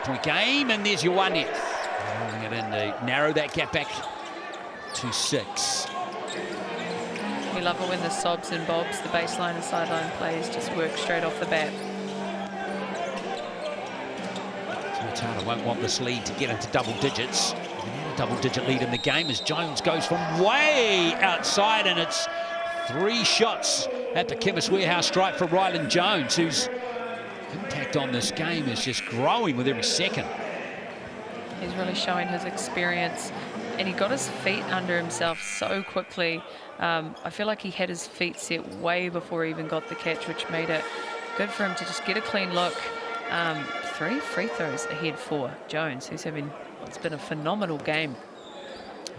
Point game, and there's your one net. Holding it in to narrow that gap back to 6. We love it when the sobs and bobs, the baseline and sideline plays just work straight off the bat. Tuatara won't want this lead to get into double digits. They had a double-digit lead in the game as Jones goes from way outside, and it's 3 shots at the Chemist Warehouse stripe for Ryland Jones, whose impact on this game is just growing with every second. He's really showing his experience And he got his feet under himself so quickly. I feel like he had his feet set way before he even got the catch, which made it good for him to just get a clean look. 3 free throws ahead for Jones, who's having what's been a phenomenal game.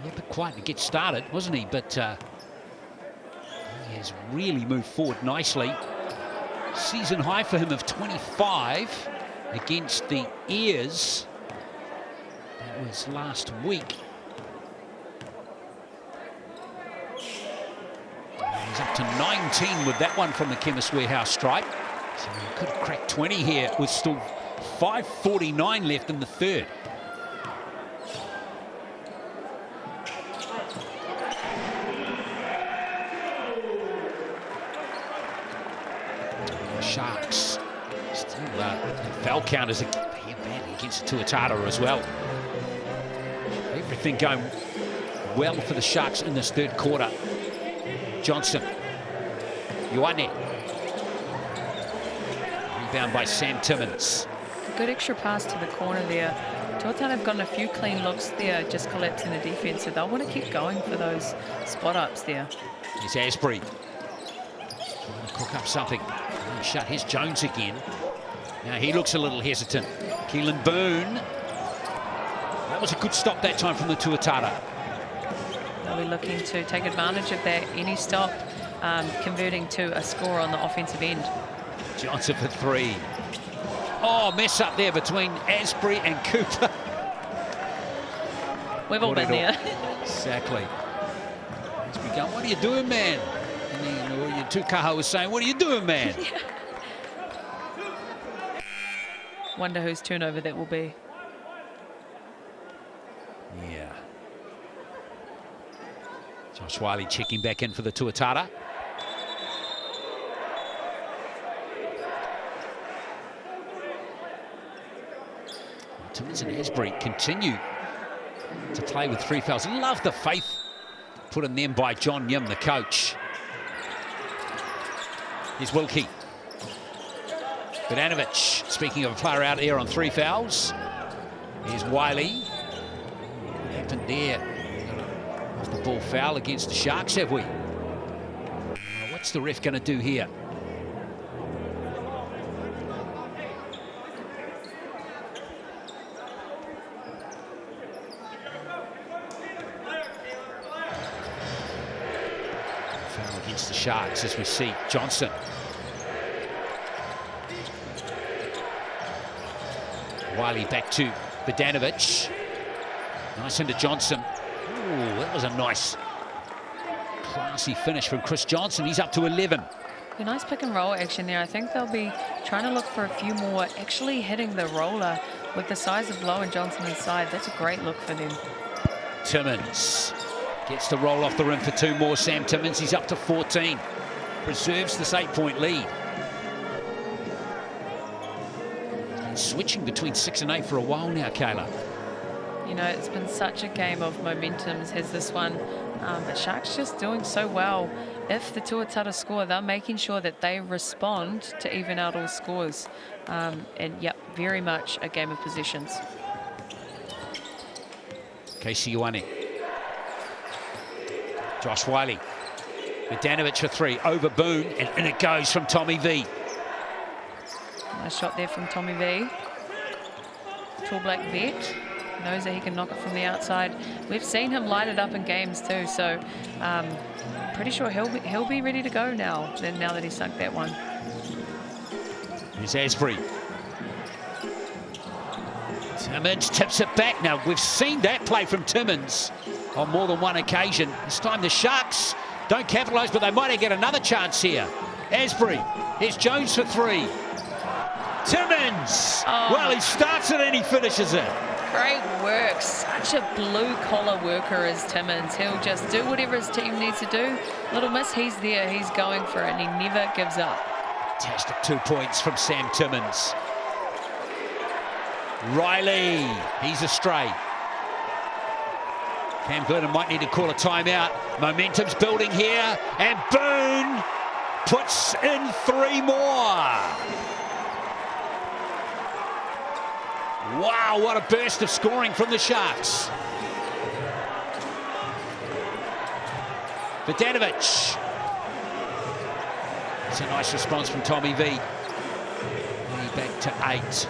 Yeah, but quiet to get started, wasn't he? But he has really moved forward nicely. Season high for him of 25 against the Ears. That was last week. He's up to 19 with that one from the Chemist Warehouse stripe. So he could have cracked 20 here with still 5:49 left in the third. Sharks still foul counters here badly against the Tuatara as well. Everything going well for the Sharks in this third quarter. Johnson, Ioane. Rebound by Sam Timmins. Good extra pass to the corner there. Tuatara have gotten a few clean looks there, just collapsing the defense, so they'll want to keep going for those spot ups there. Here's Asbury. Trying to cook up something. Shut. Here's Jones again. Now he looks a little hesitant. Keelan Boone. That was a good stop that time from the Tuatara. They'll be looking to take advantage of that. Any stop, converting to a score on the offensive end. Johnson for 3. Oh, mess up there between Asbury and Cooper. We've all been there. Exactly. Asbury going, what are you doing, man? And then your Tukaha was saying, what are you doing, man? Yeah. Wonder whose turnover that will be. Yeah. Josh Wiley checking back in for the Tuatara. Timmins and Asbury continue to play with 3 fouls. Love the faith put in them by John Yim, the coach. Here's Wilkie. Bogdanovic, speaking of a player out here on 3 fouls. Here's Wiley. What happened there? Off the ball foul against the Sharks, have we? What's the ref going to do here? Foul against the Sharks as we see Johnson. Wiley back to Bogdanovic. Nice into Johnson. Ooh, that was a nice, classy finish from Chris Johnson. He's up to 11. A nice pick and roll action there. I think they'll be trying to look for a few more, actually hitting the roller with the size of Lowe and Johnson inside. That's a great look for them. Timmins Gets to roll off the rim for 2 more. Sam Timmins, he's up to 14. Preserves this 8-point lead. Switching between 6 and 8 for a while now, Kayla. You know, it's been such a game of momentums, has this one. But Sharks just doing so well. If the Tuatara score, they're making sure that they respond to even out all scores. And, yep, very much a game of possessions. Casey Ioane. Josh Wiley. Bogdanovic for 3. Over Boone. And in it goes from Tommy V. Nice shot there from Tommy V. Tall black vet. Knows that he can knock it from the outside. We've seen him light it up in games too, so pretty sure he'll be ready to go now that he sunk that one. Here's Asbury. Timmins tips it back. Now, we've seen that play from Timmins on more than one occasion. This time the Sharks don't capitalise, but they might get another chance here. Asbury. Here's Jones for 3. Timmins! Oh. Well, he starts it and he finishes it. Great work. Such a blue-collar worker as Timmins. He'll just do whatever his team needs to do. Little miss, he's there. He's going for it, and he never gives up. Fantastic 2 points from Sam Timmins. Riley, he's astray. Cam Glidden might need to call a timeout. Momentum's building here, and Boone puts in 3 more. Wow, what a burst of scoring from the Sharks. Vidanovic. It's a nice response from Tommy V. And back to 8.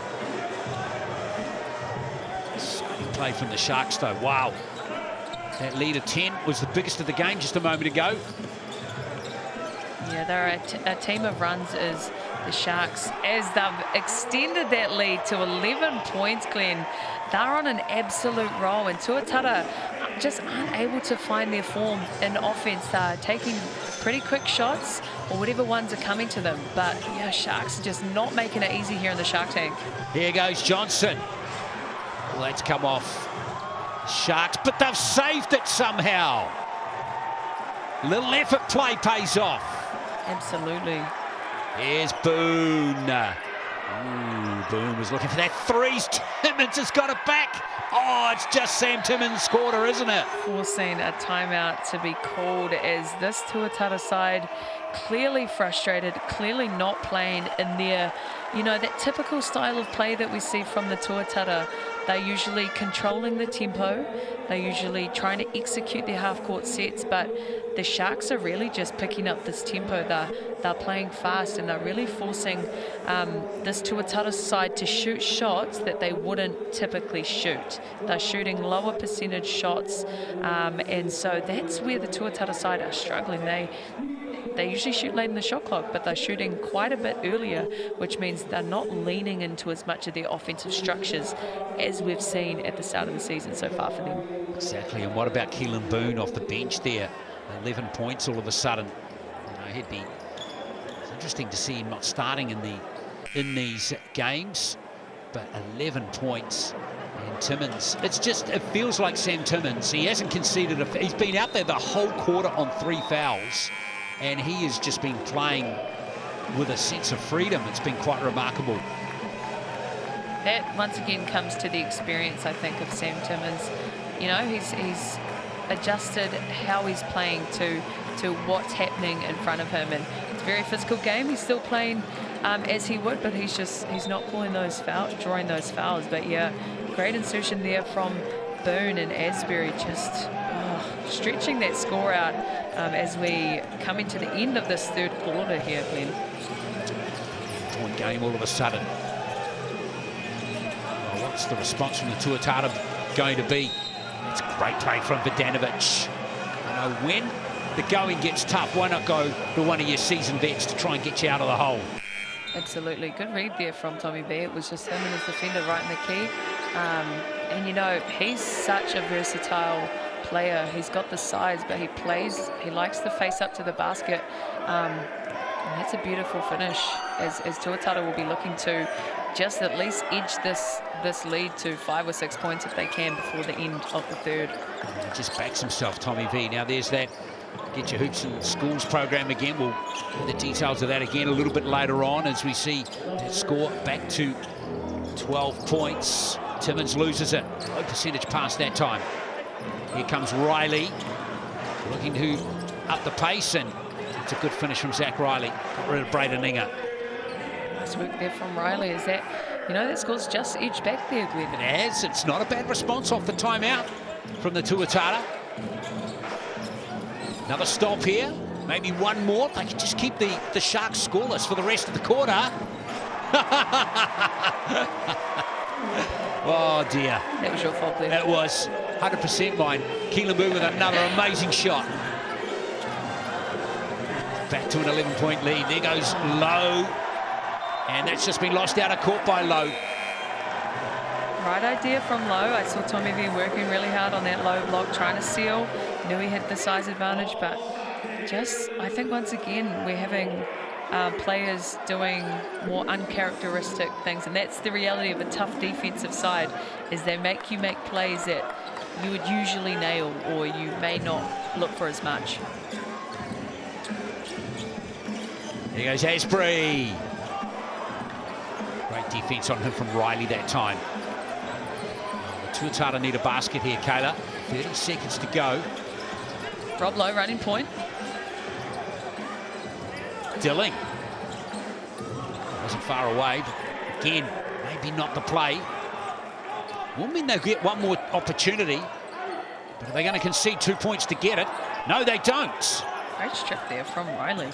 Exciting play from the Sharks though, wow. That lead of 10 was the biggest of the game just a moment ago. Yeah, they're a team of runs is the Sharks. As they've extended that lead to 11 points, Glenn, they're on an absolute roll. And Tuatara just aren't able to find their form in offense. They're taking pretty quick shots or whatever ones are coming to them. But, yeah, Sharks are just not making it easy here in the Shark Tank. Here goes Johnson. Well, that's come off Sharks, but they've saved it somehow. Little effort play pays off. Absolutely. Here's Boone. Ooh, Boone was looking for that threes. Timmins has got it back. Oh, it's just Sam Timmins' quarter, isn't it? Forcing a timeout to be called as this Tuatara side clearly frustrated, clearly not playing in their, you know, that typical style of play that we see from the Tuatara. They're usually controlling the tempo. They're usually trying to execute their half-court sets, but the Sharks are really just picking up this tempo. They're playing fast and they're really forcing this Tuatara side to shoot shots that they wouldn't typically shoot. They're shooting lower percentage shots, and so that's where the Tuatara side are struggling. They usually shoot late in the shot clock, but they're shooting quite a bit earlier, which means they're not leaning into as much of their offensive structures as we've seen at the start of the season so far for them. Exactly, and what about Keelan Boone off the bench there? 11 points all of a sudden. You know, it's interesting to see him not starting in these games, but 11 points. And Timmins, it feels like Sam Timmins. He hasn't conceded he's been out there the whole quarter on 3 fouls. And he has just been playing with a sense of freedom. It's been quite remarkable. That, once again, comes to the experience, I think, of Sam Timmins. You know, he's adjusted how he's playing to what's happening in front of him. And it's a very physical game. He's still playing as he would, but he's not pulling those fouls, drawing those fouls. But, yeah, great insertion there from Boone, and Asbury just stretching that score out as we come into the end of this third quarter here, Glenn. Point game all of a sudden. Well, what's the response from the Tuatara going to be? It's a great play from Vidanovic. You know, when the going gets tough, why not go to one of your seasoned vets to try and get you out of the hole? Absolutely. Good read there from Tommy B. It was just him and his defender right in the key. And, you know, he's such a versatile player. He's got the size, but he likes to face up to the basket. And that's a beautiful finish as Tuatara will be looking to just at least edge this lead to 5 or 6 points if they can before the end of the third. He just backs himself, Tommy V. Now there's that Get Your Hoops in Schools program again. We'll get the details of that again a little bit later on as we see that score back to 12 points. Timmins loses it. Low percentage pass that time. Here comes Riley, looking to up the pace, and it's a good finish from Zach Riley. Got rid of Braden Inga. Nice work there from Riley. Is that, you know, that score's just edged back there, Glenn. It has. It's not a bad response off the timeout from the Tuatara. Another stop here. Maybe one more. They can just keep the Sharks scoreless for the rest of the quarter. Oh, dear. That was your fault, Glenn. It was 100% mine. Keelan Boone with another amazing shot. Back to an 11-point lead. There goes Lowe. And that's just been lost out of court by Lowe. Right idea from Lowe. I saw Tommy V working really hard on that low block, trying to seal. Knew he had the size advantage, but just, I think once again, we're having players doing more uncharacteristic things, and that's the reality of a tough defensive side, is they make you make plays that you would usually nail or you may not look for as much. There goes Asbury. Great defense on him from Riley that time. The Tuatara need a basket here, Kayla. 30 seconds to go. Rob Lowe running point. Dilling. Wasn't far away, but again, maybe not the play. Will mean they'll get one more opportunity, but are they going to concede 2 points to get it? No, they don't. Great strip there from Riley.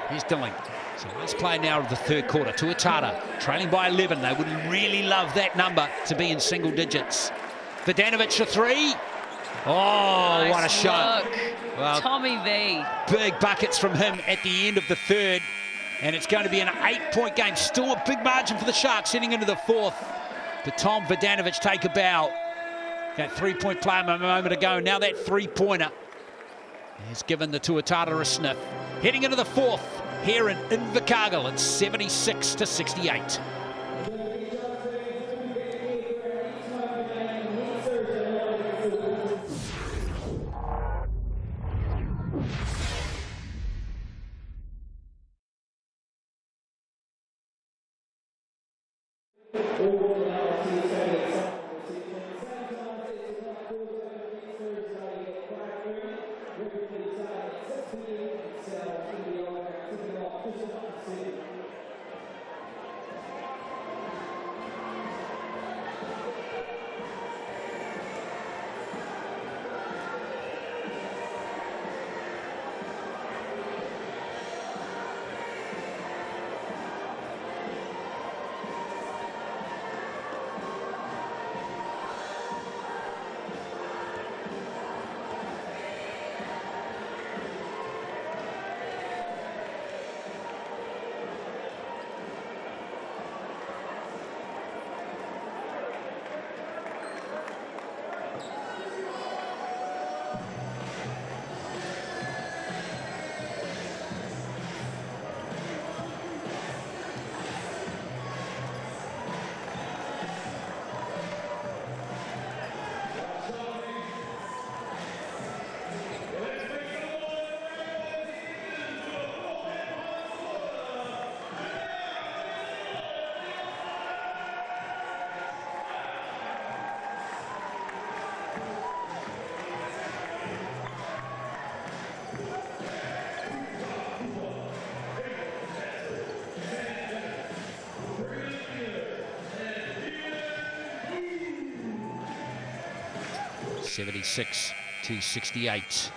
Here's Dilling. So let's play now of the third quarter. Tuatara trailing by 11. They would really love that number to be in single digits. Vidanovic for three. Oh, Nice what a shot. look. Well, Tommy V. big buckets from him at the end of the third. And it's going to be an 8-point game. Still a big margin for the Sharks heading into the fourth. But Tom Vidanovic take a bow. That three-point play a moment ago. Now that three-pointer has given the Tuatara a sniff. Heading into the fourth here in Invercargill. It's 76-68. (76-68).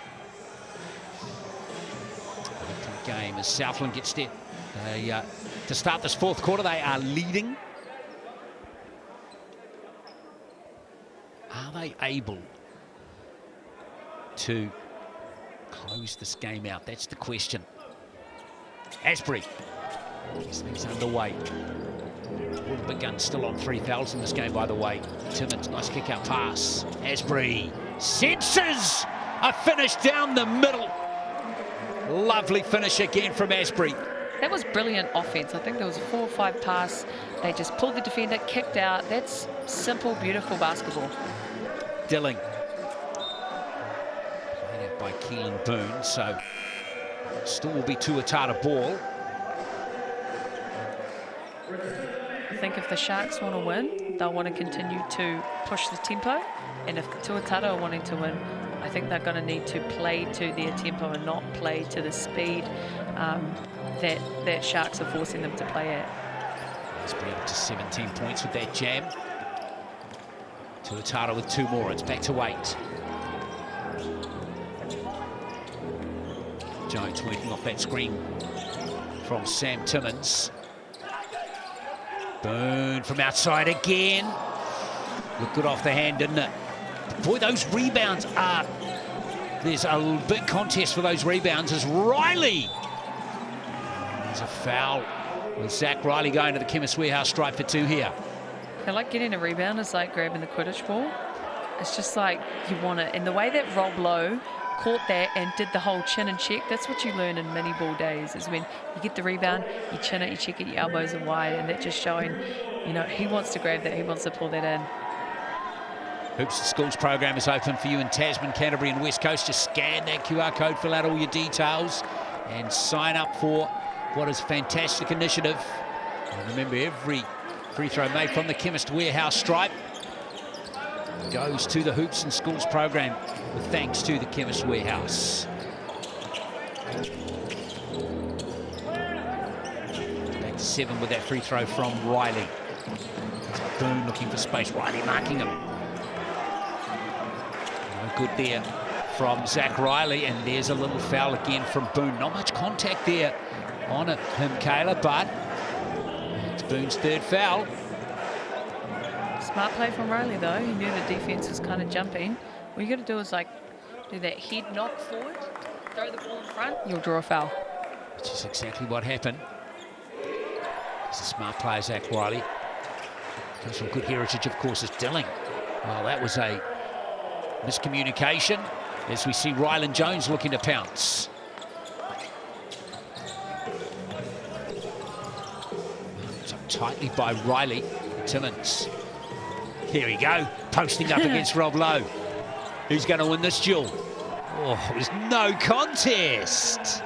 Game as Southland gets there. To start this fourth quarter, they are leading. Are they able to close this game out? That's the question. Asbury gets things underway. All the big guns still on 3,000 this game, by the way. Timmins, nice kick-out pass. Asbury senses a finish down the middle. Lovely finish again from Asbury. That was brilliant offense. I think there was a 4 or 5 pass. They just pulled the defender, kicked out. That's simple, beautiful basketball. Dilling. Played out by Keelan Boone, so still will be Tuatara ball. I think if the Sharks want to win, they'll want to continue to push the tempo. And if the Tuatara are wanting to win, I think they're going to need to play to their tempo and not play to the speed that Sharks are forcing them to play at. He's been up to 17 points with that jam. Tuatara with 2 more. It's back to 8. Jones working off that screen from Sam Timmins. Boone from outside again. Looked good off the hand, didn't it? Boy, those rebounds are... There's a big contest for those rebounds as Riley. There's a foul with Zach Riley going to the Chemist Warehouse stripe for 2 here. I feel like getting a rebound is like grabbing the Quidditch ball. It's just like you want it. And the way that Rob Lowe caught that and did the whole chin and check, that's what you learn in mini ball days, is when you get the rebound, you chin it, you check it, your elbows are wide, and that's just showing, you know, he wants to grab that, he wants to pull that in. Hoops and Schools program is open for you in Tasman, Canterbury and West Coast. Just scan that QR code, fill out all your details and sign up for what is a fantastic initiative. And remember, every free throw made from the Chemist Warehouse stripe goes to the Hoops and Schools program with thanks to the Chemist Warehouse. Back to 7 with that free throw from Riley. Boone looking for space, Riley marking him. No good there from Zach Riley, and there's a little foul again from Boone. Not much contact there on him, Kayla, but it's Boone's third foul. Smart play from Riley, though. He knew the defense was kind of jumping. What you got to do is, like, do that head knock forward, throw the ball in front, you'll draw a foul. Which is exactly what happened. It's a smart player, Zach Riley. Comes from good heritage, of course, is Dilling. Well, that was a miscommunication as we see Rylan Jones looking to pounce. So tightly by Riley. Timmins. Here we go, posting up against Rob Lowe. Who's going to win this duel? Oh, it was no contest.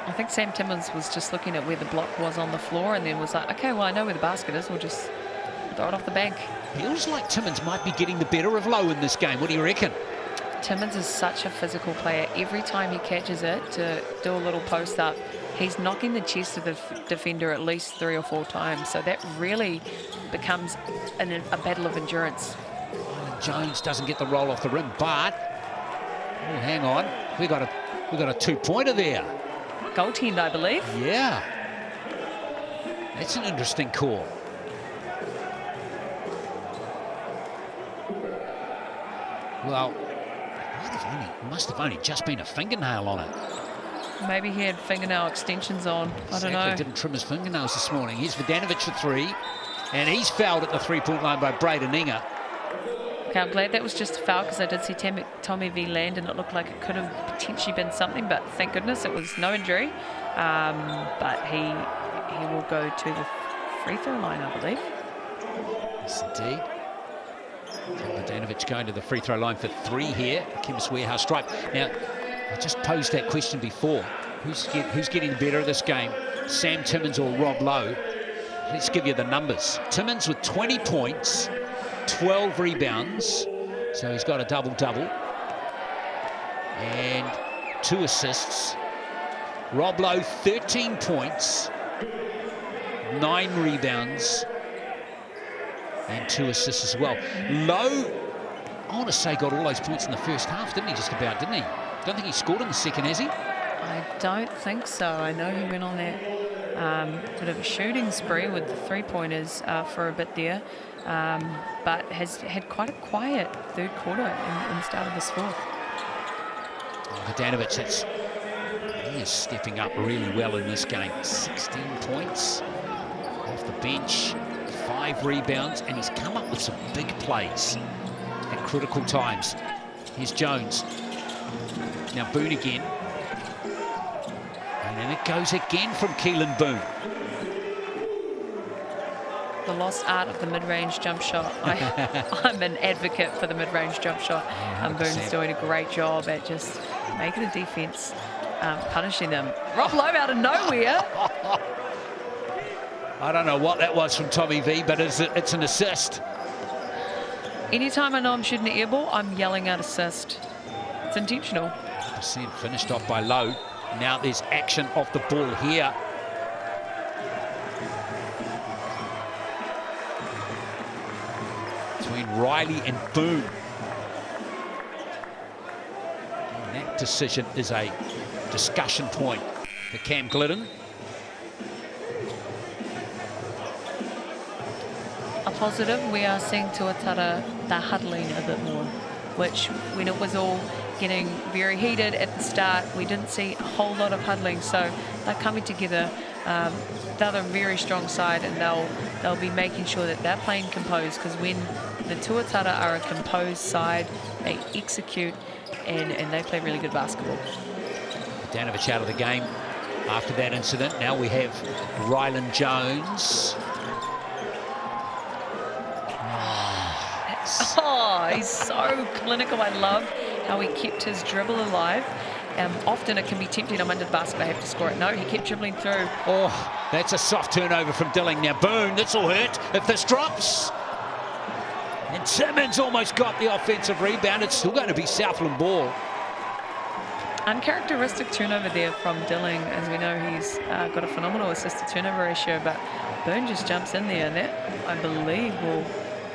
I think Sam Timmins was just looking at where the block was on the floor and then was like, okay, well, I know where the basket is. We'll just throw it off the bank. Feels like Timmins might be getting the better of Lowe in this game. What do you reckon? Timmins is such a physical player. Every time he catches it to do a little post up, he's knocking the chest of the defender at least 3 or 4 times. So that really becomes a battle of endurance. Jones doesn't get the roll off the rim, but oh, hang on, we got a 2-pointer there. Goaltend, I believe. Yeah, that's an interesting call. Well, must have only just been a fingernail on it. Maybe he had fingernail extensions on. I don't know. Didn't trim his fingernails this morning. Here's Vodanovic for 3, and he's fouled at the 3-point line by Braden Inga. Okay, I'm glad that was just a foul because I did see Tommy V land and it looked like it could have potentially been something, but thank goodness it was no injury. But he will go to the free throw line, I believe. Yes, indeed. Vodanovic going to the free throw line for 3 here. Chemist Warehouse stripe. Now, I just posed that question before. Who's getting the better of this game? Sam Timmins or Rob Lowe? Let's give you the numbers. Timmins with 20 points, 12 rebounds, so he's got a double-double, and 2 assists. Rob Lowe, 13 points, 9 rebounds, and 2 assists as well. Lowe, I want to say, got all those points in the first half, didn't he? Just about, didn't he? Don't think he scored in the second, has he? I don't think so. I know he went on that bit of a shooting spree with the 3-pointers for a bit there, but has had quite a quiet third quarter in the start of this fourth. Vodanovic, he is stepping up really well in this game. 16 points off the bench, 5 rebounds, and he's come up with some big plays at critical times. Here's Jones. Now Boone again. And then it goes again from Keelan Boone. The lost art of the mid-range jump shot. I'm an advocate for the mid-range jump shot. Boone's doing a great job at just making the defense, punishing them. Rob Lowe out of nowhere. I don't know what that was from Tommy V, but it's an assist. Anytime I know I'm shooting an air ball, I'm yelling out assist. It's intentional. % finished off by Lowe. Now there's action off the ball here. Between Riley and Boone. And that decision is a discussion point for Cam Glidden. A positive, we are seeing Tuatara, they're huddling a bit more, which when it was all getting very heated at the start, we didn't see a whole lot of huddling, so they're coming together. They're a very strong side, and they'll be making sure that they're playing composed, because when the Tuatara are a composed side, they execute and they play really good basketball. Vodanovic out of the game after that incident. Now we have Rylan Jones. Oh, he's so clinical. I love how he kept his dribble alive. Often it can be tempting, I'm under the basket, I have to score it. No, he kept dribbling through. Oh, that's a soft turnover from Dilling. Now Boone, this will hurt if this drops. And Timmins almost got the offensive rebound. It's still going to be Southland ball. Uncharacteristic turnover there from Dilling. As we know, he's got a phenomenal assist-to-turnover ratio, but Boone just jumps in there, and that, I believe, will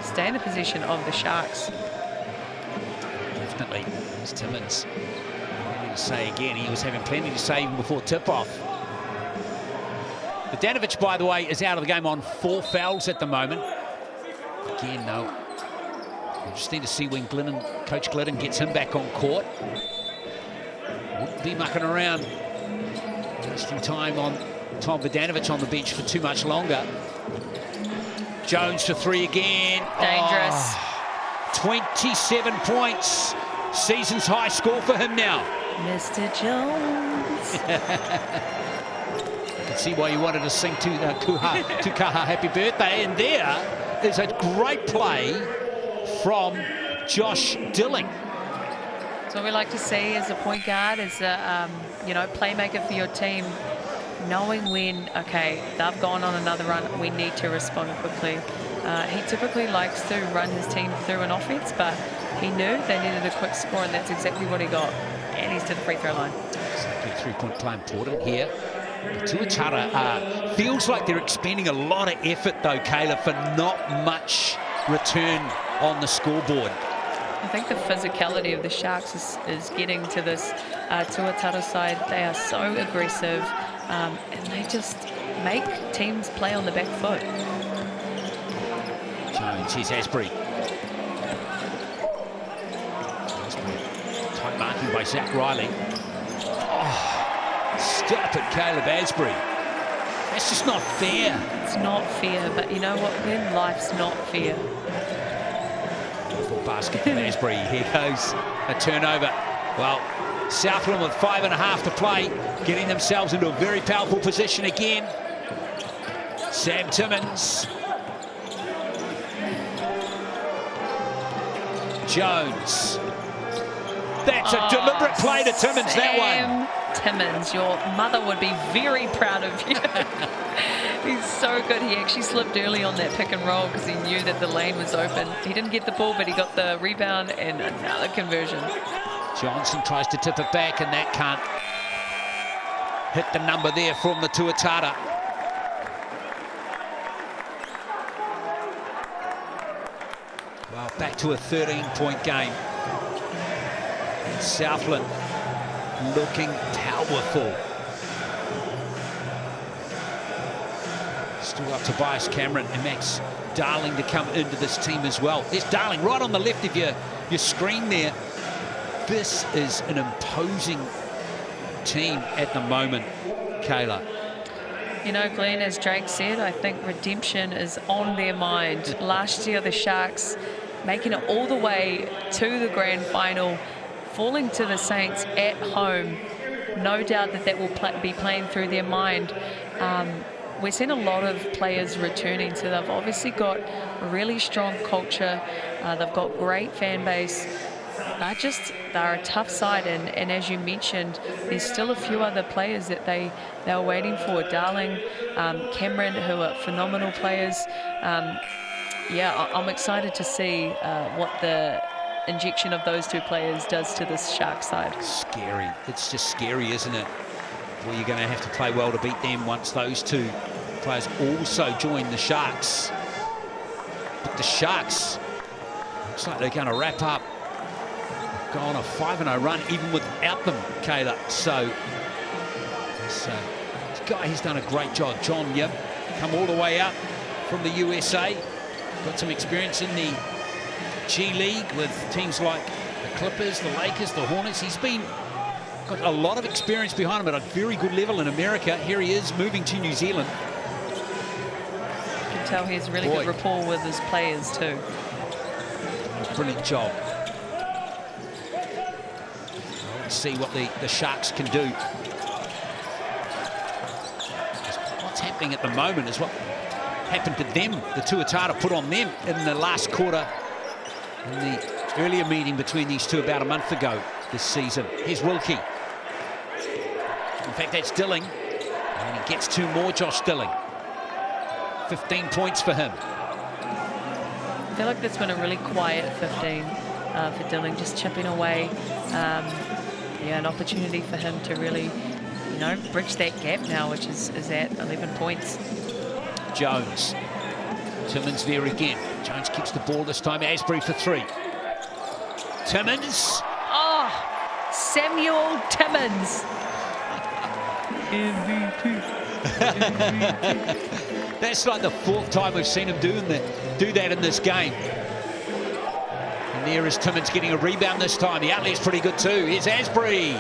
stay in the possession of the Sharks. Definitely. There's Timmins. Plenty to say again. He was having plenty to say even before tip-off. Bogdanovic, by the way, is out of the game on 4 fouls at the moment. Again, though, interesting to see when Coach Glidden gets him back on court. Wouldn't be mucking around, wasting time on Tom Bogdanovic on the bench for too much longer. Jones for 3 again. Dangerous. 27 points. Season's high score for him now. Mr. Jones. I can see why you wanted to sing to Kaha happy birthday. And there is a great play from Josh Dilling. So what we like to see as a point guard is a playmaker for your team, knowing when, okay, they've gone on another run, we need to respond quickly. He typically likes to run his team through an offense, but he knew they needed a quick score, and that's exactly what he got. And he's to the free throw line. Exactly, three-point play important here. Tuatara feels like they're expending a lot of effort, though, Kayla, for not much return on the scoreboard. I think the physicality of the Sharks is getting to this Tuatara side. They are so aggressive, and they just make teams play on the back foot. Jones, here's Asbury. Tight marking by Zach Riley. Oh, stop it, Caleb Asbury. That's just not fair. It's not fair, but you know what? When life's not fair. Basket from Asbury. Here goes a turnover. Well, Southland with 5.5 to play, getting themselves into a very powerful position again. Sam Timmins. Jones. That's a deliberate play to Timmins, that one. Timmins, your mother would be very proud of you. He's so good. He actually slipped early on that pick and roll because he knew that the lane was open. He didn't get the ball, but he got the rebound and another conversion. Johnson tries to tip it back, and that can't hit the number there from the Tuatara. Well, back to a 13-point game. Southland looking powerful. Still up to Tobias Cameron and Max Darling to come into this team as well. There's Darling right on the left of your screen there. This is an imposing team at the moment, Kayla. You know, Glenn, as Drake said, I think redemption is on their mind. Last year, the Sharks making it all the way to the grand final, falling to the Saints at home. No doubt that will be playing through their mind. We're seeing a lot of players returning, so they've obviously got a really strong culture. They've got great fan base. They're a tough side, and as you mentioned, there's still a few other players that they were waiting for. Darling, Cameron, who are phenomenal players. Yeah, I'm excited to see what the injection of those two players does to this Shark side. Scary. It's just scary, isn't it? Well, you're going to have to play well to beat them once those two players also join the Sharks. But the Sharks, looks like they're going to wrap up, go on a 5-0 run even without them, Kayla. So this guy, he's done a great job. John Yim, come all the way up from the USA. Got some experience in the G League with teams like the Clippers, the Lakers, the Hornets. He's got a lot of experience behind him at a very good level in America. Here he is moving to New Zealand. You can tell he has really good rapport with his players too. Brilliant job. Let's see what the Sharks can do. What's happening at the moment is what happened to them. The Tuatara put on them in the last quarter in the earlier meeting between these two about a month ago this season. Here's Wilkie. In fact, that's Dilling. And he gets 2 more, Josh Dilling. 15 points for him. I feel like that's been a really quiet 15 for Dilling, just chipping away. Yeah, an opportunity for him to really, you know, bridge that gap now, which is at 11 points. Jones. Timmins there again. Jones kicks the ball this time. Asbury for 3. Timmins. Oh! Samuel Timmins. MVP. That's like the 4th time we've seen him do that in this game. And there is Timmins getting a rebound this time. The outlet's pretty good too. Here's Asbury.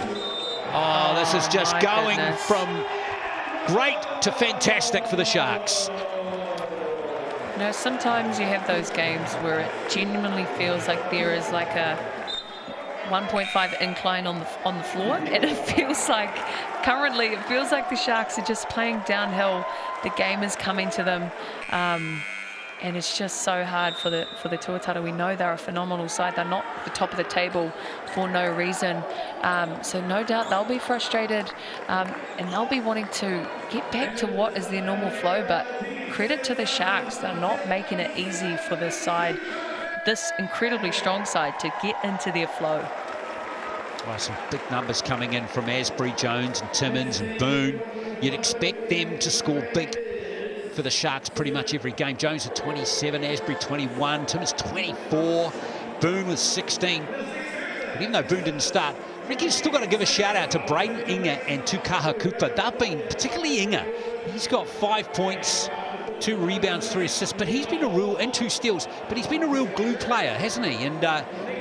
Oh, this is just going from great to fantastic for the Sharks. You know, sometimes you have those games where it genuinely feels like there is like a 1.5 incline on the floor, and it feels like currently it feels like the Sharks are just playing downhill. The game is coming to them, and it's just so hard for the Tuatara. We know they're a phenomenal side. They're not the top of the table for no reason. So no doubt they'll be frustrated, and they'll be wanting to get back to what is their normal flow. But credit to the Sharks, they're not making it easy for this side, this incredibly strong side, to get into their flow. Well, some big numbers coming in from Asbury, Jones and Timmins and Boone. You'd expect them to score big for the Sharks pretty much every game. Jones with 27, Asbury 21, Timmins 24, Boone with 16. But even though Boone didn't start, I think you've still got to give a shout out to Braden Inga and Tukaha Cooper. They've been, particularly Inga, he's got 5 points, 2 rebounds, 3 assists, but he's been a real, and 2 steals, but he's been a real glue player, hasn't he? And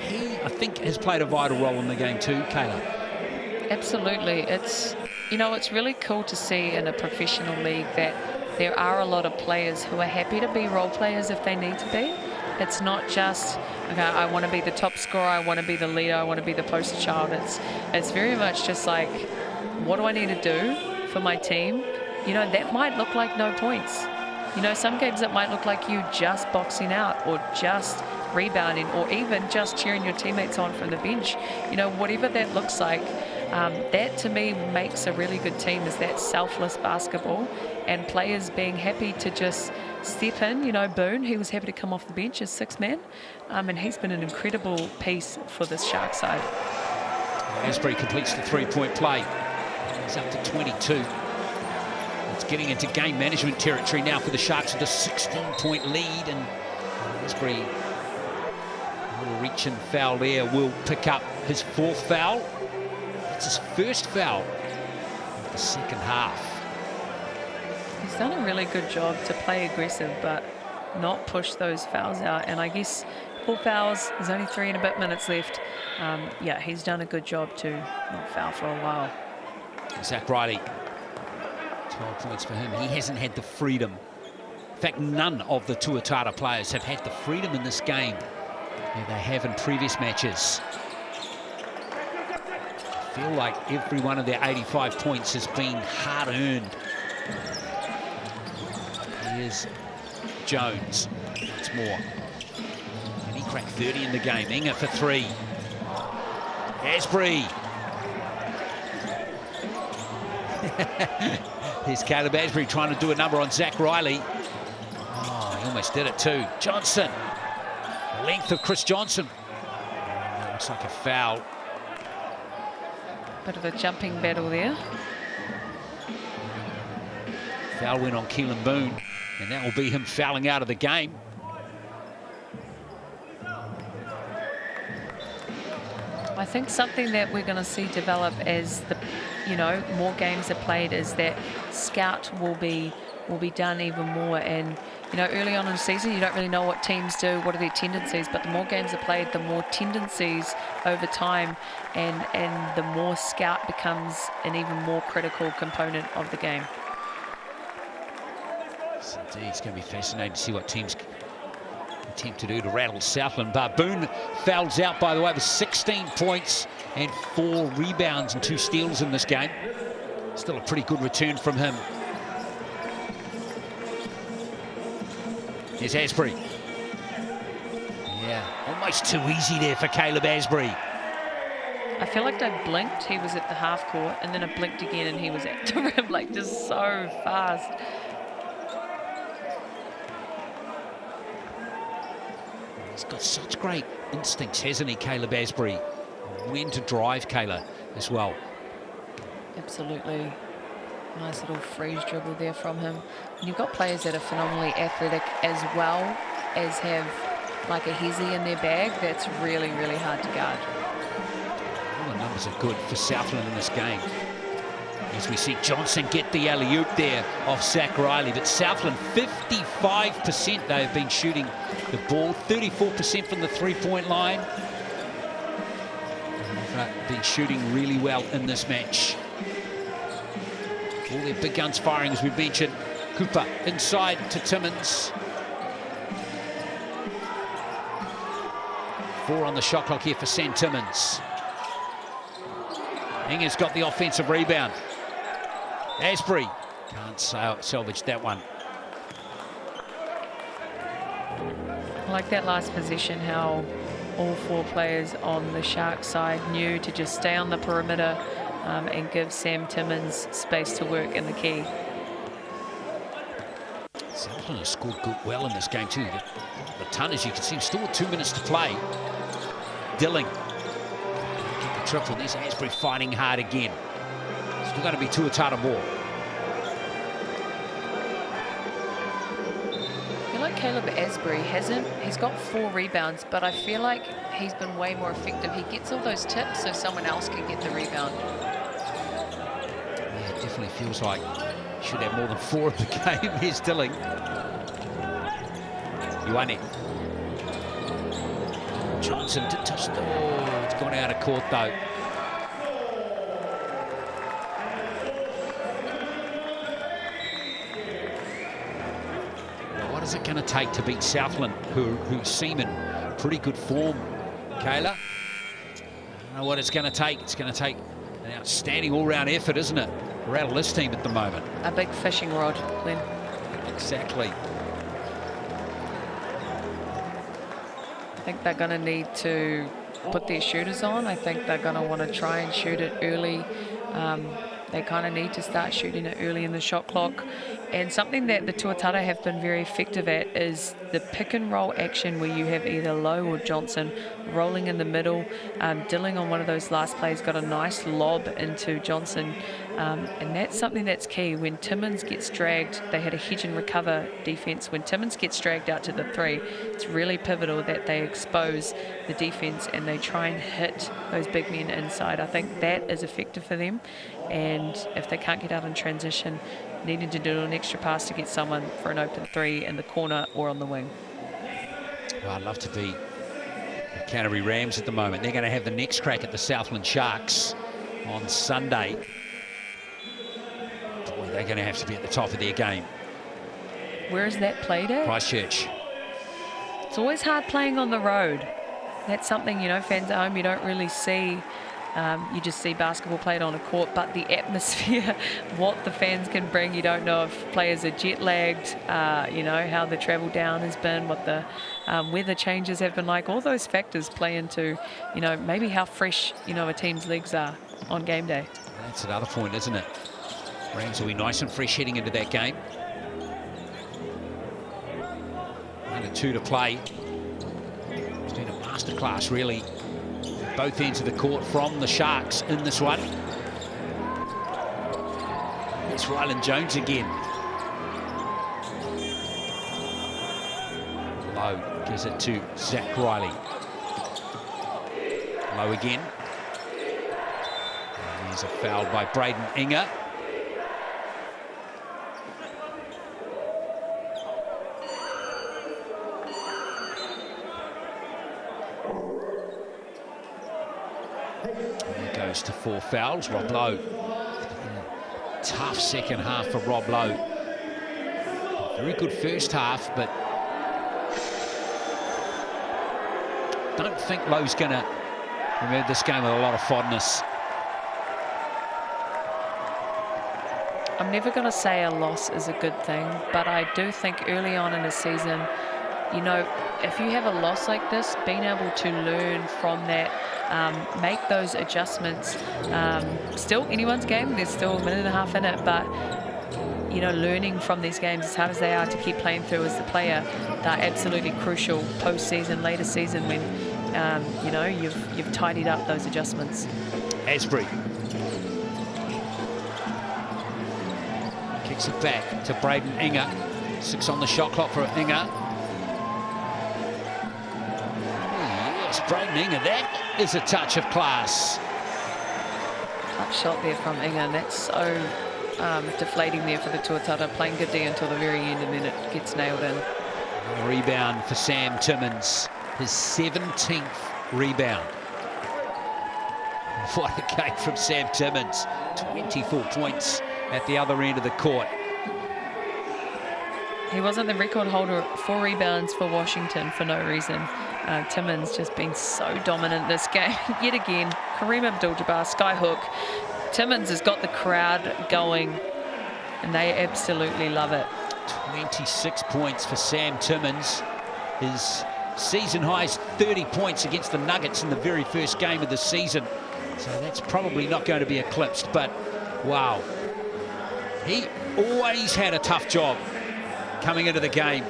he, I think, has played a vital role in the game too, Kayla. Absolutely. It's, you know, it's really cool to see in a professional league that there are a lot of players who are happy to be role players if they need to be. It's not just, okay, I want to be the top scorer, I want to be the leader, I want to be the poster child. It's very much just like, what do I need to do for my team? You know, that might look like no points. You know, some games it might look like you just boxing out or just rebounding or even just cheering your teammates on from the bench. You know, whatever that looks like, that to me makes a really good team, is that selfless basketball and players being happy to just step in. You know, Boone, he was happy to come off the bench as 6th man, and he's been an incredible piece for this Shark side. Asbury completes the 3-point play. He's up to 22. It's getting into game management territory now for the Sharks with a 16-point lead, and Asbury, a little reach and foul there, will pick up his 4th foul. It's his 1st foul of the 2nd half. He's done a really good job to play aggressive but not push those fouls out, and I guess 4 fouls, there's only 3 and a bit minutes left. Yeah, he's done a good job to not foul for a while. Zach Riley, 12 points for him. He hasn't had the freedom. In fact, none of the Tuatara players have had the freedom in this game that they have in previous matches. I feel like every one of their 85 points has been hard-earned. Here's Jones. It's more. And he cracked 30 in the game. Inga for 3. Asbury. Here's Caleb Asbury trying to do a number on Zach Riley. Oh, he almost did it too. Johnson. Length of Chris Johnson. That looks like a foul. Bit of a jumping battle there. Foul went on Keelan Boone, and that will be him fouling out of the game. I think something that we're going to see develop as the, you know, more games are played is that scout will be done even more. And you know, early on in the season, you don't really know what teams do, what are their tendencies, but the more games are played, the more tendencies over time, and the more scout becomes an even more critical component of the game. Yes, indeed, it's going to be fascinating to see what teams attempt to do to rattle Southland. But Boone fouls out, by the way, with 16 points and 4 rebounds and 2 steals in this game. Still a pretty good return from him. Here's Asbury. Yeah, almost too easy there for Caleb Asbury. I feel like they blinked, he was at the half court, and then it blinked again and he was at the rim, like just so fast. He's got such great instincts, hasn't he, Caleb Asbury? When to drive, Kayla, as well. Absolutely. Nice little freeze dribble there from him. And you've got players that are phenomenally athletic as well as have like a hezzy in their bag. That's really, really hard to guard. All the numbers numbers are good for Southland in this game. As we see Johnson get the alley-oop there off Zach Riley, but Southland 55% they have been shooting the ball, 34% from the three-point line. They've been shooting really well in this match. All their big guns firing, as we mentioned. Cooper inside to Timmins. 4 on the shot clock here for Sam Timmins. Inger's got the offensive rebound. Asbury can't salvage that one. I like that last possession, how all 4 players on the Sharks side knew to just stay on the perimeter and give Sam Timmins space to work in the key. Southland has scored well in this game too. The ton, as you can see, still 2 minutes to play. Dilling. Get the triple. There's Asbury fighting hard again. Still going to be Tuatara ball. I feel like Caleb Asbury he's got 4 rebounds, but I feel like he's been way more effective. He gets all those tips so someone else can get the rebound. Yeah, it definitely feels like he should have more than 4 of the game. Here's Dilling. Ioane. Johnson did touch the... Oh, it's gone out of court though. What is it going to take to beat Southland, who seem in pretty good form, Kayla? I don't know what it's going to take. It's going to take an outstanding all-round effort, isn't it? We're out of this team at the moment. A big fishing rod, Glenn. Exactly. I think they're going to need to put their shooters on. I think they're going to want to try and shoot it early. They kind of need to start shooting it early in the shot clock. And something that the Tuatara have been very effective at is the pick and roll action, where you have either Lowe or Johnson rolling in the middle. Dilling on one of those last plays got a nice lob into Johnson. And that's something that's key. When Timmins gets dragged, they had a hedge and recover defense. When Timmins gets dragged out to the 3, it's really pivotal that they expose the defense and they try and hit those big men inside. I think that is effective for them. And if they can't get out in transition, needing to do an extra pass to get someone for an open 3 in the corner or on the wing. Well, I'd love to be the Canterbury Rams at the moment. They're going to have the next crack at the Southland Sharks on Sunday. Boy, they're going to have to be at the top of their game. Where is that played at? Christchurch. It's always hard playing on the road. That's something, you know, fans at home, you don't really see. You just see basketball played on a court, but the atmosphere, what the fans can bring, you don't know if players are jet lagged, you know, how the travel down has been, what the weather changes have been like. All those factors play into, you know, maybe how fresh, you know, a team's legs are on game day. That's another point, isn't it? Rams will be nice and fresh heading into that game. 1-2 to play. It's been a masterclass, really. Both ends of the court from the Sharks in this one. It's Ryland Jones again. Lowe gives it to Zach Riley. Lowe again. And there's a foul by Braden Inger. To 4 fouls. Rob Lowe. Tough second half for Rob Lowe. Very good first half, but don't think Lowe's going to remember this game with a lot of fondness. I'm never going to say a loss is a good thing, but I do think early on in a season, you know, if you have a loss like this, being able to learn from that, make those adjustments. Still anyone's game, there's still a minute and a half in it, but you know, learning from these games, as hard as they are to keep playing through as the player, they're absolutely crucial post-season, later season, when you know, you've tidied up those adjustments. Asbury kicks it back to Braden Inger. 6 on the shot clock for Inger. Braden Inger, that is a touch of class. Tough shot there from Inga, and that's so deflating there for the Tuatara, playing good D until the very end, and then it gets nailed in. A rebound for Sam Timmins, his 17th rebound. What a game from Sam Timmins, 24 points at the other end of the court. He wasn't the record holder for rebounds for Washington for no reason. Timmins just been so dominant this game. Yet again, Kareem Abdul-Jabbar, skyhook. Timmins has got the crowd going, and they absolutely love it. 26 points for Sam Timmins. His season high is 30 points against the Nuggets in the very first game of the season. So that's probably not going to be eclipsed, but wow. He always had a tough job coming into the game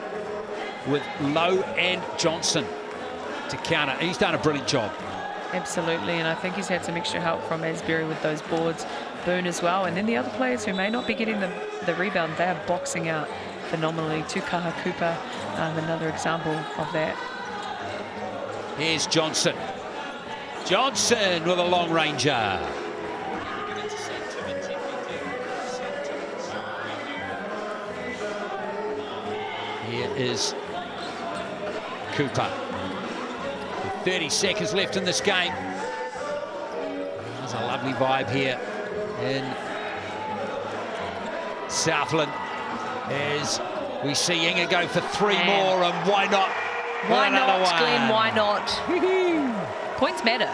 with Lowe and Johnson to counter. He's done a brilliant job. Absolutely, and I think he's had some extra help from Asbury with those boards, Boone as well, and then the other players who may not be getting the rebound, they are boxing out phenomenally. Tukaha Cooper, another example of that. Here's Johnson. Johnson with a long ranger. Here is Cooper. 30 seconds left in this game. There's a lovely vibe here in Southland as we see Inga go for three more, and why not? Why not, Glenn? Why not? Points matter.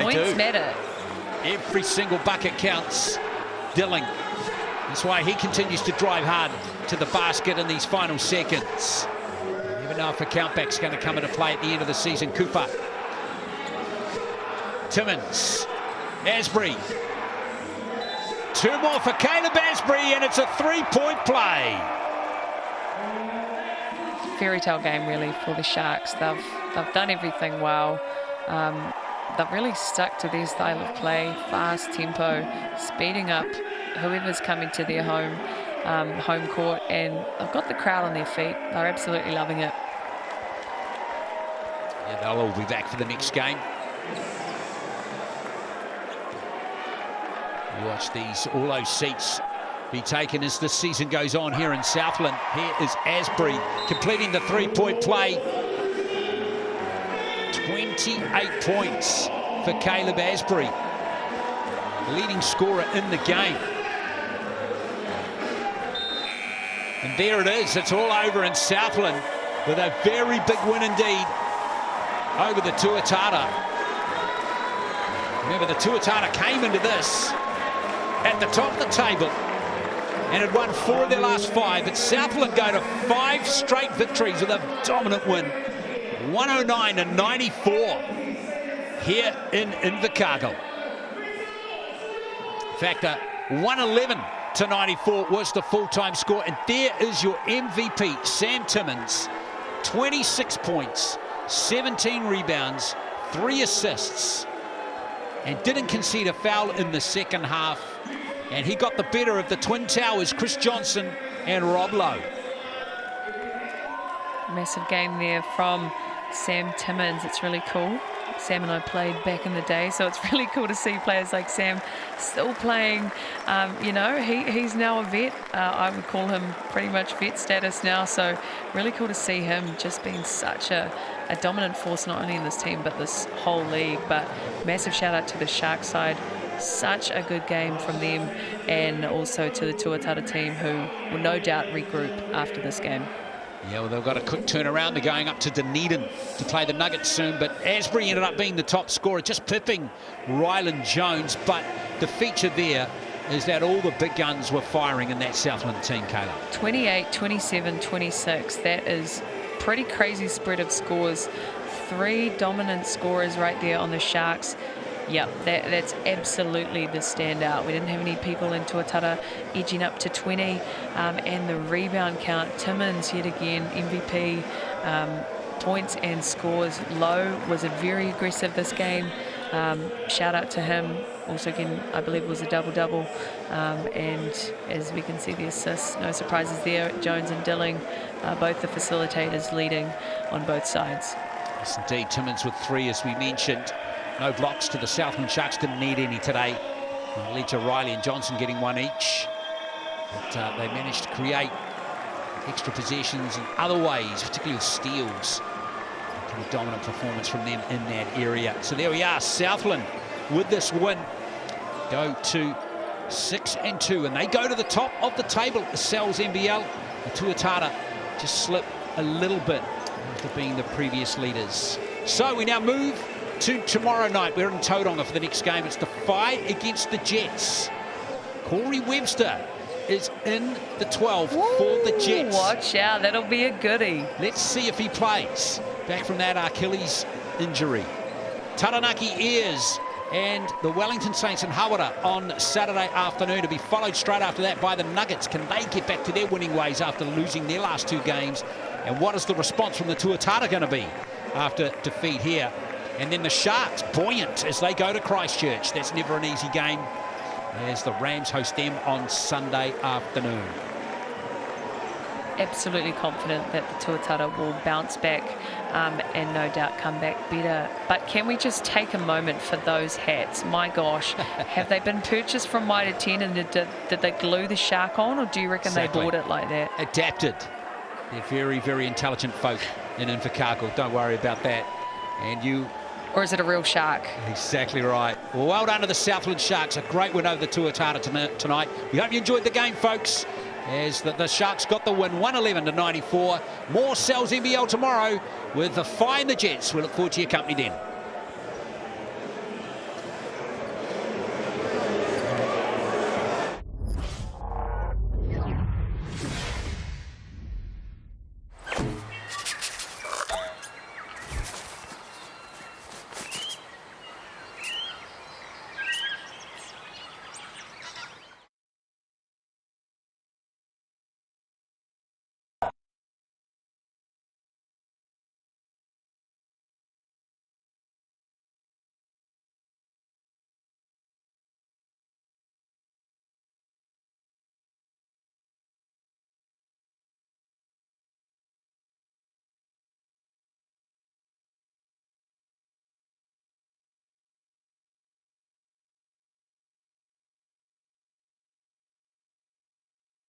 Points matter. Every single bucket counts. Dilling. That's why he continues to drive hard to the basket in these final seconds. You never know if a countback's going to come into play at the end of the season. Cooper. Timmins. Asbury. Two more for Caleb Asbury, and it's a three-point play. Fairy tale game really for the Sharks. They've done everything well. They've really stuck to their style of play, fast tempo, speeding up whoever's coming to their home court, and they've got the crowd on their feet. They're absolutely loving it. Yeah, they'll all be back for the next game. You watch all those seats be taken as the season goes on here in Southland. Here is Asbury completing the three-point play. 28 points for Caleb Asbury, leading scorer in the game. And there it is, it's all over in Southland with a very big win indeed over the Tuatara. Remember, the Tuatara came into this at the top of the table and had won 4 of their last 5, but Southland go to 5 straight victories with a dominant win, 109-94 here in Invercargill. In fact, 111-94 was the full-time score, and there is your MVP, Sam Timmins. 26 points, 17 rebounds, 3 assists, and didn't concede a foul in the second half. And he got the better of the Twin Towers, Chris Johnson and Rob Lowe. Massive game there from Sam Timmins. It's really cool. Sam and I played back in the day, so it's really cool to see players like Sam still playing. You know, he's now a vet. I would call him pretty much vet status now, so really cool to see him just being such a dominant force, not only in this team but this whole league. But massive shout out to the Sharks side. Such a good game from them, and also to the Tuatara team, who will no doubt regroup after this game. Yeah, well, they've got a quick turnaround. They're going up to Dunedin to play the Nuggets soon, but Asbury ended up being the top scorer, just pipping Ryland Jones. But the feature there is that all the big guns were firing in that Southland team, Kayla. 28, 27, 26. That is pretty crazy spread of scores. 3 dominant scorers right there on the Sharks. Yep, that's absolutely the standout. We didn't have any people in Tuatara edging up to 20. And the rebound count, Timmins yet again, MVP, points and scores. Lowe was very aggressive this game. Shout out to him. Also again, I believe it was a double-double. And as we can see the assists, no surprises there. Jones and Dilling, both the facilitators leading on both sides. Yes, indeed. Timmins with 3, as we mentioned. No blocks to the Southland Sharks, didn't need any today. Led to Riley and Johnson getting one each. But they managed to create extra possessions in other ways, particularly with steals. Kind of dominant performance from them in that area. So there we are, Southland with this win go to 6-2, and they go to the top of the table at the Cells NBL. The Tuatara just slip a little bit after being the previous leaders. So we now move to tomorrow night. We're in Tauranga for the next game. It's the fight against the Jets. Corey Webster is in the 12 for the Jets. Watch out, that'll be a goodie. Let's see if he plays. Back from that Achilles injury. Taranaki Airs and the Wellington Saints in Hawara on Saturday afternoon, to be followed straight after that by the Nuggets. Can they get back to their winning ways after losing their last two games? And what is the response from the Tuatara going to be after defeat here? And then the Sharks, buoyant as they go to Christchurch. That's never an easy game, as the Rams host them on Sunday afternoon. Absolutely confident that the Tuatara will bounce back and no doubt come back better. But can we just take a moment for those hats? My gosh, have they been purchased from Mitre 10, and did they glue the shark on, or do you reckon they bought it like that? Adapted. They're very, very intelligent folk in Invercargill. Don't worry about that. And you... Or is it a real shark? Exactly right. Well done to the Southland Sharks. A great win over the Tuatara tonight. We hope you enjoyed the game, folks, as the Sharks got the win, 111-94. More Cells NBL tomorrow with the Find the Jets. We look forward to your company then.